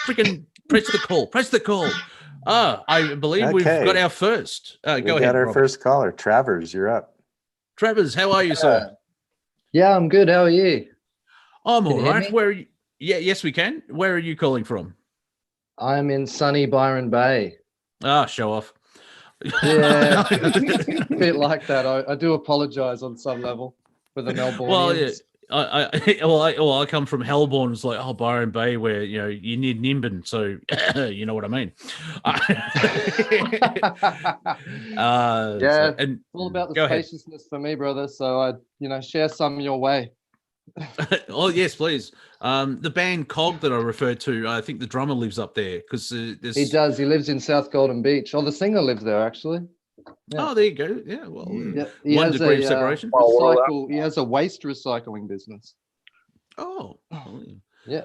freaking press the call. I believe we've got our first. Go ahead. We got our Robert. first caller. Travers, you're up. Travers, how are you, sir? Yeah, I'm good. How are you? I'm Can all you hear right. me? Where are you? Yeah, yes, we can. Where are you calling from? I'm in sunny Byron Bay. Show off. Yeah, a bit like that. I do apologize on some level for the Melbournians. Well, yeah. I come from Hellbourne. It's like, Byron Bay, where you need Nimbin, so you know what I mean. Yeah, and all about the go ahead. spaciousness for me, brother. So I share some your way. Oh yes, please. The band Cog that I referred to, I think the drummer lives up there because He does. He lives in South Golden Beach. Oh, the singer lives there actually. Yeah. Oh, there you go. Yeah, well, He 1 has degree of a, separation. He has a waste recycling business. Oh, yeah,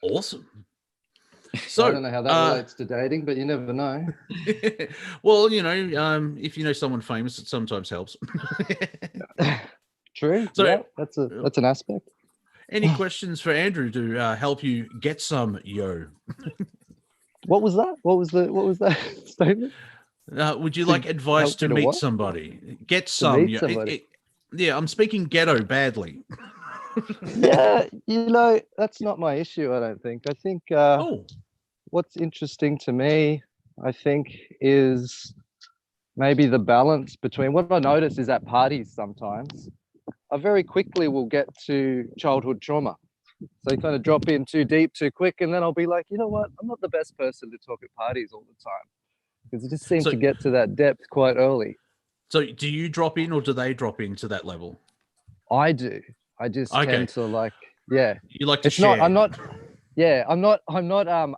awesome. So I don't know how that relates to dating, but you never know. Well, if you know someone famous, it sometimes helps. True. So yeah, that's an aspect. Any questions for Andrew to help you get some What was that? What was that statement? Would you like advice to meet somebody? Get some. Meet somebody. Yeah, I'm speaking ghetto badly. Yeah, that's not my issue, I don't think. I think what's interesting to me, I think, is maybe the balance between what I notice is at parties sometimes, I very quickly will get to childhood trauma. So you kind of drop in too deep, too quick, and then I'll be like, you know what? I'm not the best person to talk at parties all the time because it just seems to get to that depth quite early. So do you drop in or do they drop into that level? I do. I just tend to You like to share. I'm not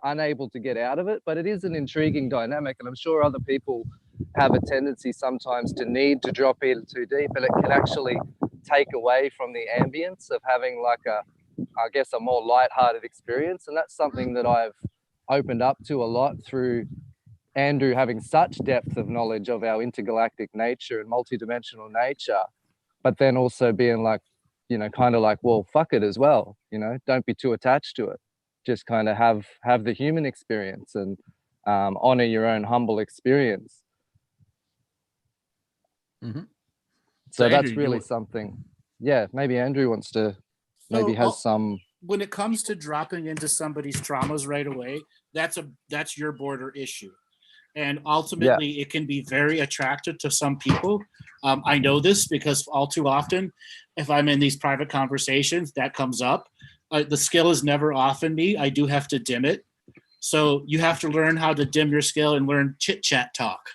unable to get out of it, but it is an intriguing dynamic, and I'm sure other people have a tendency sometimes to need to drop in too deep, and it can actually take away from the ambience of having a more lighthearted experience. And that's something that I've opened up to a lot through Andrew having such depth of knowledge of our intergalactic nature and multidimensional nature, but then also being like, well, fuck it as well. Don't be too attached to it. Just kind of have the human experience and honor your own humble experience. Mm-hmm. So that's Andrew, really something. Yeah, maybe Andrew wants to, has some. When it comes to dropping into somebody's traumas right away, that's your border issue. And ultimately, it can be very attractive to some people. I know this because all too often, if I'm in these private conversations, that comes up. The skill is never off in me. I do have to dim it. So you have to learn how to dim your skill and learn chit-chat talk.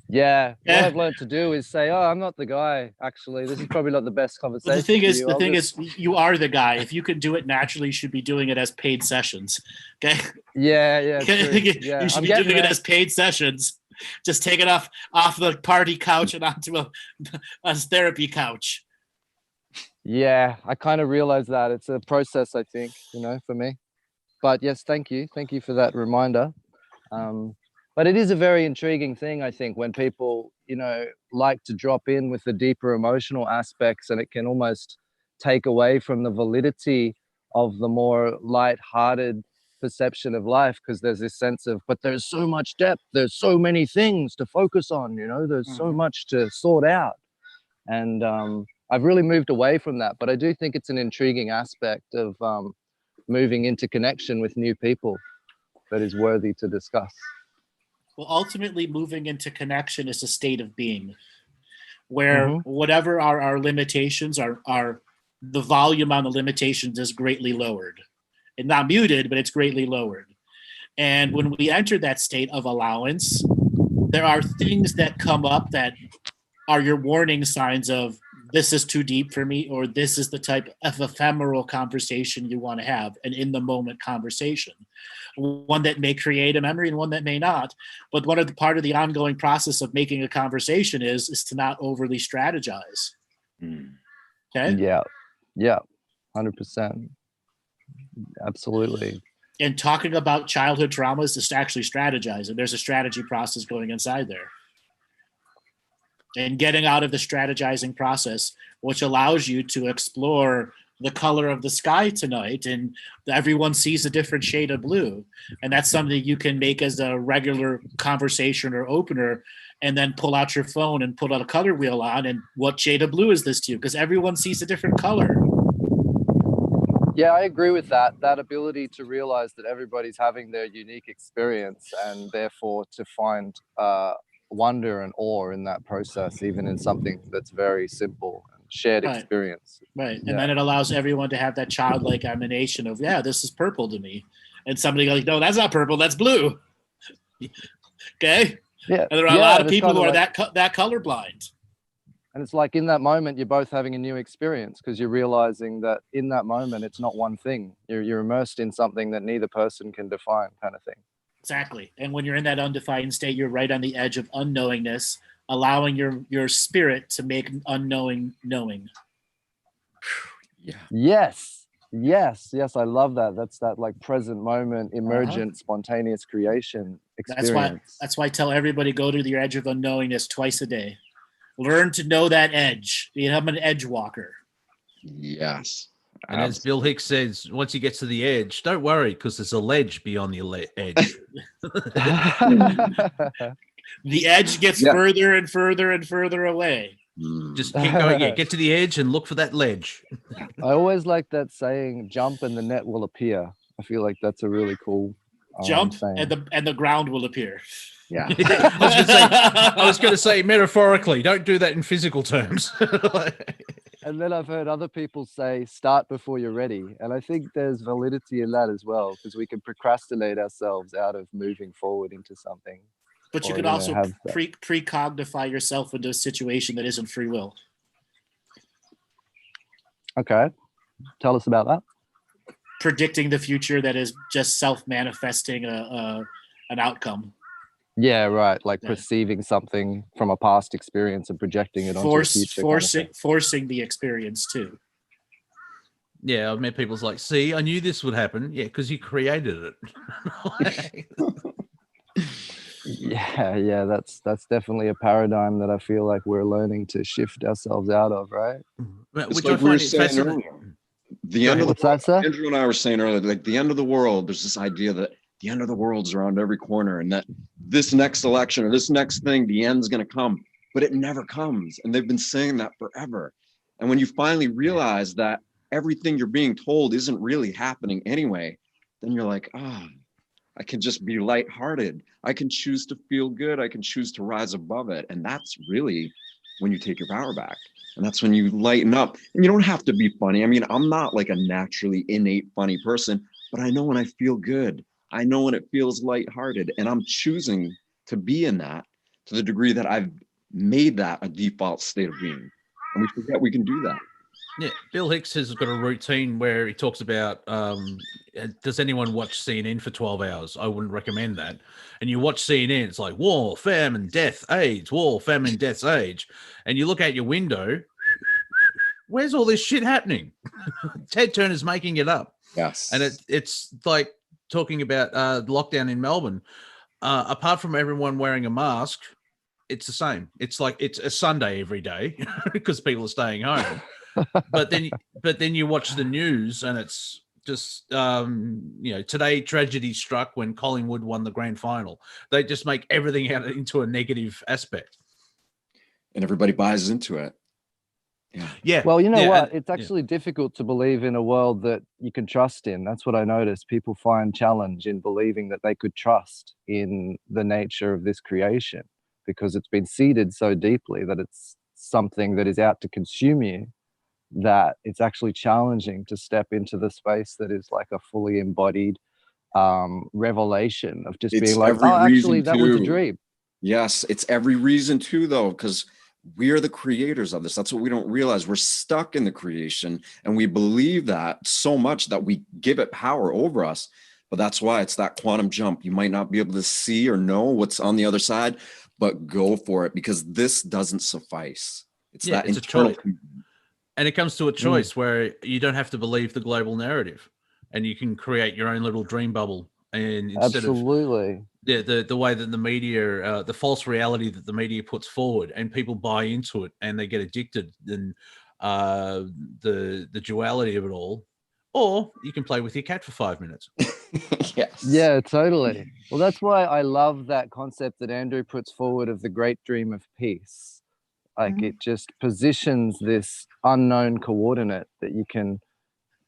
Yeah, what I've learned to do is say, I'm not the guy, actually. This is probably not the best conversation. Well, the thing is, you are the guy. If you can do it naturally, you should be doing it as paid sessions. Okay? Yeah. You should be doing it as paid sessions. Just take it off the party couch and onto a therapy couch. Yeah, I kind of realized that it's a process, I think, for me. But yes, thank you for that reminder. But it is a very intriguing thing, I think, when people like to drop in with the deeper emotional aspects, and it can almost take away from the validity of the more light-hearted perception of life, because there's this sense of, but there's so much depth, there's so many things to focus on, there's so much to sort out. And I've really moved away from that, but I do think it's an intriguing aspect of moving into connection with new people that is worthy to discuss. Well, ultimately, moving into connection is a state of being where whatever our limitations are, the volume on the limitations is greatly lowered. It's not muted, but it's greatly lowered. And when we enter that state of allowance, there are things that come up that are your warning signs of, this is too deep for me, or this is the type of ephemeral conversation you want to have, an in the moment conversation. One that may create a memory and one that may not. But part of the ongoing process of making a conversation is to not overly strategize. Okay? Yeah, 100%. Absolutely. And talking about childhood traumas is to actually strategize. And there's a strategy process going inside there. And getting out of the strategizing process, which allows you to explore the color of the sky tonight, and everyone sees a different shade of blue. And that's something you can make as a regular conversation or opener, and then pull out your phone and put out a color wheel on, and what shade of blue is this to you? Because everyone sees a different color. Yeah, I agree with that. That ability to realize that everybody's having their unique experience, and therefore to find wonder and awe in that process, even in something that's very simple and shared experience. Right. And then it allows everyone to have that childlike emanation of, yeah, this is purple to me. And somebody goes, no, that's not purple, that's blue. Okay? Yeah. And there are a lot of people who are that colorblind. And it's like in that moment, you're both having a new experience, because you're realizing that in that moment, it's not one thing. You're immersed in something that neither person can define, kind of thing. Exactly. And when you're in that undefined state, you're right on the edge of unknowingness, allowing your spirit to make unknowing knowing. Yeah. Yes. I love that. That's that like present moment, emergent, spontaneous creation experience. That's why I tell everybody, go to your edge of unknowingness twice a day. Learn to know that edge. Become an edge walker. Yes. And as Bill Hicks says, once you get to the edge, don't worry, because there's a ledge beyond the edge. The edge gets further and further and further away. Just keep going. Yeah, get to the edge and look for that ledge. I always like that saying, jump and the net will appear. I feel like that's a really cool jump saying. and the ground will appear. Yeah. I was going to say metaphorically, don't do that in physical terms. And then I've heard other people say, start before you're ready. And I think there's validity in that as well, because we can procrastinate ourselves out of moving forward into something. But you could also precognify yourself into a situation that isn't free will. Okay. Tell us about that. Predicting the future that is just self-manifesting an outcome. Yeah, right. Like perceiving something from a past experience and projecting it onto the future. Forcing the experience too. Yeah, I've met people's like, see, I knew this would happen. Yeah, because you created it. Yeah, that's definitely a paradigm that I feel like we're learning to shift ourselves out of, right? Which like we were saying earlier. The end of the world, Andrew and I were saying earlier, like the end of the world, there's this idea that the end of the world's around every corner, and that this next election or this next thing, the end's going to come, but it never comes. And they've been saying that forever. And when you finally realize that everything you're being told isn't really happening anyway, then you're like, I can just be lighthearted. I can choose to feel good. I can choose to rise above it. And that's really when you take your power back. And that's when you lighten up. And you don't have to be funny. I mean, I'm not like a naturally innate funny person, but I know when I feel good. I know when it feels lighthearted, and I'm choosing to be in that to the degree that I've made that a default state of being. And we forget we can do that. Yeah, Bill Hicks has got a routine where he talks about, does anyone watch CNN for 12 hours? I wouldn't recommend that. And you watch CNN, it's like war, famine, death, AIDS, war, famine, death, age. And you look out your window, where's all this shit happening? Ted Turner's making it up. Yes. And it's like talking about lockdown in Melbourne. Apart from everyone wearing a mask, it's the same. It's like it's a Sunday every day because people are staying home. but then you watch the news and it's just today tragedy struck when Collingwood won the grand final. They just make everything out into a negative aspect, and everybody buys into it. Yeah. Well, you know what? and- It's actually difficult to believe in a world that you can trust in. That's what I noticed. People find challenge in believing that they could trust in the nature of this creation because it's been seeded so deeply that it's something that is out to consume you, that it's actually challenging to step into the space that is like a fully embodied revelation of just being like, oh, actually, that was a dream. Yes, it's every reason too, though, because we are the creators of this. That's what we don't realize. We're stuck in the creation, and we believe that so much that we give it power over us. But that's why it's that quantum jump. You might not be able to see or know what's on the other side, but go for it, because this doesn't suffice. It's that it's internal. a choice. And it comes to a choice where you don't have to believe the global narrative, and you can create your own little dream bubble. And instead Absolutely. of the way that the media, the false reality that the media puts forward, and people buy into it and they get addicted, and the duality of it all. Or you can play with your cat for 5 minutes. Yes. Yeah, totally. Well, that's why I love that concept that Andrew puts forward of the great dream of peace. Like it just positions this unknown coordinate that you can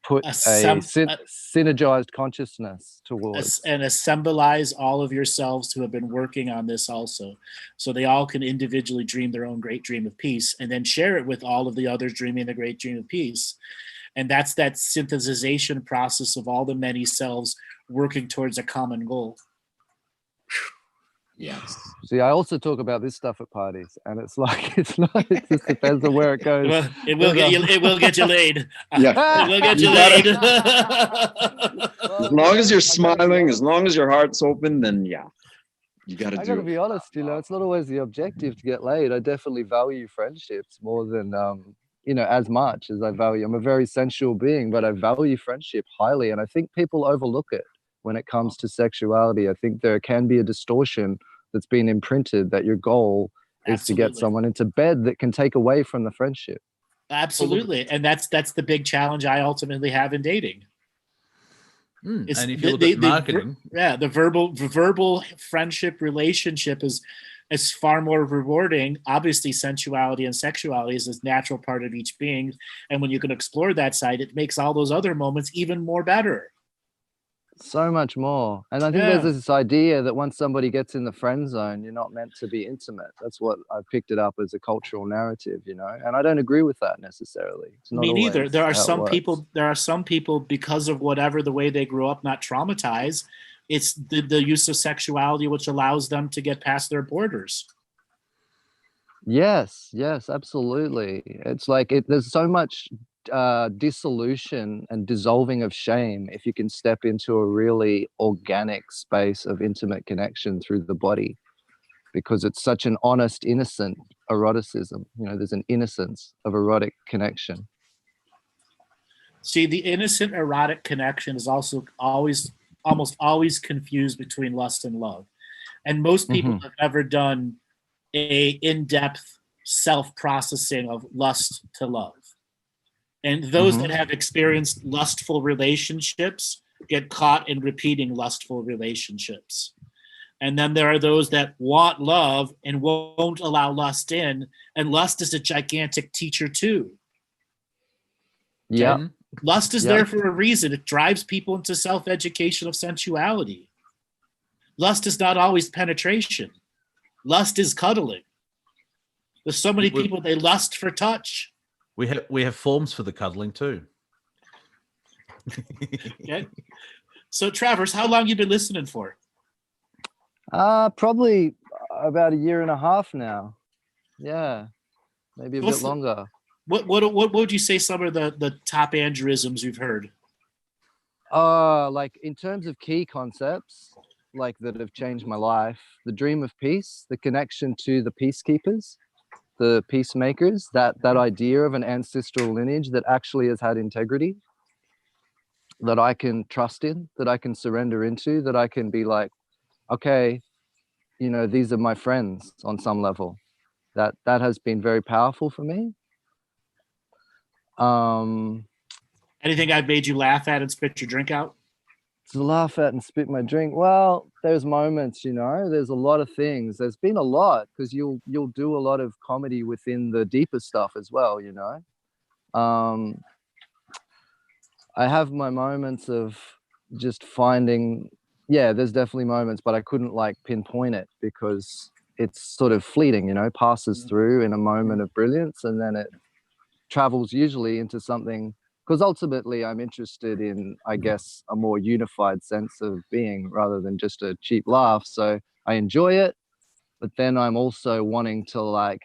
put a synergized consciousness towards. And assemblize all of yourselves who have been working on this also. So they all can individually dream their own great dream of peace, and then share it with all of the others dreaming the great dream of peace. And that's that synthesization process of all the many selves working towards a common goal. Yes. See, I also talk about this stuff at parties, and it's like it just depends on where it goes. Well, it will get you laid. Yeah. It will get you laid. As long as you're smiling, as long as your heart's open, then yeah, you got to do it. I got to be honest, it's not always the objective to get laid. I definitely value friendships more than as much as I value. I'm a very sensual being, but I value friendship highly, and I think people overlook it when it comes to sexuality. I think there can be a distortion that's been imprinted that your goal is to get someone into bed that can take away from the friendship. Absolutely. And that's the big challenge I ultimately have in dating. And if you look at marketing, the verbal friendship relationship is far more rewarding. Obviously, sensuality and sexuality is a natural part of each being. And when you can explore that side, it makes all those other moments even more better. So much more. And I think there's this idea that once somebody gets in the friend zone, you're not meant to be intimate. That's what I picked it up as a cultural narrative, and I don't agree with that necessarily. It's not Me neither. There are some works. people, because of whatever the way they grew up, not traumatized, it's the use of sexuality which allows them to get past their borders. Yes, absolutely. It's like there's so much dissolution and dissolving of shame if you can step into a really organic space of intimate connection through the body, because it's such an honest, innocent eroticism. There's an innocence of erotic connection. See, the innocent erotic connection is also almost always confused between lust and love, and most people have never done a in-depth self-processing of lust to love. And those that have experienced lustful relationships get caught in repeating lustful relationships. And then there are those that want love and won't allow lust in. And lust is a gigantic teacher too. Yeah. Lust is there for a reason. It drives people into self-education of sensuality. Lust is not always penetration. Lust is cuddling. There's so many people, they lust for touch. We have forms for the cuddling too. Okay. So Travers, how long you been listening for? Probably about 1.5 years now. Yeah, maybe a bit longer. What would you say some of the top Andrewisms you've heard? Like in terms of key concepts, like that have changed my life, the dream of peace, the connection to the peacekeepers, the peacemakers, that idea of an ancestral lineage that actually has had integrity, that I can trust in, that I can surrender into, that I can be like, okay, you know, these are my friends on some level. That has been very powerful for me. Anything I've made you laugh at and spit your drink out? To laugh at and spit my drink. Well, there's moments, you know, there's a lot of things. There's been a lot, because you'll do a lot of comedy within the deeper stuff as well, you know. I have my moments of just finding, yeah, there's definitely moments, but I couldn't like pinpoint it because it's sort of fleeting, you know, passes through in a moment of brilliance, and then it travels usually into something, because ultimately I'm interested in, I guess, a more unified sense of being rather than just a cheap laugh. So I enjoy it, but then I'm also wanting to like,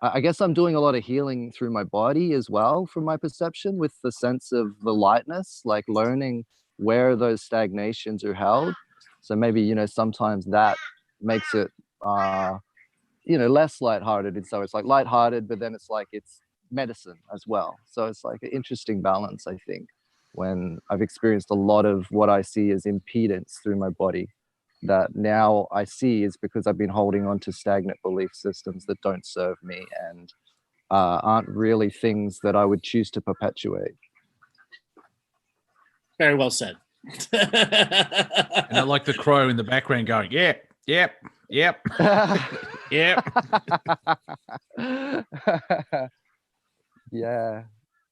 I guess I'm doing a lot of healing through my body as well, from my perception, with the sense of the lightness, like learning where those stagnations are held. So maybe, you know, sometimes that makes it, you know, less lighthearted. And so it's like lighthearted, but then it's like it's medicine as well. So it's like an interesting balance, I think, when I've experienced a lot of what I see as impedance through my body, that now I see is because I've been holding on to stagnant belief systems that don't serve me and aren't really things that I would choose to perpetuate. Very well said. And I like the crow in the background going, yep, yep, yep, yep.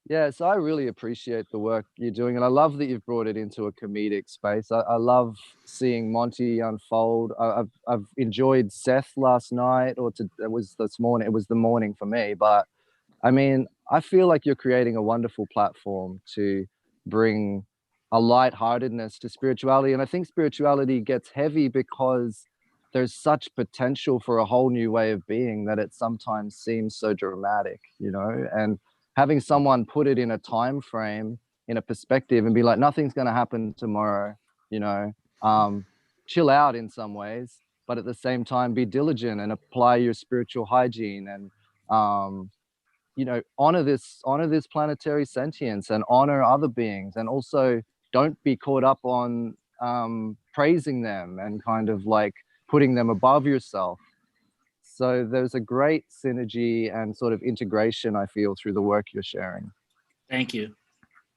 Yeah, so I really appreciate the work you're doing, and I love that you've brought it into a comedic space. I love seeing Monty unfold. I've enjoyed Seth last night, it was this morning. It was the morning for me, but I mean, I feel like you're creating a wonderful platform to bring a lightheartedness to spirituality, and I think spirituality gets heavy because there's such potential for a whole new way of being that it sometimes seems so dramatic, you know, and having someone put it in a time frame, in a perspective, and be like, nothing's going to happen tomorrow, you know, chill out in some ways, but at the same time be diligent and apply your spiritual hygiene, and you know, honor this planetary sentience and honor other beings, and also don't be caught up on praising them and kind of like putting them above yourself. So there's a great synergy and sort of integration, I feel, through the work you're sharing. Thank you.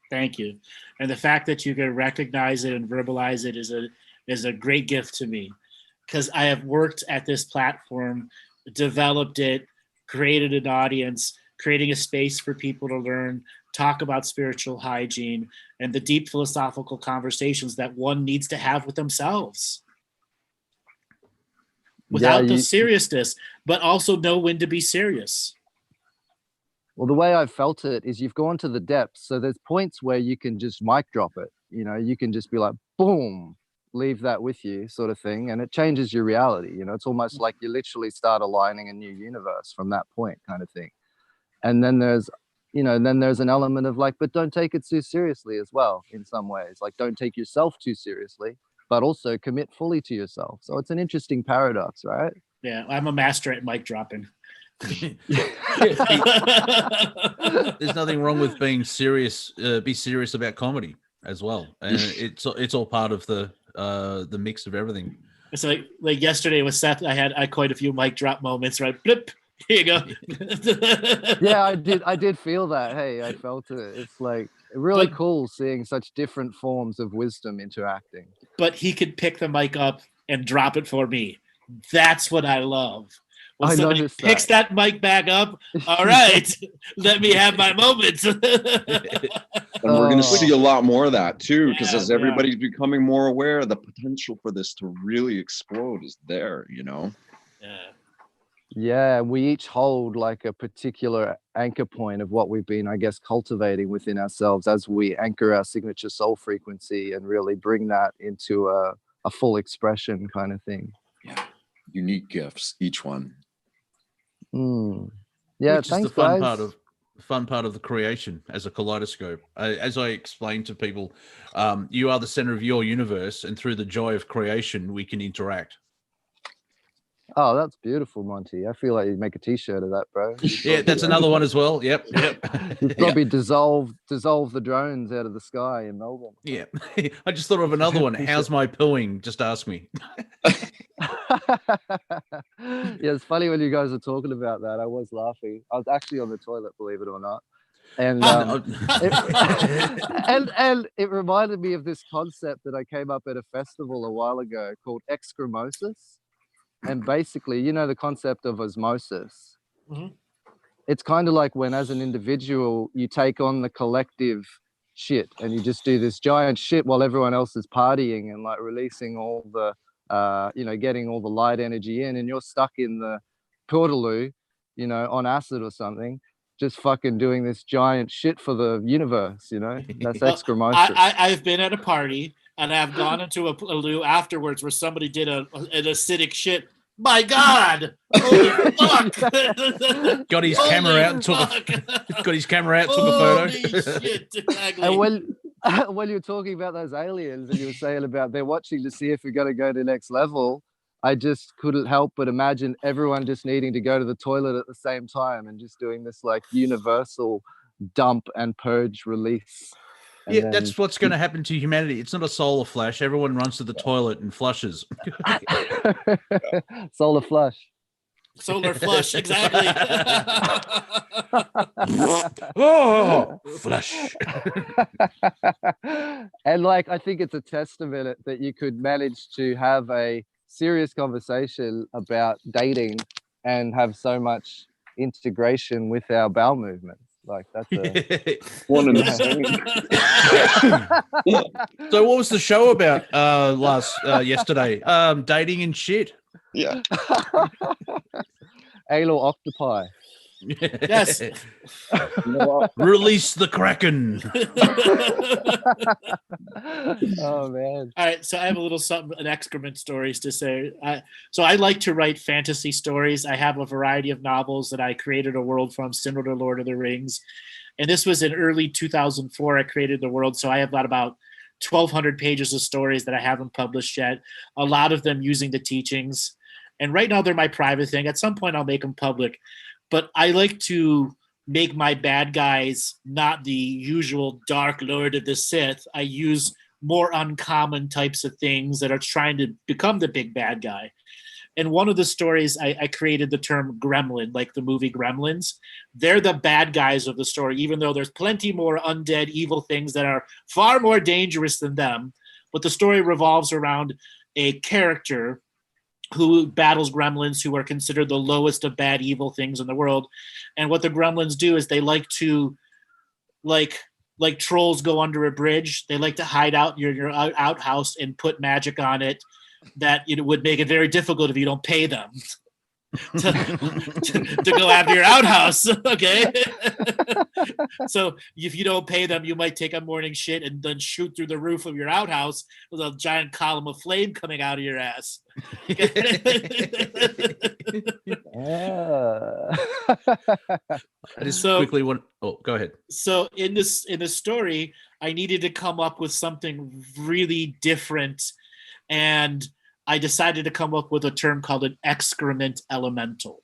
Thank you. And the fact that you can recognize it and verbalize it is a great gift to me, because I have worked at this platform, developed it, created an audience, creating a space for people to learn, talk about spiritual hygiene and the deep philosophical conversations that one needs to have with themselves. Without the seriousness, but also know when to be serious. Well, the way I've felt it is you've gone to the depths. So there's points where you can just mic drop it. You know, you can just be like, boom, leave that with you sort of thing. And it changes your reality. You know, it's almost like you literally start aligning a new universe from that point kind of thing. And then there's, you know, then there's an element of like, but don't take it too seriously as well in some ways. Like, don't take yourself too seriously, but also commit fully to yourself. So it's an interesting paradox, right? Yeah, I'm a master at mic dropping. There's nothing wrong with being serious. Be serious about comedy as well, and it's all part of the mix of everything. It's like yesterday with Seth, I had quite a few mic drop moments. Right, blip. Here you go. Yeah, I did feel that. Hey, I felt it. It's like really cool seeing such different forms of wisdom interacting. But he could pick the mic up and drop it for me. That's what I love. When somebody picks that mic back up, all right, let me have my moments. And we're going to see a lot more of that too, because as everybody's becoming more aware, the potential for this to really explode is there, you know? Yeah, we each hold like a particular anchor point of what we've been, I guess, cultivating within ourselves as we anchor our signature soul frequency and really bring that into a full expression kind of thing. Yeah, unique gifts, each one. Yeah, which thanks, is the fun guys. part of fun part of the creation as a kaleidoscope. As I explained to people, you are the center of your universe, and through the joy of creation, we can interact. Oh, that's beautiful, Monty. I feel like you'd make a T-shirt of that, bro. Yeah, that's another one as well. Yep. You'd probably dissolve the drones out of the sky in Melbourne. Yeah. I just thought of another one. How's my pooing? Just ask me. Yeah, it's funny when you guys are talking about that. I was laughing. I was actually on the toilet, believe it or not. And and it reminded me of this concept that I came up at a festival a while ago called excremosis. And basically, you know, the concept of osmosis. Mhm. It's kind of like when, as an individual, you take on the collective shit and you just do this giant shit while everyone else is partying and like releasing all the, you know, getting all the light energy in, and you're stuck in the portaloo, you know, on acid or something, just fucking doing this giant shit for the universe, you know? That's Well, excremosis. I've been at a party and I've gone into a loo afterwards where somebody did an acidic shit. My God! Holy fuck! Got his camera out and took a photo. Holy shit! Exactly. And when you're talking about those aliens and you were saying about they're watching to see if we're going to go to the next level, I just couldn't help but imagine everyone just needing to go to the toilet at the same time and just doing this like universal dump and purge release. And Yeah, then- that's what's going to happen to humanity. It's not a solar flash. Everyone runs to the toilet and flushes. Solar flush. Solar flush, exactly. Oh, flush. And like, I think it's a testament that you could manage to have a serious conversation about dating and have so much integration with our bowel movements. Like that's a One and the same. So what was the show about yesterday? Dating and shit. Yeah. Anal octopi. Yes. You know what? Release the Kraken. Oh man. All right, so I have a little something, an excrement stories to say. So I like to write fantasy stories. I have a variety of novels that I created a world from, similar to Lord of the Rings. And this was in early 2004. I created the world, so I have got about 1,200 pages of stories that I haven't published yet. A lot of them using the teachings. And right now they're my private thing. At some point I'll make them public. But I like to make my bad guys not the usual Dark Lord of the Sith. I use more uncommon types of things that are trying to become the big bad guy. And one of the stories, I created the term gremlin, like the movie Gremlins. They're the bad guys of the story, even though there's plenty more undead, evil things that are far more dangerous than them. But the story revolves around a character who battles gremlins, who are considered the lowest of bad, evil things in the world. And what the gremlins do is they like to, like trolls go under a bridge, they like to hide out your outhouse and put magic on it that would make it very difficult if you don't pay them to go after your outhouse. Okay. So if you don't pay them, you might take a morning shit and then shoot through the roof of your outhouse with a giant column of flame coming out of your ass. I just quickly want. Oh, go ahead. So in this story, I needed to come up with something really different, and I decided to come up with a term called an excrement elemental.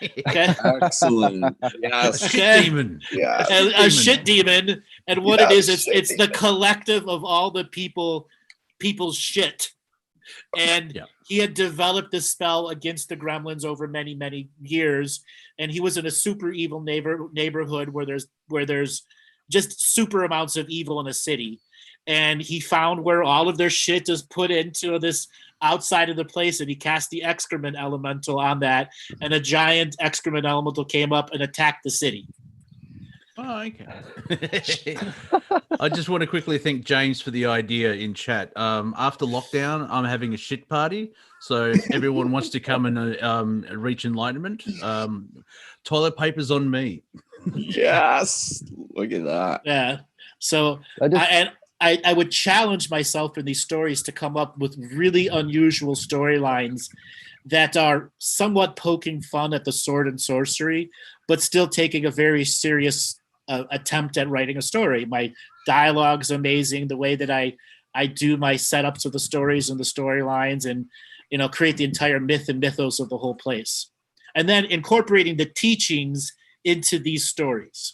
Okay. Excellent. Yes. A shit demon. Yeah. A shit demon. And what it is, it's the collective of all the people's shit. And he had developed this spell against the gremlins over many, many years. And he was in a super evil neighborhood where there's just super amounts of evil in a city. And he found where all of their shit is put into this outside of the place, and he cast the excrement elemental on that, and a giant excrement elemental came up and attacked the city. Oh, okay. I just want to quickly thank James for the idea in chat. After lockdown, I'm having a shit party, so everyone wants to come and reach enlightenment. Toilet paper's on me. Yes, look at that. Yeah. So I would challenge myself in these stories to come up with really unusual storylines that are somewhat poking fun at the sword and sorcery, but still taking a very serious attempt at writing a story. My dialogue's amazing. The way that I do my setups of the stories and the storylines, and create the entire myth and mythos of the whole place, and then incorporating the teachings into these stories.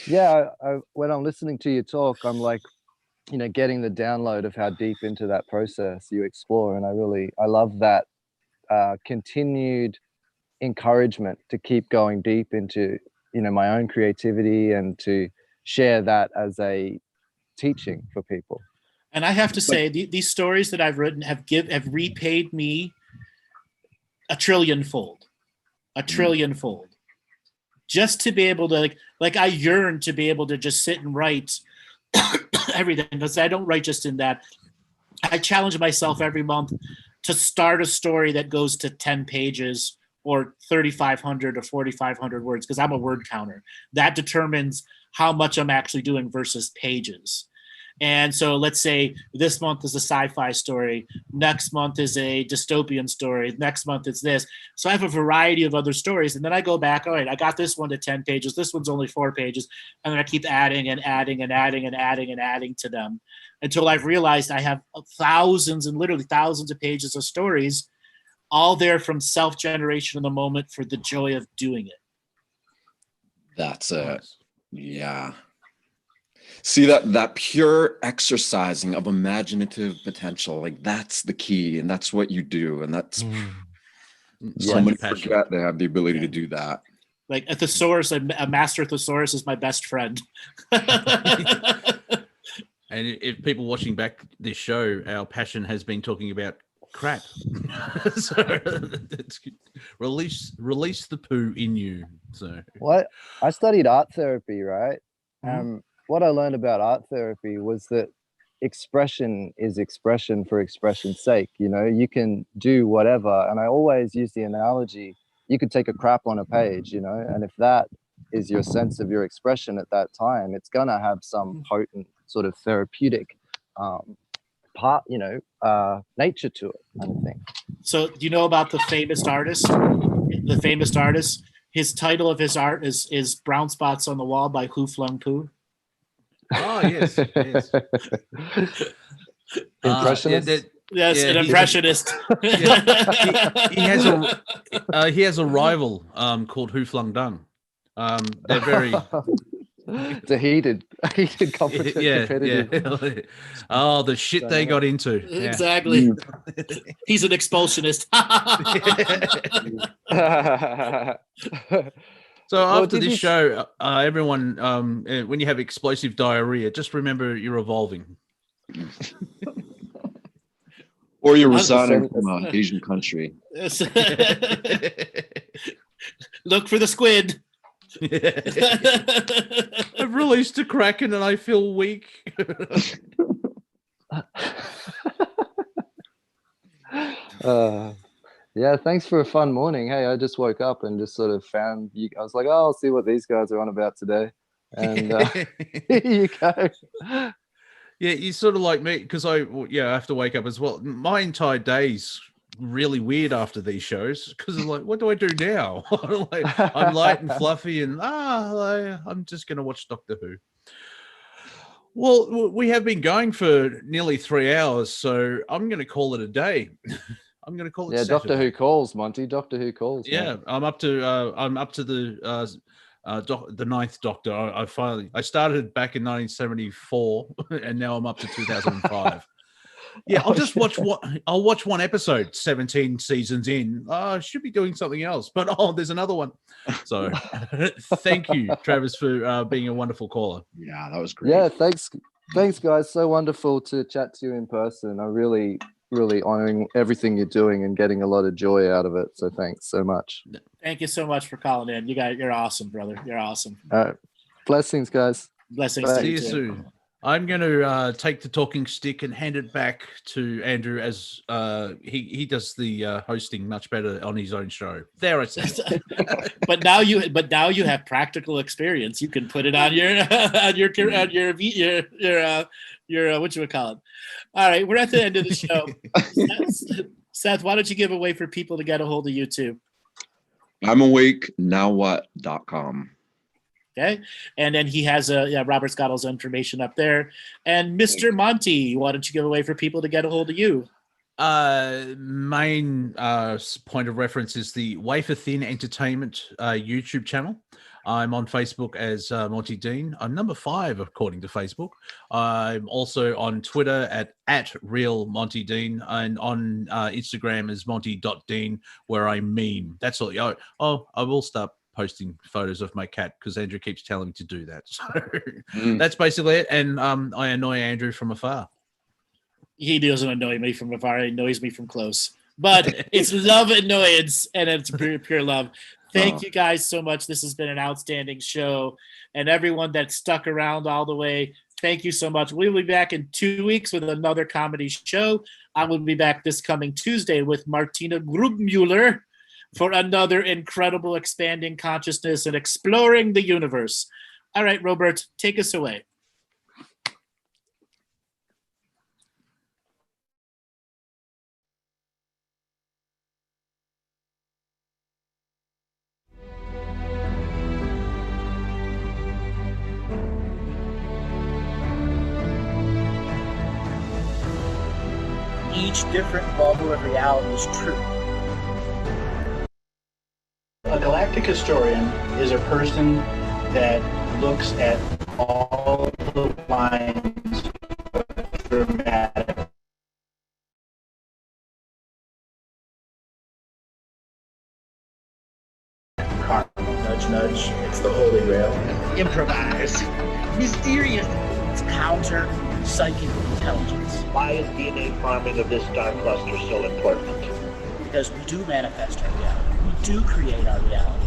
Yeah, when I'm listening to you talk, I'm like, getting the download of how deep into that process you explore, and I love that continued encouragement to keep going deep into my own creativity and to share that as a teaching for people. And I have to say, these stories that I've written have repaid me a trillionfold, just to be able to like I yearn to be able to just sit and write everything, because I don't write just in that. I challenge myself every month to start a story that goes to 10 pages or 3,500 or 4,500 words, because I'm a word counter. That determines how much I'm actually doing versus pages. And so let's say this month is a sci-fi story, next month is a dystopian story, next month it's this. So I have a variety of other stories, and then I go back, all right, I got this one to 10 pages, this one's only 4 pages, and then I keep adding and adding and adding and adding and adding to them until I've realized I have thousands and literally thousands of pages of stories, all there from self-generation in the moment for the joy of doing it. That's it. Yeah. See, that pure exercising of imaginative potential, like that's the key, and that's what you do, and that's so many forget they have the ability to do that. Like a thesaurus, a master thesaurus is my best friend. And if people watching back this show, our passion has been talking about crap. So release the poo in you. So I studied art therapy, right? What I learned about art therapy was that expression is expression for expression's sake. You can do whatever, and I always use the analogy, you could take a crap on a page, and if that is your sense of your expression at that time, it's gonna have some potent sort of therapeutic part, nature to it, kind of thing. So do you know about the famous artist? His title of his art is Brown Spots on the Wall by Who Flung Poo. Oh, yes. Impressionist? Yes, an impressionist. He has a rival called Who Flung Dung. They're very... It's a heated competition. Yeah. Oh, the shit they got into. Exactly. He's an expulsionist. So after this show, everyone, when you have explosive diarrhea, just remember you're evolving. Or you're residing from an Asian country. Look for the squid. I've released a kraken and I feel weak. Yeah, thanks for a fun morning. Hey, I just woke up and just sort of found you. I was like, I'll see what these guys are on about today. And here you go. Yeah, you sort of like me, because I have to wake up as well. My entire day's really weird after these shows, because I'm like, what do I do now? I'm light and fluffy, and I'm just going to watch Doctor Who. Well, we have been going for nearly 3 hours, so I'm going to call it a day. I'm going to call it. Yeah, Saturday. Doctor Who calls, Monty. Doctor Who calls. Yeah, man. I'm up to the Ninth Doctor. I started back in 1974, and now I'm up to 2005. Yeah, I'll just watch I'll watch one episode. 17 seasons in, I should be doing something else, but there's another one. So, thank you, Travis, for being a wonderful caller. Yeah, that was great. Yeah, thanks, guys. So wonderful to chat to you in person. I really honoring everything you're doing and getting a lot of joy out of it. So thanks so much. Thank you so much for calling in. You're awesome, brother. You're awesome. Blessings, guys. Blessings. See you soon. I'm going to take the talking stick and hand it back to Andrew as he does the hosting much better on his own show. There, I said it. but now you have practical experience. You can put it on your what you would call it. All right, we're at the end of the show. Seth, why don't you give a way for people to get a hold of you too? I'm awake nowwhat.com. Okay, and then he has Robert's got all his information up there. And Mr. Monty, why don't you give a way for people to get a hold of you? Main point of reference is the Wafer Thin Entertainment YouTube channel. I'm on Facebook as Monty Dean. I'm number 5 according to Facebook. I'm also on Twitter at Real Monty Dean, and on Instagram as Monty.Dean, where I meme. That's all. I will start posting photos of my cat because Andrew keeps telling me to do that. So that's basically it. And I annoy Andrew from afar. He doesn't annoy me from afar. He annoys me from close. But it's love annoyance, and it's pure love. Thank you guys so much. This has been an outstanding show. And everyone that stuck around all the way, thank you so much. We'll be back in 2 weeks with another comedy show. I will be back this coming Tuesday with Martina Grubmuller for another incredible expanding consciousness and exploring the universe. All right, Robert, take us away. Each different bubble of reality is true. A galactic historian is a person that looks at all the lines of dramatic karma. Nudge, nudge, it's the Holy Grail. Improvise. Mysterious. It's counter psychic intelligence. Why is DNA farming of this star cluster so important? Because we do manifest our reality. We do create our reality.